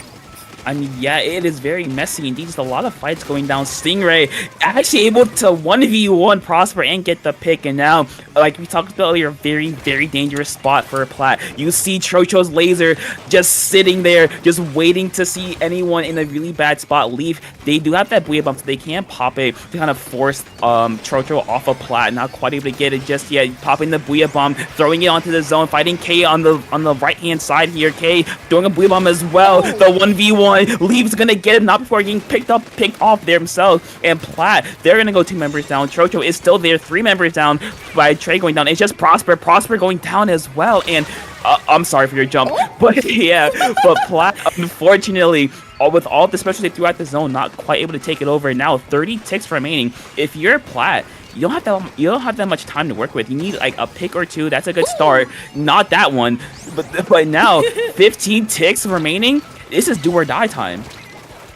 I mean, yeah, it is very messy indeed. Just a lot of fights going down. Stingray actually able to 1v1 Prosper and get the pick. And now, like we talked about earlier, very, very dangerous spot for a plat. You see Trocho's laser just sitting there, just waiting to see anyone in a really bad spot leave. They do have that Booyah Bomb, so they can pop it to kind of force Trocho off a plat. Not quite able to get it just yet. Popping the Booyah Bomb, throwing it onto the zone, fighting K on the right-hand side here. K throwing a Booyah Bomb as well. The 1v1. Leave's gonna get him, not before getting picked off there himself. And Plat, they're gonna go 2 members down. Trocho is still there, 3 members down by Trey going down. It's just Prosper going down as well. And I'm sorry for your jump, but yeah, but Plat, unfortunately, with all the specials they threw at the zone, not quite able to take it over. Now 30 ticks remaining. If you're Plat, you don't have that much time to work with. You need like a pick or 2. That's a good start. Not that one, but now 15 ticks remaining. This is do or die time.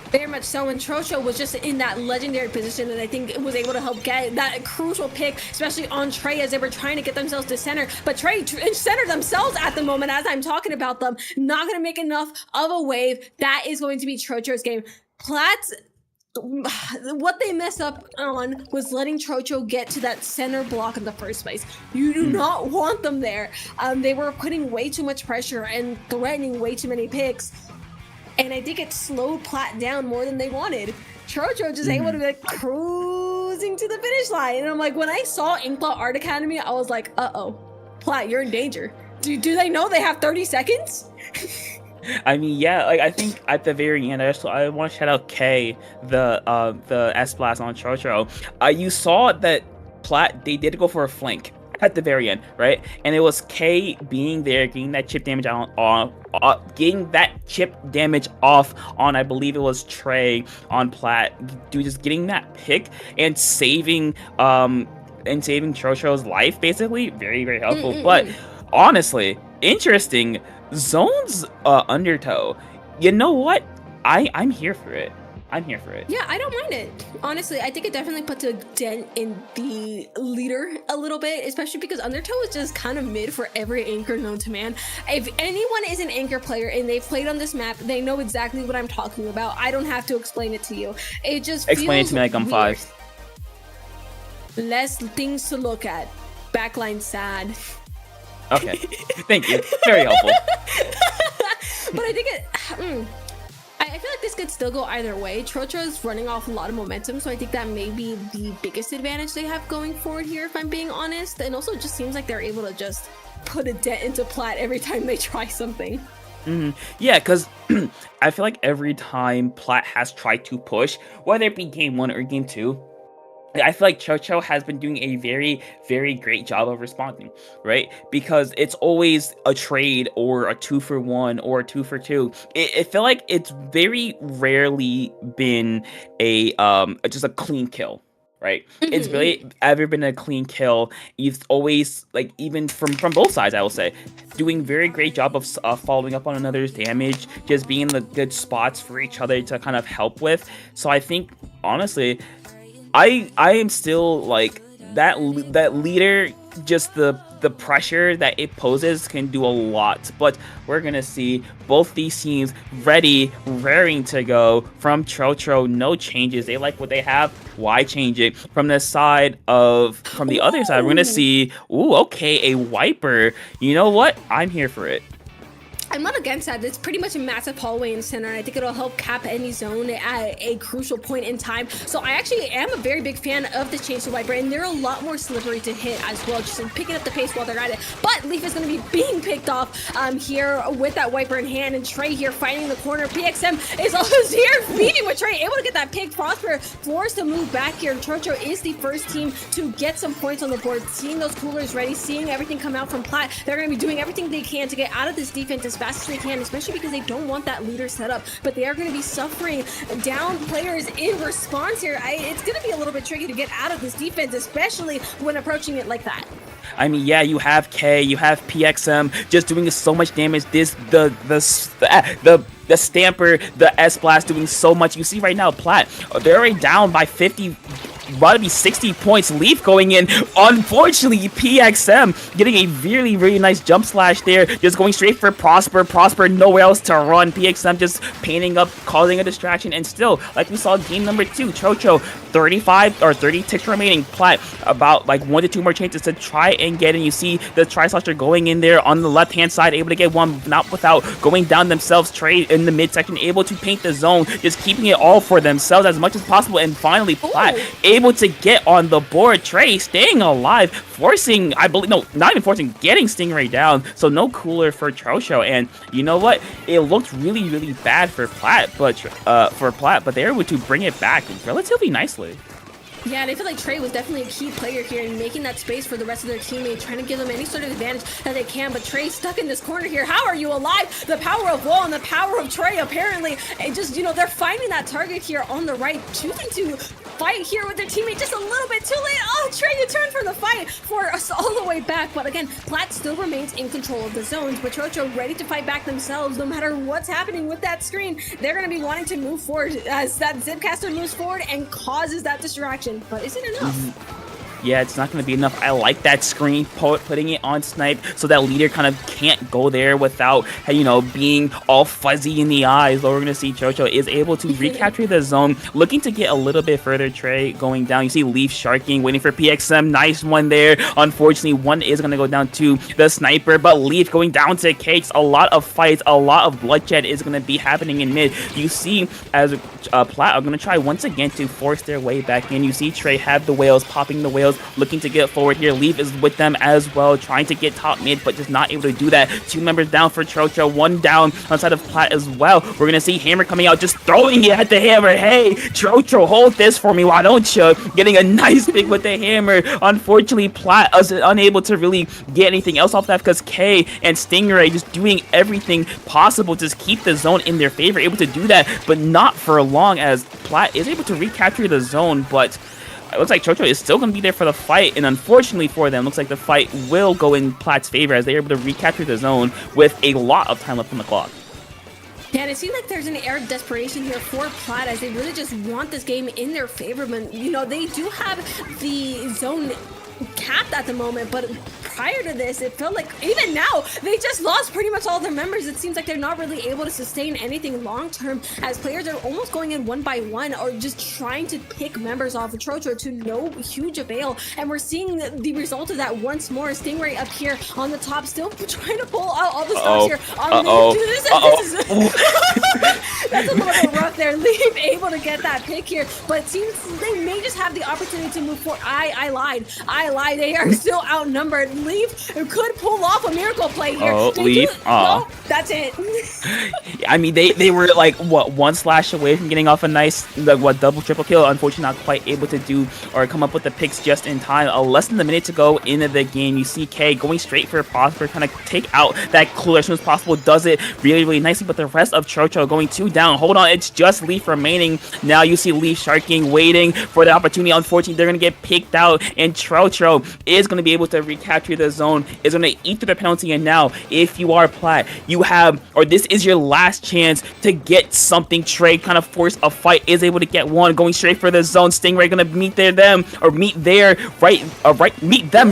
Very much so, and Trocho was just in that legendary position, and I think it was able to help get that crucial pick, especially on Trey as they were trying to get themselves to center. But Trey center themselves at the moment as I'm talking about them. Not going to make enough of a wave. That is going to be Trocho's game. Plat's what they messed up on was letting Trocho get to that center block in the first place. You do not want them there. They were putting way too much pressure and threatening way too many picks. And I think it slowed Plat down more than they wanted. Trocho just able to be like cruising to the finish line. And I'm like, when I saw Inkblood Art Academy, I was like, uh-oh, Plat, you're in danger. Do they know they have 30 seconds? I mean, yeah, like I think at the very end, I want to shout out K, the S-Blast on Trocho. You saw that Plat, they did go for a flank at the very end, right? And it was K being there, getting that chip damage off on, I believe it was Trey on Plat, just getting that pick and saving Trocho's life, basically. Very, very helpful. But honestly, interesting. Zone's undertow. You know what? I'm here for it. Yeah, I don't mind it. Honestly, I think it definitely puts a dent in the leader a little bit, especially because Undertow is just kind of mid for every anchor known to man. If anyone is an anchor player and they've played on this map, they know exactly what I'm talking about. I don't have to explain it to you. It just explain it to me like I'm 5. Less things to look at. Backline sad. Okay, thank you. Very helpful. But I think I feel like this could still go either way. Trocho is running off a lot of momentum, so I think that may be the biggest advantage they have going forward here, if I'm being honest. And also, it just seems like they're able to just put a dent into Plat every time they try something. Yeah, because I feel like every time Platt has tried to push, whether it be game 1 or game 2, I feel like Chocho has been doing a very, very great job of responding, right? Because it's always a trade or a 2-for-1 or a 2-for-2. It feel like it's very rarely been a just a clean kill, right? It's really ever been a clean kill. It's always like, even from both sides, I will say, doing very great job of following up on another's damage, just being in the good spots for each other to kind of help with. So I think honestly, I am still like that leader. Just the pressure that it poses can do a lot, but we're gonna see both these teams ready, raring to go. From Chocho, no changes. They like what they have. Why change it? From the other side, we're gonna see, okay, a wiper. You know what? I'm here for it. I'm not against that. It's pretty much a massive hallway in center. I think it'll help cap any zone at a crucial point in time. So I actually am a very big fan of the Chainsaw Wiper, and they're a lot more slippery to hit as well, just in picking up the pace while they're at it. But Leaf is going to be being picked off here with that Wiper in hand, and Trey here fighting the corner. PXM is also here beating with Trey, able to get that pick. Prosper forced to move back here. Chocho is the first team to get some points on the board, seeing those coolers ready, seeing everything come out from Plat. They're going to be doing everything they can to get out of this defense as fast as they can, especially because they don't want that leader set up, but they are going to be suffering down players in response here. It's going to be a little bit tricky to get out of this defense, especially when approaching it like that. I mean, yeah, you have K, you have PXM just doing so much damage. The Stamper, the S-Blast doing so much. You see right now, Plat, they're already down by 50, about to be 60 points. Leaf going in. Unfortunately, PXM getting a really, really nice jump slash there. Just going straight for Prosper. Prosper nowhere else to run. PXM just painting up, causing a distraction. And still, like we saw game number 2, Chocho, 30 ticks remaining. Plat, about like 1 to 2 more chances to try and get in. You see the Tri-Slasher going in there on the left-hand side, able to get one, not without going down themselves. Trey in the midsection, able to paint the zone, just keeping it all for themselves as much as possible. And finally, Plat able to get on the board. Trey staying alive, forcing, I believe, no, not even forcing, getting Stingray down. So no cooler for Chocho. And you know what? It looked really, really bad for Plat, but they're able to bring it back relatively nicely. Yeah, and I feel like Trey was definitely a key player here in making that space for the rest of their teammates, trying to give them any sort of advantage that they can. But Trey stuck in this corner here. How are you alive? The power of Wall and the power of Trey, apparently. And just, they're finding that target here on the right, choosing to fight here with their teammate just a little bit too late. Oh, Trey, you turned from the fight for us all the way back. But again, Plat still remains in control of the zones, but Chocho ready to fight back themselves no matter what's happening with that screen. They're going to be wanting to move forward as that Zipcaster moves forward and causes that distraction. But is it enough? Yeah, it's not going to be enough. I like that screen, putting it on Snipe so that leader kind of can't go there without, being all fuzzy in the eyes. But we're going to see Chocho is able to recapture the zone, looking to get a little bit further. Trey going down. You see Leaf sharking, waiting for PXM. Nice one there. Unfortunately, one is going to go down to the Sniper, but Leaf going down to Cakes. A lot of fights, a lot of bloodshed is going to be happening in mid. You see as Plat are going to try once again to force their way back in. You see Trey have the whales, popping the whales, looking to get forward here. Leaf is with them as well, trying to get top mid, but just not able to do that. 2 members down for Chocho, 1 down on side of Plat as well. We're gonna see Hammer coming out, just throwing it at the Hammer. Hey, Chocho, hold this for me, why don't you? Getting a nice pick with the Hammer. Unfortunately, Plat is unable to really get anything else off that because K and Stingray just doing everything possible to just keep the zone in their favor, able to do that, but not for long, as Plat is able to recapture the zone. But it looks like Chocho is still going to be there for the fight, and unfortunately for them, looks like the fight will go in Plat's favor as they're able to recapture the zone with a lot of time left on the clock. Yeah, and it seems like there's an air of desperation here for Plat as they really just want this game in their favor. But, they do have the zone capped at the moment, but prior to this, it felt like even now they just lost pretty much all their members. It seems like they're not really able to sustain anything long term, as players are almost going in 1 by 1 or just trying to pick members off of Chocho to no huge avail. And we're seeing the result of that once more. Stingray up here on the top, still trying to pull out all the stars here on this is that's a little bit rough there. there. Leaf able to get that pick here, but it seems they may just have the opportunity to move forward. I lied. They are still outnumbered. Leaf could pull off a miracle play here. Oh, They Leaf. do- no, that's it. I mean, they were like what, one slash away from getting off a nice double triple kill. Unfortunately, not quite able to do or come up with the picks just in time. Less than a minute to go into the game. You see K going straight for Prosper, trying to take out that clue as soon as possible. Does it really nicely, but the rest of Chocho going 2 down. Hold on, it's just Leaf remaining. Now you see Leaf sharking, waiting for the opportunity. Unfortunately, they're going to get picked out, and Chocho is going to be able to recapture the zone, is going to eat through the penalty. And now, if you are Plat, you have, or this is your last chance to get something. Trey kind of force a fight, is able to get one, going straight for the zone. Stingray going to meet them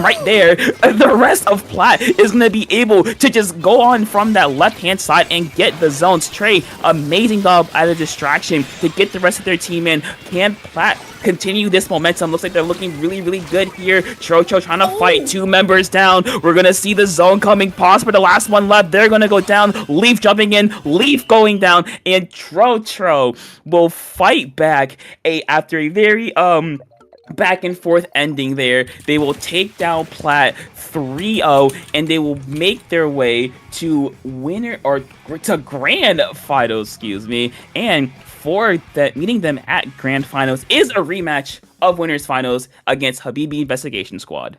right there. The rest of Plat is going to be able to just go on from that left-hand side and get the zones. Trey, amazing job at a distraction to get the rest of their team in. Can Plat continue this momentum? Looks like they're looking really good here. Chocho trying to fight 2 members down. We're going to see the zone coming. Pause for the last one left. They're going to go down. Leaf jumping in. Leaf going down. And Tro will fight back after a very back and forth ending there. They will take down Plat 3-0, and they will make their way to grand finals, and for that, meeting them at grand finals is a rematch of winners finals against Habibi Investigation Squad.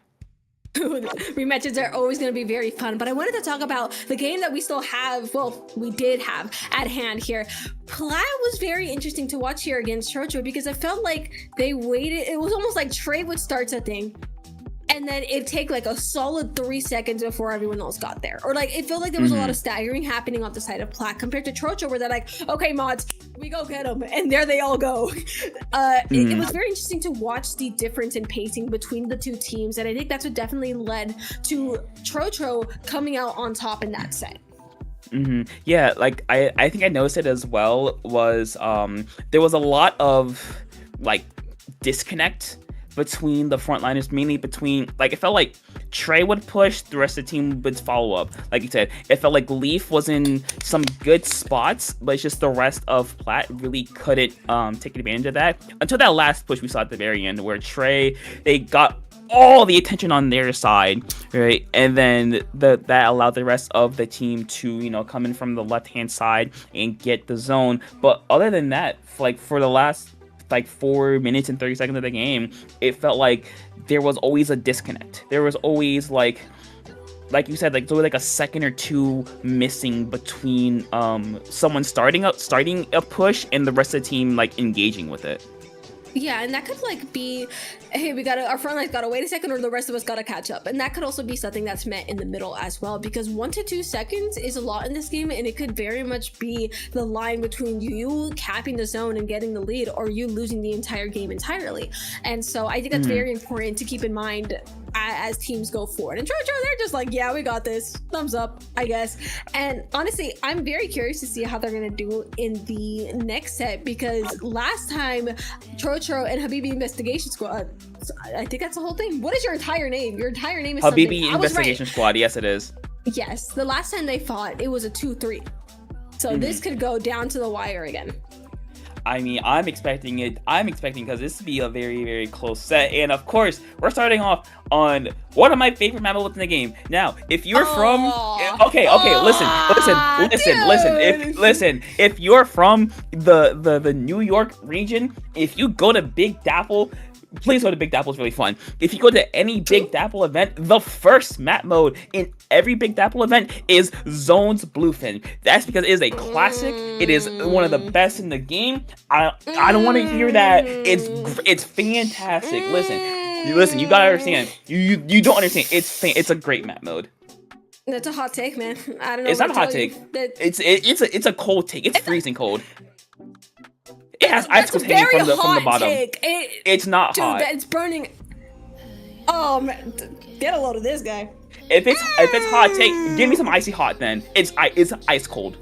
Rematches are always going to be very fun, but I wanted to talk about the game that we still have, well, we did have at hand here. Plat was very interesting to watch here against Chocho because I felt like they waited. It was almost like Trey would start something, and then it'd take like a solid 3 seconds before everyone else got there. Or like, it felt like there was a lot of staggering happening on the side of Plat compared to Chocho, where they're like, okay, mods, we go get them. And there they all go. It was very interesting to watch the difference in pacing between the two teams. And I think that's what definitely led to Chocho coming out on top in that set. Yeah, like I think I noticed it as well, was there was a lot of like disconnect between the frontliners, mainly between, like, it felt like Trey would push, the rest of the team would follow up. Like you said, it felt like Leaf was in some good spots, but it's just the rest of Plat really couldn't take advantage of that until that last push we saw at the very end, where Trey, they got all the attention on their side, right? And then that allowed the rest of the team to, come in from the left-hand side and get the zone. But other than that, like, for the last 4 minutes and 30 seconds of the game, it felt like there was always a disconnect. There was always like you said, like, there was like a second or two missing between someone starting a push and the rest of the team like engaging with it. Yeah, and that could like be, hey, our front line's gotta wait a second, or the rest of us gotta catch up. And that could also be something that's met in the middle as well, because 1 to 2 seconds is a lot in this game, and it could very much be the line between you capping the zone and getting the lead, or you losing the entire game entirely. And so I think that's very important to keep in mind as teams go forward. And Trocho, they're just like, yeah, we got this. Thumbs up, I guess. And honestly, I'm very curious to see how they're gonna do in the next set, because last time Trocho and Habibi Investigation Squad, I think that's the whole thing. What is your entire name? Your entire name is Habibi something. Investigation Squad. Yes, it is. Yes, the last time they fought, it was a 2-3. So this could go down to the wire again. I mean, I'm expecting because this to be a very, very close set. And of course, we're starting off on one of my favorite map modes in the game. Now, if you're from... Okay, listen. If you're from the New York region, if you go to Big Dapple, please go to Big Dapple, it's really fun. If you go to any Big Dapple event, the first map mode in every Big Dapple event is Zones Bluefin. That's because it is a classic. It is one of the best in the game. I don't want to hear that. It's fantastic. Listen, you gotta understand. You don't understand. It's a great map mode. That's a hot take, man. I don't know. It's not a hot take. It's a cold take. It's freezing cold. It has icicles hanging from the bottom. It's not hot. It's burning. Oh man, get a load of this guy. If it's hot, give me some icy hot. Then it's ice cold.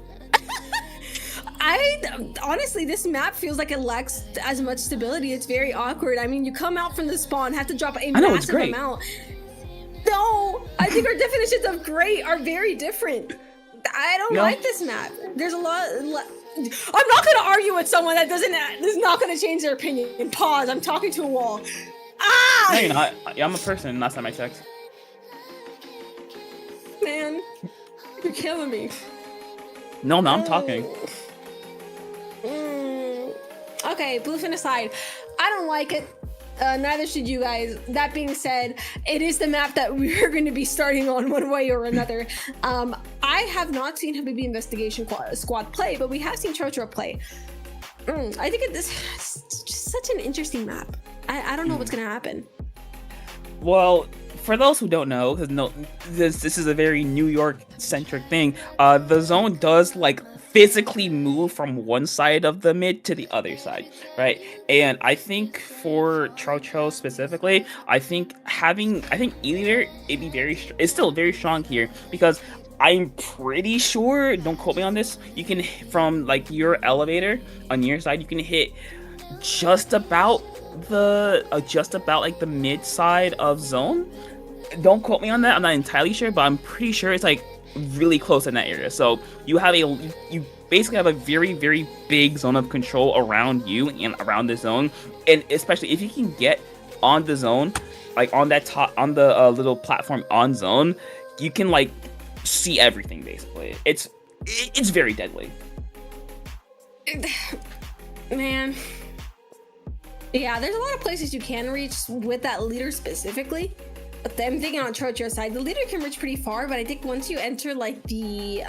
Honestly, this map feels like it lacks as much stability. It's very awkward. I mean, you come out from the spawn, have to drop a massive amount. No, I think our definitions of great are very different. I don't No. like this map. There's a lot. I'm not gonna argue with someone that is not gonna change their opinion. Pause. I'm talking to a wall. Ah! No, you're not. I'm a person. Last time I checked. Man, you're killing me. No, I'm talking. Okay, bluefin aside, I don't like it. Neither should you guys. That being said, it is the map that we're going to be starting on one way or another. I have not seen Habibi Investigation Squad play, but we have seen Chocho play. I think it's just such an interesting map. I don't know what's going to happen. Well, for those who don't know, because this is a very New York centric thing. The zone does like physically move from one side of the mid to the other side, right? And I think for Chocho specifically, I think either it's still very strong here because I'm pretty sure, don't quote me on this, you can from like your elevator on your side, you can hit just about like the mid side of zone. Don't quote me on that, I'm not entirely sure, but I'm pretty sure it's like really close in that area. So you basically have a very, very big zone of control around you and around the zone, and especially if you can get on the zone, like on that top, on the little platform on zone, you can like see everything basically. It's very deadly. Man. Yeah, there's a lot of places you can reach with that leader specifically. But I'm thinking on Chocho's side, the leader can reach pretty far, but I think once you enter like the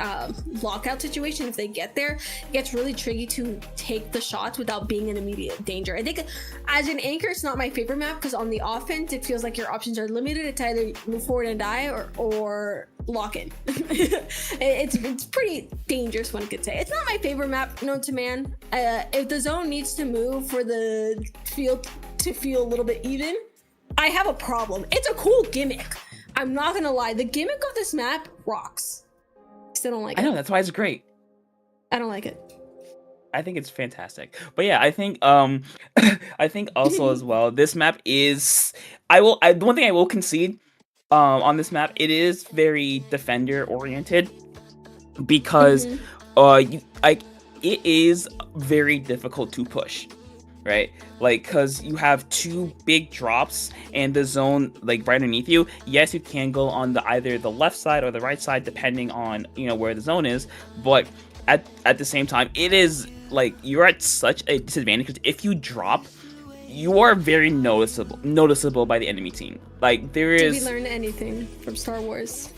lockout situation, if they get there, it gets really tricky to take the shots without being in immediate danger. I think as an anchor, it's not my favorite map because on the offense, it feels like your options are limited. It's either move forward and die or lock in. It's pretty dangerous, one could say. It's not my favorite map, known to man. If the zone needs to move for the field to feel a little bit even, I have a problem. It's a cool gimmick. I'm not gonna lie. The gimmick of this map rocks. Still don't like it. I know, that's why it's great. I don't like it. I think it's fantastic. But yeah, I think I think also as well, this map is the one thing I will concede on this map, it is very defender oriented because it is very difficult to push. Right, like because you have two big drops and the zone like right underneath you. Yes, you can go on either the left side or the right side depending on where the zone is, but at the same time it is like you're at such a disadvantage because if you drop, you are very noticeable by the enemy team. Like there is. Did we learn anything from Star Wars?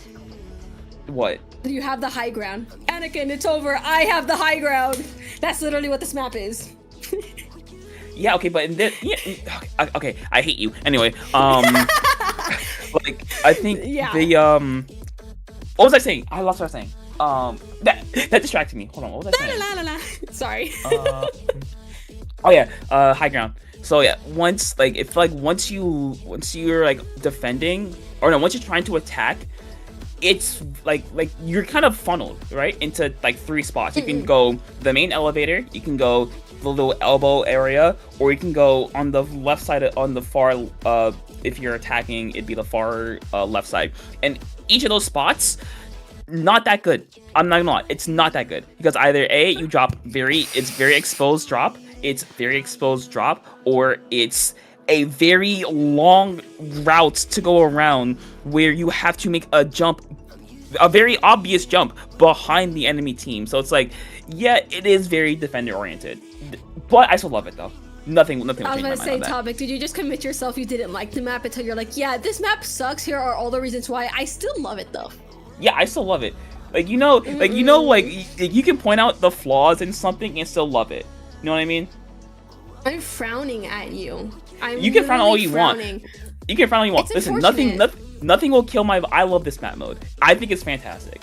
What? You have the high ground. Anakin, it's over. I have the high ground. That's literally what this map is. Yeah, okay, but in this, okay, I hate you. Anyway, like I think the what was I saying? I lost what I was saying. That distracted me. Hold on, what was I saying? Sorry. Oh yeah, high ground. So yeah, once you're like defending, or no, once you're trying to attack, it's like you're kind of funneled right into like three spots. You can go the main elevator, you can go the little elbow area, or you can go on the left side on the far if you're attacking, it'd be the far left side. And each of those spots, not that good. I'm not gonna lie, it's not that good because either you drop it's very exposed drop, or it's a very long route to go around where you have to make a jump, a very obvious jump behind the enemy team. So it's like, yeah, it is very defender oriented, but I still love it though. Nothing will change my mind on that. I was gonna say, Topic, did you just commit yourself you didn't like the map until you're like, yeah, this map sucks, here are all the reasons why? I still love it though. Yeah, I still love it. Like you can point out the flaws in something and still love it. You know what I mean? I'm frowning at you. You can frown all you want. You can frown all you want. Listen, nothing will kill my. I love this map mode. I think it's fantastic.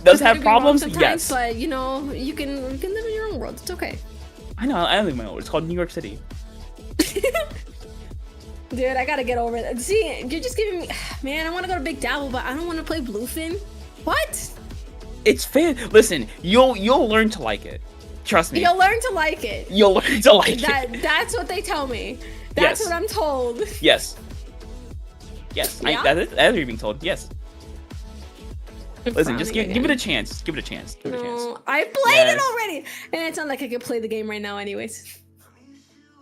Does it have problems? Yes. But you can live in your own world. It's okay. I know. I live in my own world. It's called New York City. Dude, I gotta get over it. See, you're just giving me. Man, I want to go to Big Dapple, but I don't want to play Bluefin. What? It's fan. Listen, you'll learn to like it. Trust me. You'll learn to like it. You'll learn to like it. That's what they tell me. That's what I'm told. Yes. Yes. Yeah? That's what you're being told. Yes. Listen, just frowning give it again. a chance. Give it a chance. Give it a chance. No, I played it Yes. already, and it's not like I could play the game right now, anyways.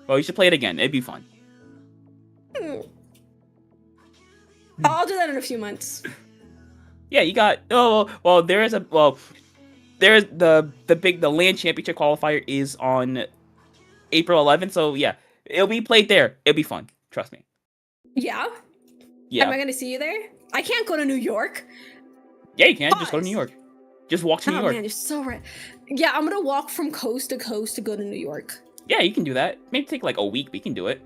Well, you should play it again. It'd be fun. I'll do that in a few months. Yeah, you got. Oh well, there's the land championship qualifier is on April 11th. So yeah, it'll be played there. It'll be fun. Trust me. Yeah. Yeah. Am I gonna see you there? I can't go to New York. Yeah, you can. Just go to New York. Just walk to New Oh York. man, you're so right. Yeah, I'm gonna walk from coast to coast to go to New York. Yeah, you can do that. Maybe take like a week, but you can do it.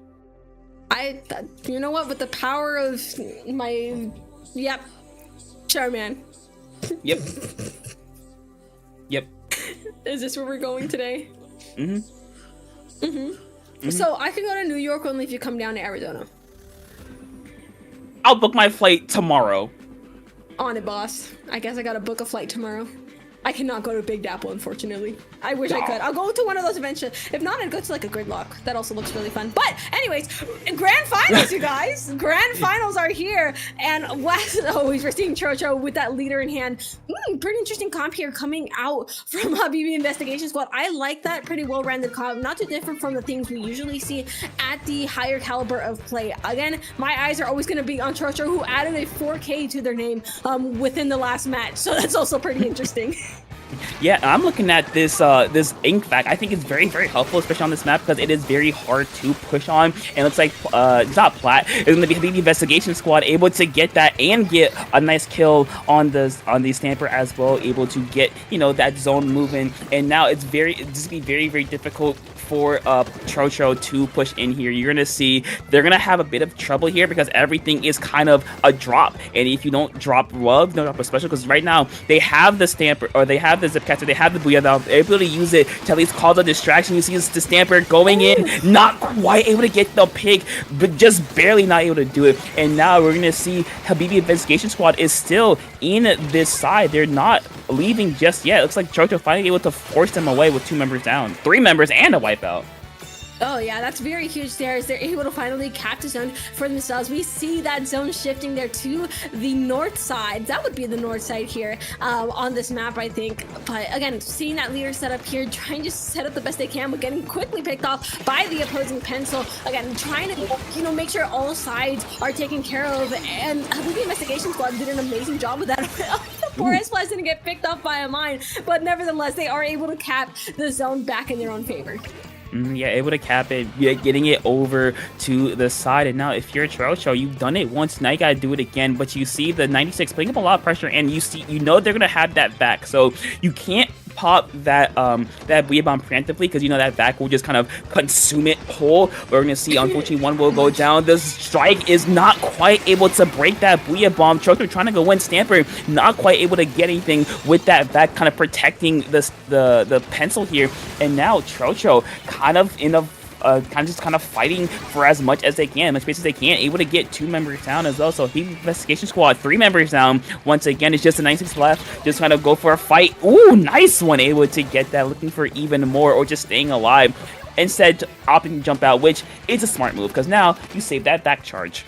You know what? With the power of my, yep, sure, man. Yep. Yep. Is this where we're going today? Mm-hmm. So I can go to New York only if you come down to Arizona. I'll book my flight tomorrow. On it, boss. I guess I gotta book a flight tomorrow. I cannot go to Big Dapple, unfortunately. I wish I could. I'll go to one of those events. If not, I'd go to like a gridlock. That also looks really fun. But anyways, grand finals, you guys. Grand finals are here. And Wes, always we're seeing Chocho with that leader in hand. Pretty interesting comp here coming out from Habibi Investigation Squad. I like that pretty well-rounded comp. Not too different from the things we usually see at the higher caliber of play. Again, my eyes are always going to be on Chocho, who added a 4K to their name within the last match. So that's also pretty interesting. Yeah, I'm looking at this this ink fact. I think it's very, very helpful, especially on this map, because it is very hard to push on. And it looks like it's not Plat. It's going to be the investigation squad able to get that and get a nice kill on the Stamper as well, able to get, you know, that zone moving. And now it's just be very, very difficult for Chocho to push in here. You're gonna see they're gonna have a bit of trouble here because everything is kind of a drop. And if you don't drop love, don't drop a special, because right now they have the Stamper, or they have the Zipcaster, they have the Booyah, they're able to use it to at least cause a distraction. You see the Stamper going in, not quite able to get the pick, but just barely not able to do it. And now we're gonna see Habibi Investigation Squad is still in this side. They're not leaving just yet. It looks like Chocho finally able to force them away with 2 members down, 3 members, and a wipeout. Oh yeah, that's very huge there, as they're able to finally cap the zone for themselves. We see that zone shifting there to the north side. That would be the north side here on this map, I think. But again, seeing that leader set up here, trying to set up the best they can, but getting quickly picked off by the opposing pencil. Again, trying to, you know, make sure all sides are taken care of. And I think the investigation squad did an amazing job with that. Poor S-Plus didn't get picked off by a mine, but nevertheless, they are able to cap the zone back in their own favor. Yeah, able to cap it, yeah, getting it over to the side. And now if you're a Chocho, you've done it once, now you gotta do it again. But you see the 96 putting up a lot of pressure, and you know they're gonna have that back, so you can't pop that Booyah Bomb preemptively, because you know that back will just kind of consume it whole. We're gonna see, unfortunately, one will go down. The strike is not quite able to break that Booyah Bomb. Chocho trying to go in, Stamper not quite able to get anything with that back, kind of protecting the pencil here. And now Chocho kind of in a kind of fighting for as much as they can, as much space as they can, able to get 2 members down as well. So the investigation squad, 3 members down. Once again, it's just a 96 left. Just kind of go for a fight. Ooh, nice one, able to get that, looking for even more, or just staying alive. Instead, opting to jump out, which is a smart move, because now you save that back charge.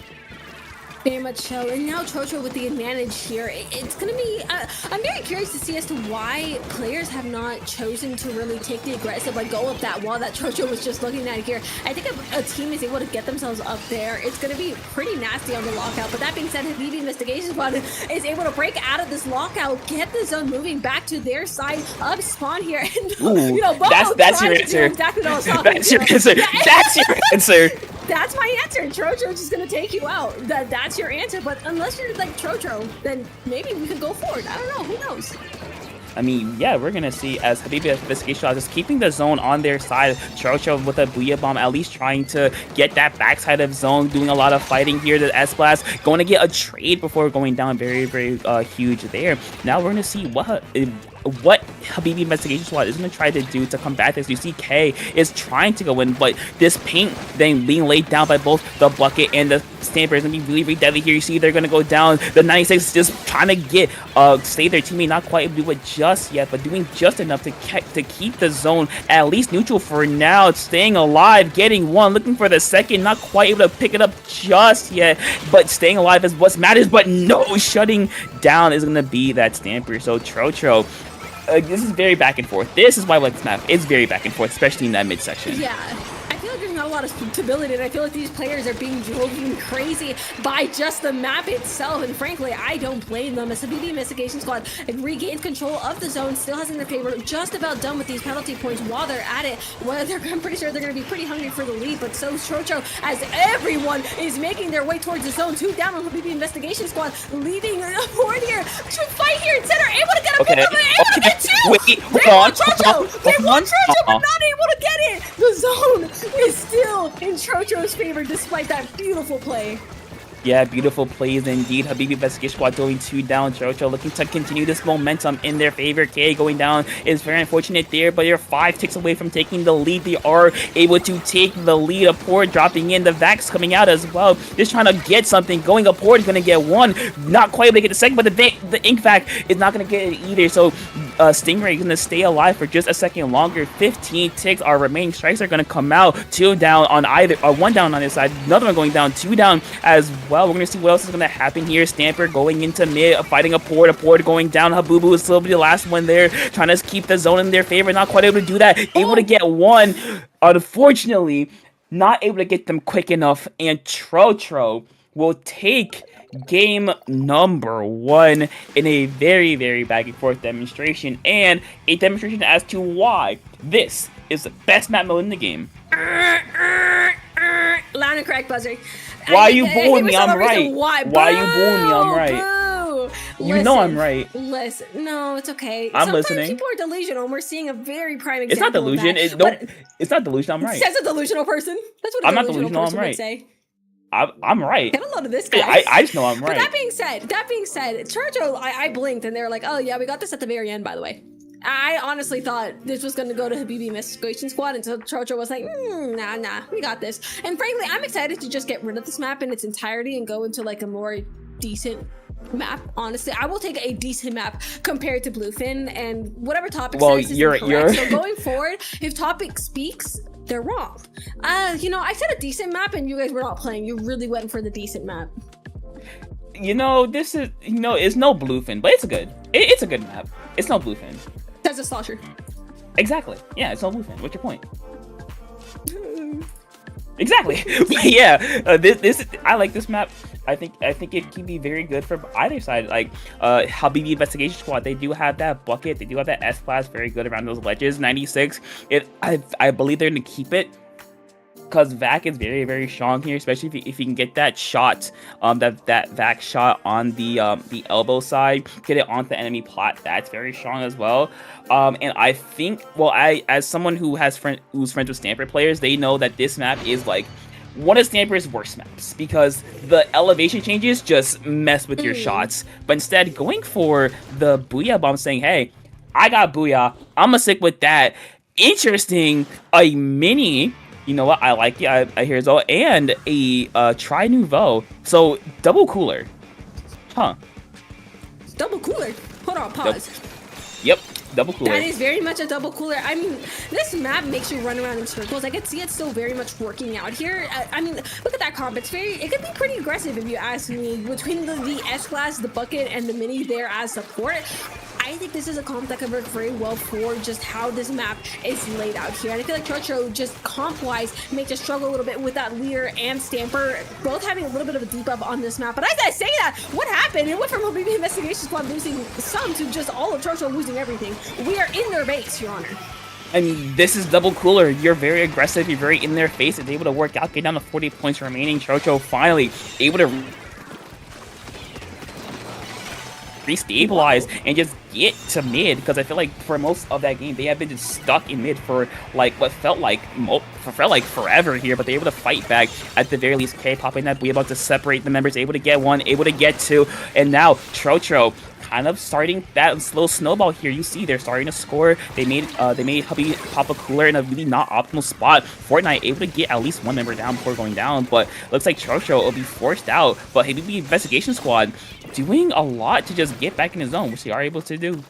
Very much so. And now Chocho with the advantage here. It's going to be... I'm very curious to see as to why players have not chosen to really take the aggressive, like, go up that wall that Chocho was just looking at here. I think if a team is able to get themselves up there, it's going to be pretty nasty on the lockout. But that being said, Habibi Investigation Squad is able to break out of this lockout, get the zone moving back to their side of spawn here. And, ooh, you know, that's your answer. Exactly what I was talking That's your about. answer. That's your answer. That's my answer. Trojo's just gonna take you out. That's your answer. But unless you're like Trojo, then maybe we could go forward. I don't know. Who knows? I mean, yeah, we're gonna see as Habibi Investigation just keeping the zone on their side. Chocho with a Booyah Bomb, at least trying to get that backside of zone, doing a lot of fighting here. The S-Blast going to get a trade before going down. Very, very huge there. Now we're gonna see what what Habibi Investigation Squad is going to try to do to combat this. You see K is trying to go in, but this paint then being laid down by both the Bucket and the Stamper is going to be really, really deadly here. You see they're going to go down. The 96 is just trying to get, save their teammate, not quite able to do it just yet, but doing just enough to keep the zone at least neutral for now. Staying alive, getting one, looking for the second, not quite able to pick it up just yet, but staying alive is what matters. But no, shutting down is going to be that Stamper. So Trotro, this is very back and forth. This is why I like this map. It's very back and forth, especially in that midsection. Yeah. I feel like there's not a lot of stability, and I feel like these players are being driven crazy by just the map itself, and frankly, I don't blame them. As the BB Investigation Squad regains control of the zone, still has in their favor, just about done with these penalty points while they're at it. Well, I'm pretty sure they're going to be pretty hungry for the lead, but so is Trocho, as everyone is making their way towards the zone. 2 down on the BB Investigation Squad, leaving a board here to fight here in center, able to get a pick up, and able to get 2! Wait, They want Trocho! They want Trocho, but not able to get it! The zone is still in Trocho's favor despite that beautiful play. Yeah, beautiful plays indeed. Habibi Investigation Squad going 2 down. Trocho looking to continue this momentum in their favor. K going down is very unfortunate there, but they're 5 ticks away from taking the lead. They are able to take the lead. A Port dropping in. The Vax coming out as well. Just trying to get something going. A Port is going to get 1. Not quite able to get the second, but the Ink Vac is not going to get it either. So Stingray is going to stay alive for just a second longer. 15 ticks. Our remaining strikes are going to come out. 2 down on either, 1 down on this side. Another one going down. 2 down as well. We're going to see what else is going to happen here. Stamper going into mid, fighting a Port going down. Habubu is still the last one there, trying to keep the zone in their favor. Not quite able to do that. Able to get 1. Unfortunately, not able to get them quick enough. And Trotro will take game number 1 in a very, very back and forth demonstration. And a demonstration as to why this is the best map mode in the game. Loud and crack buzzer. Why are you booing me? I'm right. Why are you booing me? I'm right. Boo. You know I'm right. Listen, no, it's okay. I'm Sometimes listening. people are delusional, and we're seeing a very prime example. It's not delusion. Of that. It's not delusion. I'm right. Says a delusional person. That's what a I'm not delusional delusional. person I'm right. would say. I'm right. Get a load of this guy. I just know I'm right. But that being said, Churchill, I blinked, and they were like, "Oh yeah, we got this at the very end." By the way, I honestly thought this was going to go to Habibi Investigation Squad until Churchill was like, "Nah, we got this." And frankly, I'm excited to just get rid of this map in its entirety and go into like a more decent map. Honestly, I will take a decent map compared to Bluefin, and whatever Topic says is incorrect. So going forward, if Topic speaks, they're wrong. I said a decent map and you guys were not playing. You really went for the decent map. This is, it's no Bluefin, but it's good. It's a good map. It's no Bluefin. That's a slosher. Exactly. Yeah, it's no Bluefin. What's your point? Exactly. Yeah. This I like this map. I think it can be very good for either side. Like Habibi Investigation Squad, they do have that bucket, they do have that S class very good around those ledges. 96. I believe they're gonna keep it because Vac is very, very strong here, especially if you can get that shot, that Vac shot on the elbow side, get it onto the enemy plot. That's very strong as well. And I think, as someone who's friends with Stamper players, they know that this map is like one of Stamper's worst maps because the elevation changes just mess with your shots. But instead, going for the Booyah Bomb, saying, "Hey, I got Booyah. I'm gonna stick with that." Interesting, a mini. You know what? I like it. I hear so, and a Tri Nouveau. So double cooler, huh? Double cooler. Hold on, pause. Yep, double cooler. That is very much a double cooler. I mean, this map makes you run around in circles. I can see it's still very much working out here. I mean, look at that comp. It could be pretty aggressive if you ask me. Between the S class, the bucket, and the mini there as support, I think this is a comp that could work very well for just how this map is laid out here. And I feel like Churchill, just comp-wise, makes us struggle a little bit with that Leer and Stamper, both having a little bit of a debuff on this map. But as I say that, what happened? It went from a BB Investigation Squad losing some to just all of Churchill losing everything. We are in their base, Your Honor. I mean, this is double cooler. You're very aggressive. You're very in their face. It's able to work out. Get down to 40 points remaining. Churchill finally able to restabilize and just get to mid, because I feel like for most of that game they have been just stuck in mid for like what felt like forever here, but they're able to fight back at the very least. K popping that, we about to separate the members, able to get 1, able to get 2, and now Trotro kind of starting that little snowball here. You see they're starting to score. They made Hubby pop a cooler in a really not optimal spot. Fortnite able to get at least one member down before going down, but looks like Chocho will be forced out. But HBB Investigation Squad doing a lot to just get back in his zone, which they are able to do.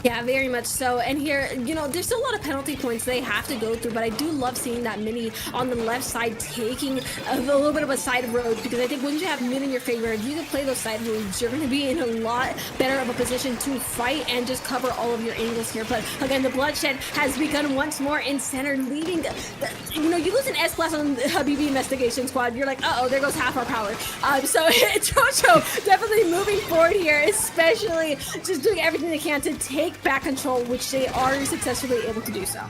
Yeah, very much so. And here, you know, there's still a lot of penalty points they have to go through, but I do love seeing that Mini on the left side taking a little bit of a side road, because I think when you have Mid in your favor, if you can play those side roads, you're going to be in a lot better of a position to fight and just cover all of your angles here. But again, the bloodshed has begun once more in center, leaving, you know, you lose an S-Class on the Habibi Investigation Squad, you're like, uh-oh, there goes half our power. So Chocho definitely moving forward here, especially just doing everything they can to take back control, which they are successfully able to do so.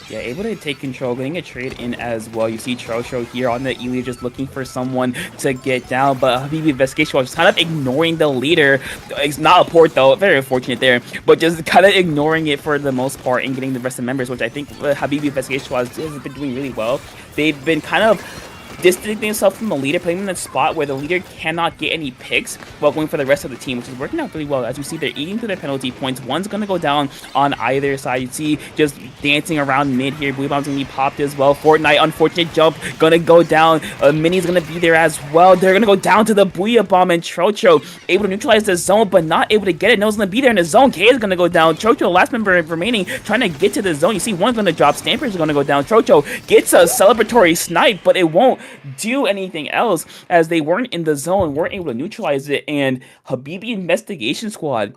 Yeah, able to take control, getting a trade in as well. You see Chocho here on the E-leader just looking for someone to get down, but Habibi Investigation was kind of ignoring the leader. It's not a port though, very unfortunate there, but just kind of ignoring it for the most part and getting the rest of the members, which I think Habibi Investigation has been doing really well. They've been kind of distancing themselves from the leader, putting them in a spot where the leader cannot get any picks while going for the rest of the team, which is working out really well. As you see, they're eating through their penalty points. One's going to go down on either side. You see just dancing around mid here. Blue Bomb's going to be popped as well. Fortnite, unfortunate jump, going to go down. Mini's going to be there as well. They're going to go down to the Booyah Bomb, and Chocho able to neutralize the zone, but not able to get it. No one's going to be there in the zone. K is going to go down. Chocho, the last member remaining, trying to get to the zone. You see one's going to drop. Stamper's going to go down. Chocho gets a celebratory snipe, but it won't do anything else as they weren't in the zone, weren't able to neutralize it. And Habibi Investigation Squad,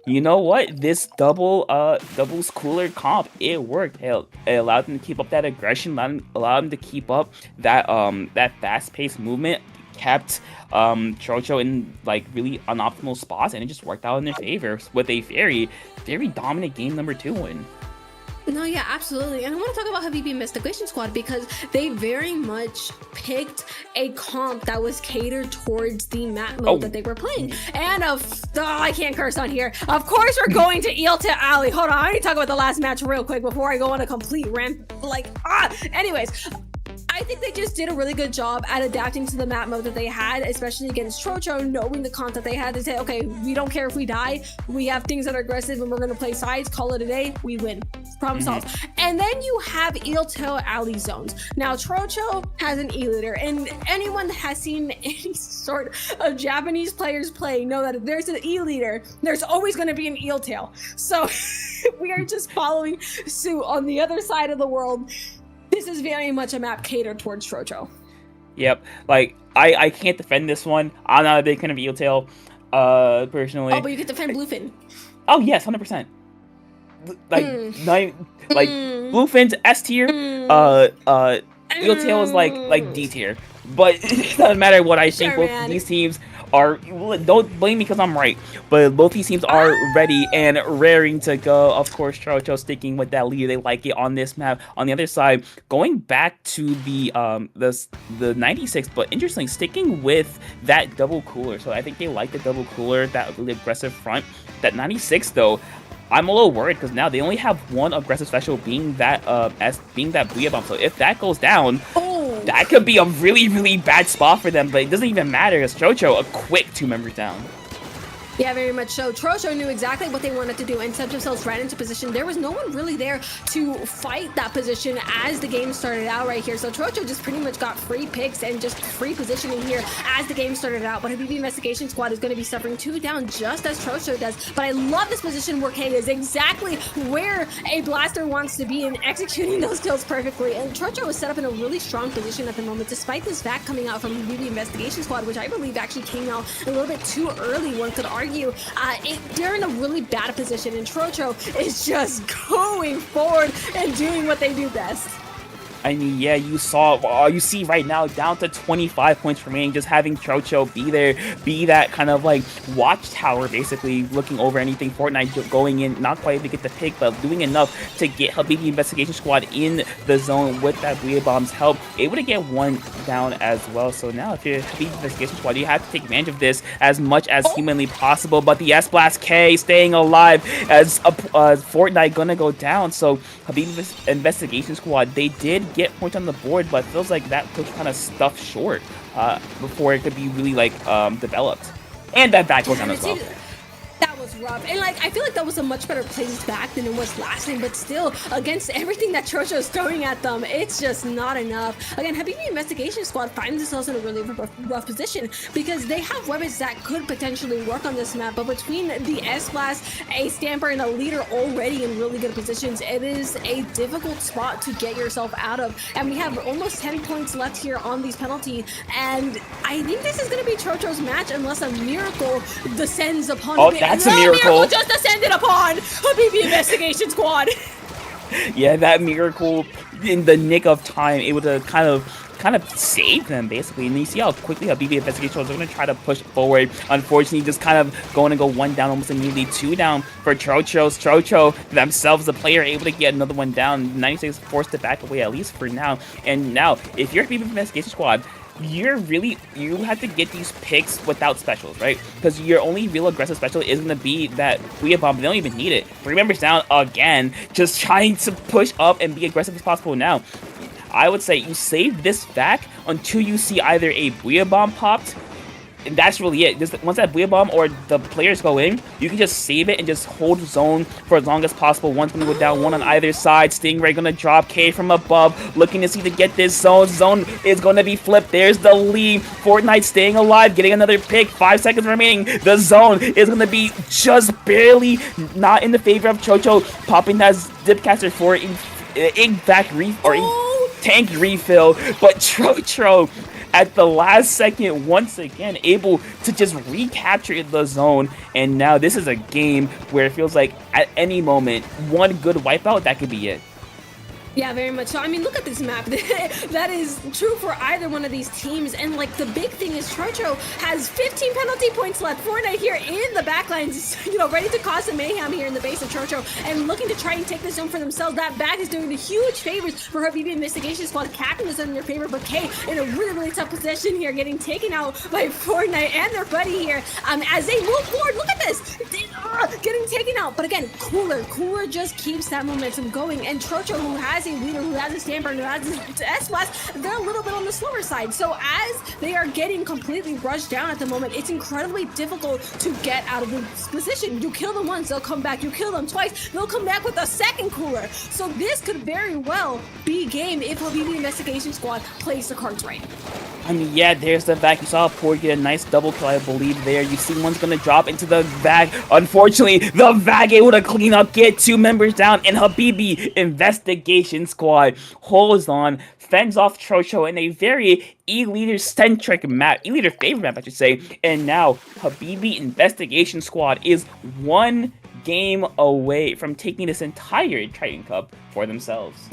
you know what? This doubles cooler comp, it worked. It allowed them to keep up that aggression, allowed them to keep up that that fast-paced movement, kept Chocho in like really unoptimal spots, and it just worked out in their favor with a very dominant game number 2 win. No, yeah, absolutely. And I want to talk about Habibi Investigation Squad because they very much picked a comp that was catered towards the map mode that they were playing. And I can't curse on here. Of course, we're going to Eelta Alley. Hold on, I need to talk about the last match real quick before I go on a complete rant. Anyways. I think they just did a really good job at adapting to the map mode that they had, especially against Chocho, knowing the comp that they had. They say, okay, we don't care if we die. We have things that are aggressive and we're going to play sides, call it a day, we win. Problem solved. And then you have Eeltail Alley zones. Now, Chocho has an E-leader, and anyone that has seen any sort of Japanese players play know that if there's an E-leader, there's always going to be an Eeltail. So we are just following suit on the other side of the world. This is very much a map catered towards Chocho. Yep, like I can't defend this one. I'm not a big fan of Eeltail, personally. Oh, but you can defend Bluefin. Oh yes, 100%. Bluefin's S tier. Eeltail is like D tier. But it doesn't matter what I think. Both of these teams are, don't blame me because I'm right, but both these teams are ready and raring to go. Of course, Chocho sticking with that lead. They like it on this map. On the other side, going back to the 96, but interestingly, sticking with that double cooler. So I think they like the double cooler, that really aggressive front. That 96 though, I'm a little worried because now they only have one aggressive special, being that Booyah Bomb. So if that goes down, that could be a really bad spot for them. But it doesn't even matter because Chocho a quick 2 members down. Yeah, very much so. Chocho knew exactly what they wanted to do and set themselves right into position. There was no one really there to fight that position as the game started out right here. So Chocho just pretty much got free picks and just free positioning here as the game started out. But Habibi Investigation Squad is going to be suffering 2 down just as Chocho does. But I love this position where K is exactly where a blaster wants to be and executing those kills perfectly. And Chocho is set up in a really strong position at the moment, despite this vac coming out from Habibi Investigation Squad, which I believe actually came out a little bit too early, one could argue. They're in a really bad position, and Chocho is just going forward and doing what they do best. I mean, yeah, you see right now down to 25 points remaining, just having Chocho be there, be that kind of like watchtower, basically looking over anything. Fortnite going in, not quite able to get the pick, but doing enough to get Habibi Investigation Squad in the zone with that Booyah Bomb's help, able to get 1 down as well. So now if you're Habibi Investigation Squad, you have to take advantage of this as much as humanly possible. But the S-Blast K staying alive as Fortnite gonna go down. So Habibi Investigation Squad, they did get points on the board, but it feels like that push kind of stuffed short before it could be really like developed. And that back goes down as well. rough. And like, I feel like that was a much better placed back than it was last time, but still, against everything that Chocho is throwing at them, it's just not enough. Again, Habibi Investigation Squad finds themselves in a really rough position because they have weapons that could potentially work on this map, but between the S-Blast, a Stamper, and a Leader already in really good positions, it is a difficult spot to get yourself out of. And we have almost 10 points left here on these penalties, and I think this is going to be Chocho's match unless a miracle descends upon Oh, that's a miracle. Just descended upon Habibi Investigation Squad. Yeah, that miracle in the nick of time, able to kind of save them basically. And you see how quickly Habibi Investigation is going to try to push forward. Unfortunately, just kind of going to go one down, almost immediately two down for Chocho themselves, the player, able to get another one down. 96 forced to back away, at least for now. And now, if you're Habibi Investigation Squad, you have to get these picks without specials, right? Because your only real aggressive special is going to be that Booyah Bomb. They don't even need it. 3 members down again, just trying to push up and be aggressive as possible now. I would say you save this back until you see either a Booyah Bomb popped, and that's really it. Just once that Booyah Bomb or the players go in, you can just save it and just hold zone for as long as possible. One's going to go down, one on either side. Stingray going to drop K from above, looking to see to get this zone. Zone is going to be flipped. There's the lead. Fortnite staying alive, getting another pick. 5 seconds remaining. The zone is going to be just barely not in the favor of Chocho, popping that Zipcaster for tank refill, but Chocho at the last second, once again, able to just recapture the zone. And now this is a game where it feels like at any moment, one good wipeout, that could be it. Yeah, very much so. I mean, look at this map. That is true for either one of these teams. And, like, the big thing is Chocho has 15 penalty points left. Fortnite here in the backlines, you know, ready to cause some mayhem here in the base of Chocho and looking to try and take the zone for themselves. That back is doing the huge favors for Habibi Investigation Squad, capping the zone in their favor. But K in a really, really tough position here, getting taken out by Fortnite and their buddy here. As they move forward, look at this. Getting taken out. But again, Cooler just keeps that momentum going. And Chocho, who has a Leader, who has a Stamper, and who has a S-Blast, they're a little bit on the slower side. So as they are getting completely rushed down at the moment, it's incredibly difficult to get out of this position. You kill them once, they'll come back. You kill them twice, they'll come back with a second Cooler. So this could very well be game if Habibi Investigation Squad plays the cards right. I mean, yeah, there's the back. You saw Poor get a nice double kill, I believe, there. You see one's going to drop into the bag. Unfortunately, the bag able to clean up, get 2 members down, and Habibi Investigation Squad holds on, fends off Chocho in a very E-Leader-centric map, E-Leader favorite map, I should say. And now, Habibi Investigation Squad is 1 game away from taking this entire Triton-Cup for themselves.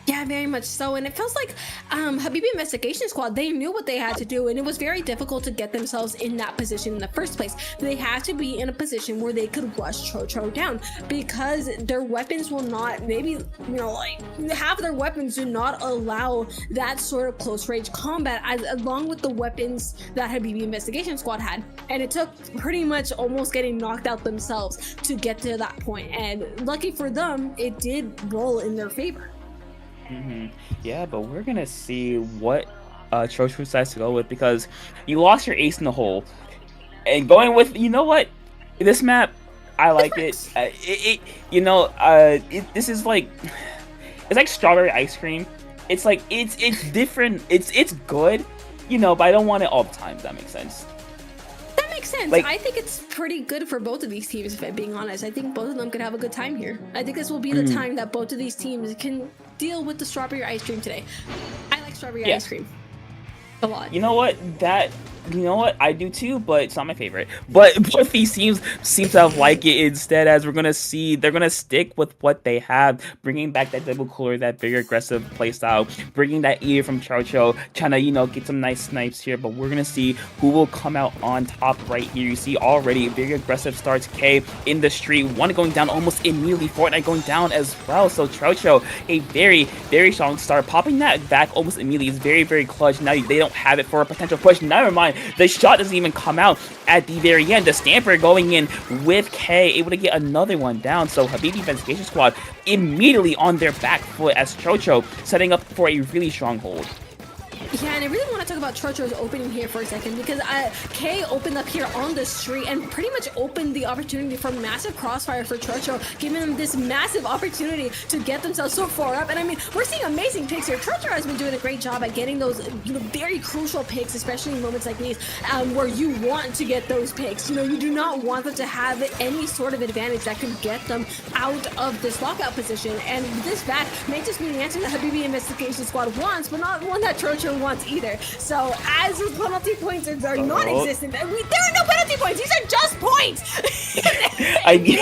Yeah, very much so. And it feels like Habibi Investigation Squad, they knew what they had to do, and it was very difficult to get themselves in that position in the first place. They had to be in a position where they could rush Chocho down because their weapons will not, maybe, you know, like half their weapons do not allow that sort of close range combat along with the weapons that Habibi Investigation Squad had. And it took pretty much almost getting knocked out themselves to get to that point. And lucky for them, it did roll in their favor. Yeah, but we're gonna see what Chocho decides to go with, because you lost your ace in the hole, and going with, you know what, this map, I like it. This is like, it's like strawberry ice cream. It's like it's different. It's good, you know, but I don't want it all the time. If that makes sense. That makes sense. Like, I think it's pretty good for both of these teams, if I'm being honest. I think both of them could have a good time here. I think this will be the time that both of these teams can deal with the strawberry ice cream today. I like strawberry ice cream a lot. You know what? I do too, but it's not my favorite. But both these teams seem to have like it instead, as we're gonna see they're gonna stick with what they have, bringing back that double cooler, that bigger aggressive playstyle, bringing that ear from Chocho, trying to, you know, get some nice snipes here. But we're gonna see who will come out on top right here. You see already very aggressive starts. K in the street, one going down almost immediately. Fortnite going down as well. So Chocho, a very, very strong start, popping that back almost immediately is very, very clutch. Now they don't have it for a potential push. Never mind. The shot doesn't even come out at the very end. The Stamper going in with K, able to get another one down. So Habibi Investigation Squad immediately on their back foot as Chocho setting up for a really strong hold. Yeah, and I really want to talk about Chocho's opening here for a second because Kay opened up here on the street and pretty much opened the opportunity for massive crossfire for Chocho, giving them this massive opportunity to get themselves so far up. And I mean, we're seeing amazing picks here. Chocho has been doing a great job at getting those, very crucial picks, especially in moments like these, where you want to get those picks. You do not want them to have any sort of advantage that could get them out of this lockout position. And this back may just be the answer that Habibi Investigation Squad wants, but not one that Chocho wants either. So as the penalty points are non-existent, there are no penalty points. These are just points. I mean,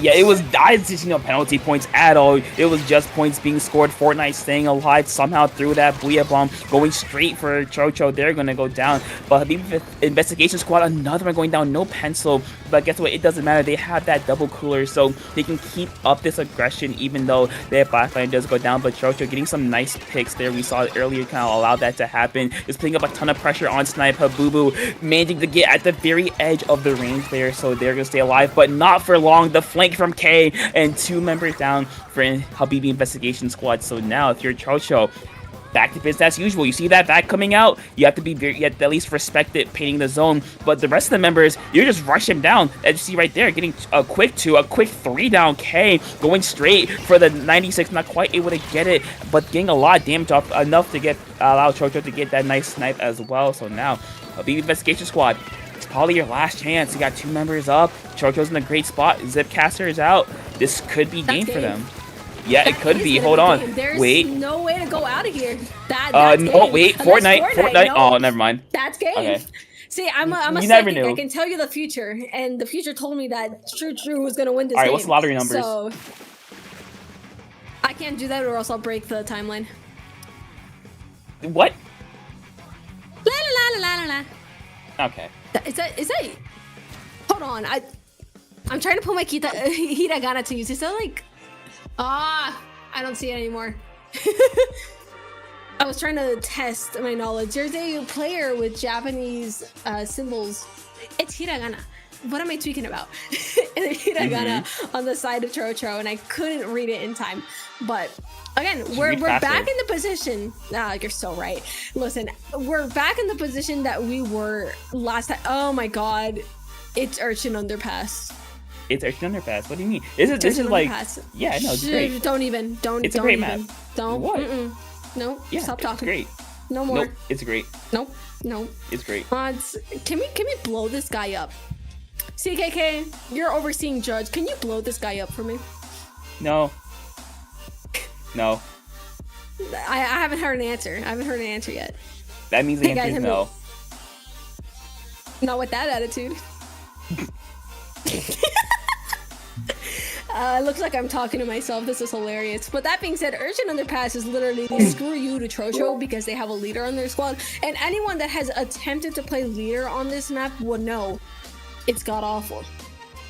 it was. I didn't see no penalty points at all. It was just points being scored. Fortnite staying alive somehow through that Booyah Bomb, going straight for Chocho. They're gonna go down. But Habib Investigation Squad, another one going down. No pencil. But guess what? It doesn't matter. They have that double cooler, so they can keep up this aggression even though their backline does go down. But Chocho getting some nice picks there. We saw it earlier, kind of allowed that to happen. Just putting up a ton of pressure on Snipe. Habubu managing to get at the very edge of the range there, so they're gonna stay alive, but not for long. The flank from K and 2 members down for Habibi Investigation Squad. So now, if you're Chocho, back to business as usual. You see that back coming out, you have to at least respect it, painting the zone. But the rest of the members, you just rush him down. As you see right there, getting a quick 2, a quick 3 down. K going straight for the 96, not quite able to get it, but getting a lot of damage off, enough to allow Chocho to get that nice snipe as well. So now, Habibi Investigation Squad, it's probably your last chance. You got 2 members up. Chocho's in a great spot. Zipcaster is out. This could be game for them. Yeah, it could be. Hold on. Wait. There's no way to go out of here. That's no, game. wait. Fortnite. No. Oh, never mind. That's game. Okay. See, I'm a You psychic. never knew. I can tell you the future, and the future told me that True was gonna win this All right, game. what's the lottery numbers? So I can't do that, or else I'll break the timeline. What? La la la la la la. Okay. Is that? Hold on. I'm trying to put my hiragana to use. Is that like? I don't see it anymore. I was trying to test my knowledge. There's a player with Japanese symbols. It's hiragana. What am I tweaking about? And hiragana on the side of Chocho, and I couldn't read it in time. But again, we're back in the position. You're so right. Listen, we're back in the position that we were last time. Oh my god, it's Urchin Underpass. It's Urchin Underpass. What do you mean? This is like, yeah, no, it's great. Don't even. It's a great map. Don't. What? No. Yeah, Stop talking. It's great. No more. Nope, it's great. Nope. No. It's great. Can we blow this guy up? CKK, you're overseeing judge. Can you blow this guy up for me? No. No. I haven't heard an answer. Yet. That means the answer is no. Not with that attitude. Looks like I'm talking to myself. This is hilarious. But that being said, Urchin Underpass is literally screw you to Chocho because they have a leader on their squad. And anyone that has attempted to play leader on this map would know it's god awful.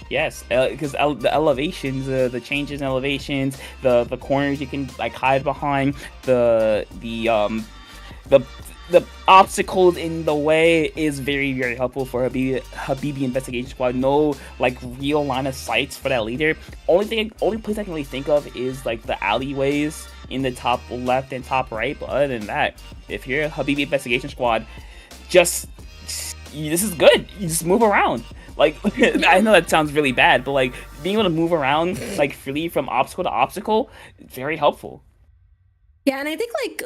Yes, because the elevations, the changes in elevations, the corners you can like hide behind, the obstacles in the way is very, very helpful for Habibi Investigation Squad. No like real line of sights for that leader. Only place I can really think of is like the alleyways in the top left and top right. But other than that, if you're a Habibi Investigation Squad, this is good. You just move around. Like, I know that sounds really bad, but like being able to move around like freely from obstacle to obstacle, very helpful. Yeah, and I think like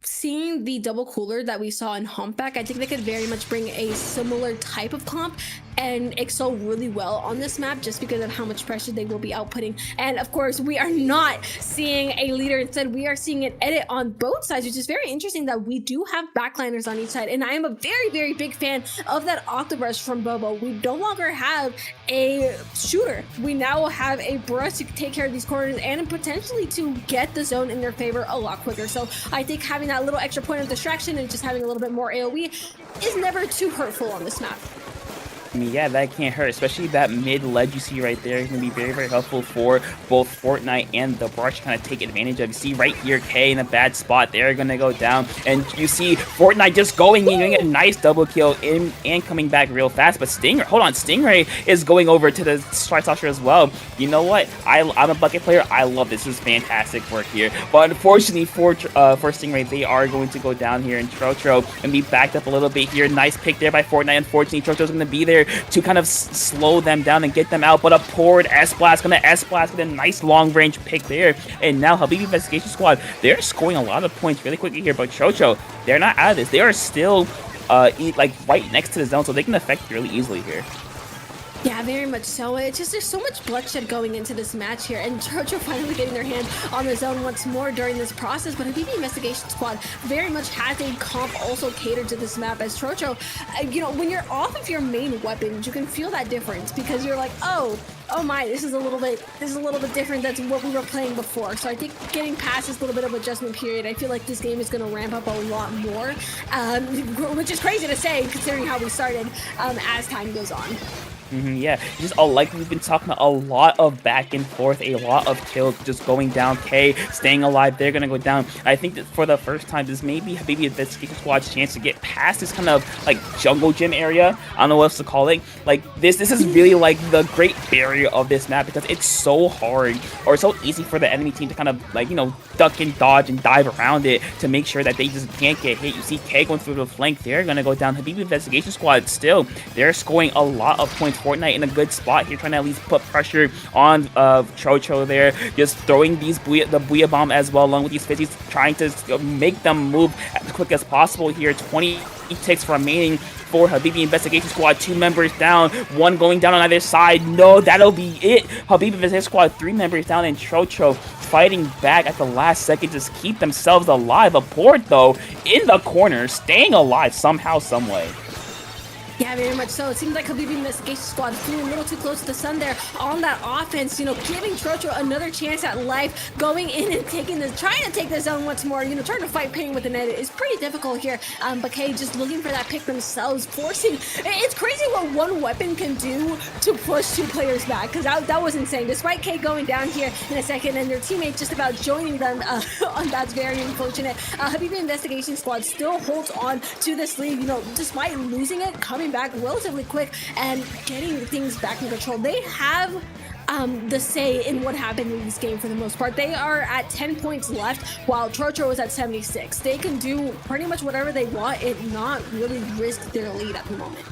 seeing the double cooler that we saw in Humpback, I think they could very much bring a similar type of comp and excel really well on this map just because of how much pressure they will be outputting. And of course, we are not seeing a leader. Instead, we are seeing an edit on both sides, which is very interesting that we do have backliners on each side. And I am a very, very big fan of that Octobrush from Bobo. We no longer have a shooter. We now have a brush to take care of these corners and potentially to get the zone in their favor a lot quicker. So I think having that little extra point of distraction and just having a little bit more AoE is never too hurtful on this map. Yeah, that can't hurt, especially that mid ledge you see right there is going to be very, very helpful for both Fortnite and the Brush to kind of take advantage of. You see right here, K in a bad spot. They're going to go down, and you see Fortnite just going and doing a nice double kill in and coming back real fast. But Stingray is going over to the Slasher as well. You know what? I'm a bucket player. I love this. This is fantastic work here. But unfortunately for Stingray, they are going to go down here, and Trotro and be backed up a little bit here. Nice pick there by Fortnite. Unfortunately, Trotro's going to be there to kind of slow them down and get them out, but a poured S-Blast, gonna S-Blast with a nice long-range pick there, and now Habibi Investigation Squad, they're scoring a lot of points really quickly here, but Chocho, they're not out of this. They are still, like, right next to the zone, so they can affect really easily here. Yeah, very much so. It's just there's so much bloodshed going into this match here, and Trocho finally getting their hand on the zone once more during this process. But Habibi Investigation Squad very much has a comp also catered to this map, as Trocho, you know, when you're off of your main weapons, you can feel that difference because you're like, oh my, this is a little bit different than what we were playing before. So I think getting past this little bit of adjustment period, I feel like this game is going to ramp up a lot more, which is crazy to say considering how we started as time goes on. Yeah, just like we've been talking about, a lot of back and forth, a lot of kills just going down. K staying alive, they're gonna go down. I think that for the first time, this may be Habibi Investigation Squad's chance to get past this kind of like jungle gym area. I don't know what else to call it. Like this is really like the great barrier of this map because it's so hard or so easy for the enemy team to kind of like, you know, duck and dodge and dive around it to make sure that they just can't get hit. You see K going through the flank, they're gonna go down. Habibi Investigation Squad still, they're scoring a lot of points. Fortnite in a good spot here, trying to at least put pressure on Chocho there, just throwing the Booyah Bomb as well along with these fizzies, trying to make them move as quick as possible here. 20 ticks remaining for Habibi Investigation Squad. 2 members down, 1 going down on either side. No, that'll be it. Habibi Investigation Squad, 3 members down, and Chocho fighting back at the last second, just keep themselves alive. A port though in the corner, staying alive somehow, some way. Yeah, very much so. It seems like Habibi Investigation Squad flew a little too close to the sun there on that offense, you know, giving Trocho another chance at life, going in and trying to take the zone once more, you know, trying to fight pain with the net is pretty difficult here. But K just looking for that pick themselves, forcing, it's crazy what one weapon can do to push 2 players back, because that was insane. Despite K going down here in a second and their teammate just about joining them, that's very unfortunate. Habibi Investigation Squad still holds on to this lead, you know, despite losing it, coming back relatively quick and getting things back in control. They have the say in what happened in this game for the most part. They are at 10 points left while Trocho is at 76. They can do pretty much whatever they want and not really risk their lead at the moment.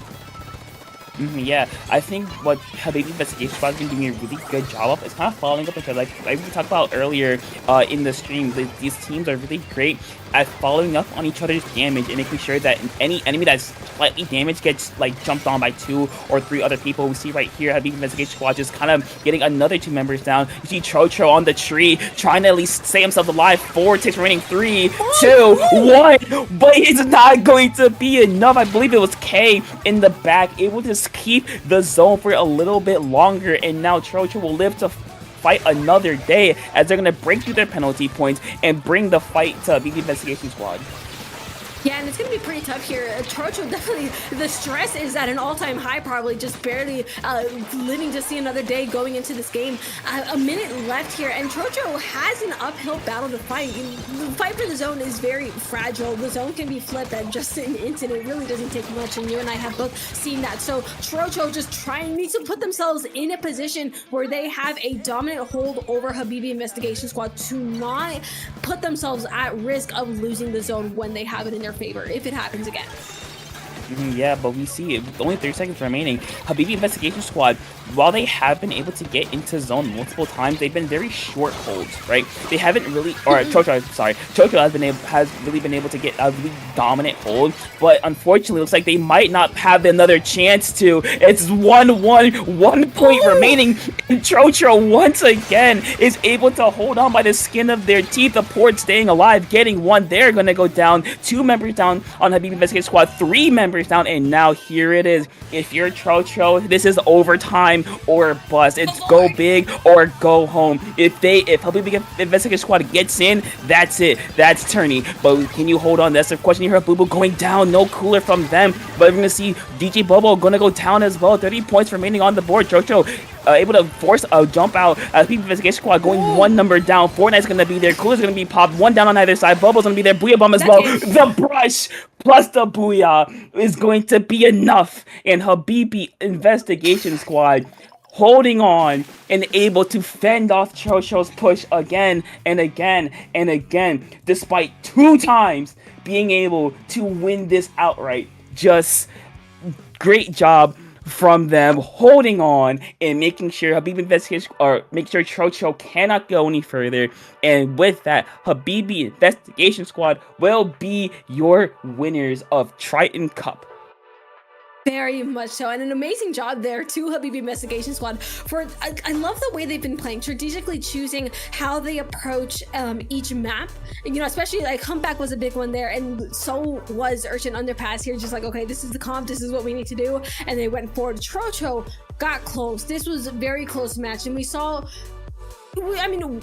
Yeah, I think what Habibi Investigation Squad has been doing a really good job of is kind of following up each other. Like we talked about earlier in the stream, these teams are really great at following up on each other's damage and making sure that any enemy that's slightly damaged gets like jumped on by 2 or 3 other people. We see right here Habibi Investigation Squad just kind of getting another 2 members down. You see Chocho on the tree trying to at least stay himself alive. 4 ticks remaining. 3, 2, 1, but it's not going to be enough. I believe it was K in the back able to keep the zone for a little bit longer, and now Chocho will live to fight another day as they're going to break through their penalty points and bring the fight to BB Investigation Squad. Yeah, and it's going to be pretty tough here. Trocho definitely, the stress is at an all-time high, probably just barely living to see another day going into this game. A minute left here, and Trocho has an uphill battle to fight. The fight for the zone is very fragile. The zone can be flipped at just an instant. It really doesn't take much, and you and I have both seen that. So Trocho just needs to put themselves in a position where they have a dominant hold over Habibi Investigation Squad to not put themselves at risk of losing the zone when they have it in their favor if it happens again. Yeah, but we see it with only 30 seconds remaining. Habibi Investigation Squad, while they have been able to get into zone multiple times, they've been very short holds, right? They haven't really, or Chocho has really been able to get a really dominant hold, but unfortunately, it looks like they might not have another chance to. It's 1 point remaining, and Chocho once again is able to hold on by the skin of their teeth. The port staying alive, getting 1. They're gonna go down. 2 members down on Habibi Investigation Squad. 3 members numbers down, and now here it is. If you're Trocho, this is overtime or bust. It's go big or go home. If Habibi Investigation Squad gets in, that's it. That's tourney. But can you hold on? That's the question here. Boo Boo going down. No cooler from them. But we're going to see DJ Bobo going to go down as well. 30 points remaining on the board. Trocho able to force a jump out. People Investigation Squad going one number down. Fortnite's going to be there. Cooler's going to be popped. One down on either side. Bobo's going to be there. Booyah Bomb as well. The brush plus the Booyah is going to be enough. And Habibi Investigation Squad holding on and able to fend off Trocho's push again and again and again, despite 2 times being able to win this outright. Just great job from them holding on and making sure Habibi Investigation, or make sure Trocho cannot go any further. And with that, Habibi Investigation Squad will be your winners of Triton-Cup. Very much so, and an amazing job there to Habibi Investigation Squad for I love the way they've been playing, strategically choosing how they approach each map. You know, especially like Humpback was a big one there, and so was Urchin Underpass here, just like, okay, this is the comp, this is what we need to do, and they went forward. Trocho got close. This was a very close match, and we saw, I mean,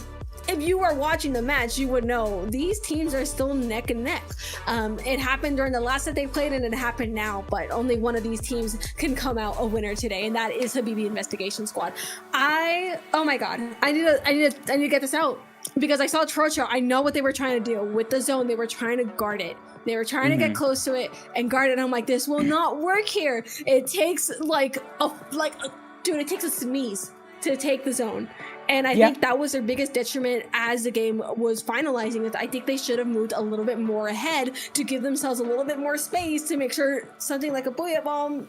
if you were watching the match, you would know these teams are still neck and neck. It happened during the last set they played, and it happened now, but only one of these teams can come out a winner today, and that is Habibi Investigation Squad. Oh my god, I need to get this out, because I saw Trocho. I know what they were trying to do with the zone. They were trying to guard it. They were trying to get close to it and guard it. I'm like, this will not work here. It takes dude, it takes a sneeze to take the zone. And I think that was their biggest detriment as the game was finalizing. I think they should have moved a little bit more ahead to give themselves a little bit more space to make sure something like a Booyah Bomb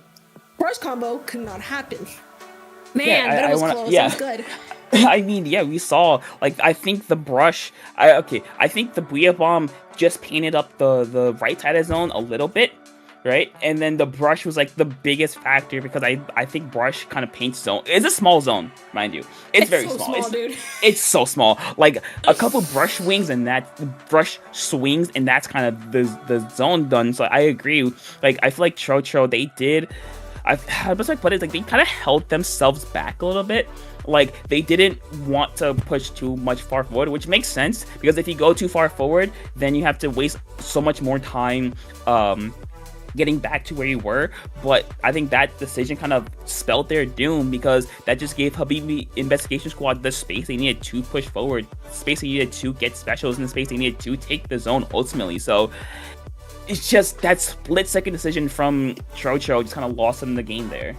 brush combo could not happen. Man, but it was close. It was good. I mean, yeah, we saw, like, I think the brush, I think the Booyah Bomb just painted up the right side of the zone a little bit, right? And then the brush was like the biggest factor, because I think brush kind of paints zone. It's a small zone, mind you. It's very so small. Dude. It's so small. Like a couple brush swings and that's kind of the zone done. So I agree. Like, I feel like Trocho, they did, how do I put it? Like, they kind of held themselves back a little bit. Like, they didn't want to push too much far forward, which makes sense, because if you go too far forward, then you have to waste so much more time getting back to where you were. But I think that decision kind of spelled their doom, because that just gave Habibi Investigation Squad the space they needed to push forward, space they needed to get specials, and the space they needed to take the zone ultimately. So it's just that split-second decision from Trocho just kind of lost them in the game there.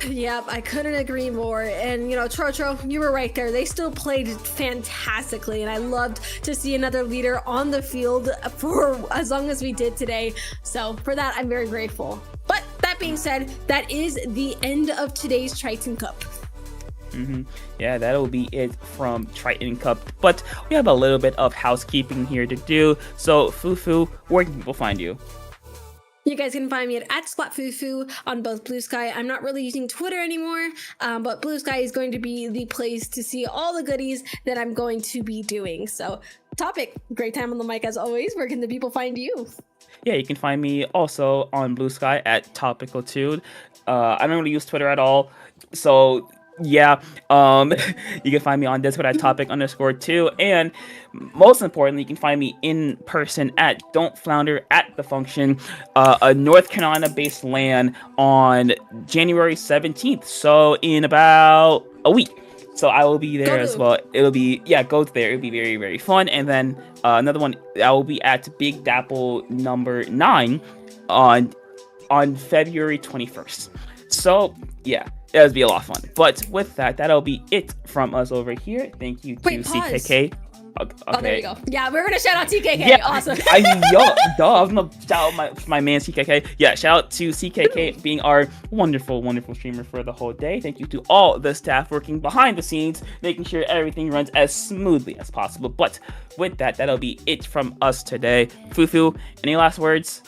Yep, I couldn't agree more. And, you know, Trocho, you were right there. They still played fantastically, and I loved to see another leader on the field for as long as we did today. So for that, I'm very grateful. But that being said, that is the end of today's Triton-Cup. Yeah, that'll be it from Triton-Cup. But we have a little bit of housekeeping here to do. So, Fufu, where can people find you? You guys can find me at @SplatFufu on both Blue Sky. I'm not really using Twitter anymore, but Blue Sky is going to be the place to see all the goodies that I'm going to be doing. So, Topic, great time on the mic as always. Where can the people find you? Yeah, you can find me also on Blue Sky at Topicaltude. I don't really use Twitter at all, so yeah, you can find me on Discord at topic_2, and most importantly, you can find me in person at Don't Flounder at The Function, a North Carolina based LAN on January 17th, so in about a week. So I will be there as well. It'll be, go there. It'll be very, very fun. And then another one, I will be at Big Dapple number 9 on February 21st. So yeah, it'll be a lot of fun. But with that, that'll be it from us over here. Thank you to CKK. Okay. Oh, there you go. Yeah, we're gonna shout out CKK. Yeah, awesome. I was gonna shout out my man CKK. Yeah, shout out to CKK being our wonderful, wonderful streamer for the whole day. Thank you to all the staff working behind the scenes, making sure everything runs as smoothly as possible. But with that, that'll be it from us today. Fufu, any last words?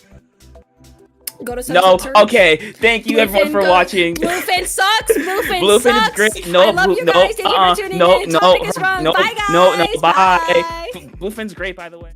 Go to no. Okay. Thank you, everyone, for watching. Bluefin sucks. Bluefin sucks. is great. No, I love you guys. Thank you for tuning in. Topic is wrong. Bye, guys. Bye. Bluefin's great, by the way.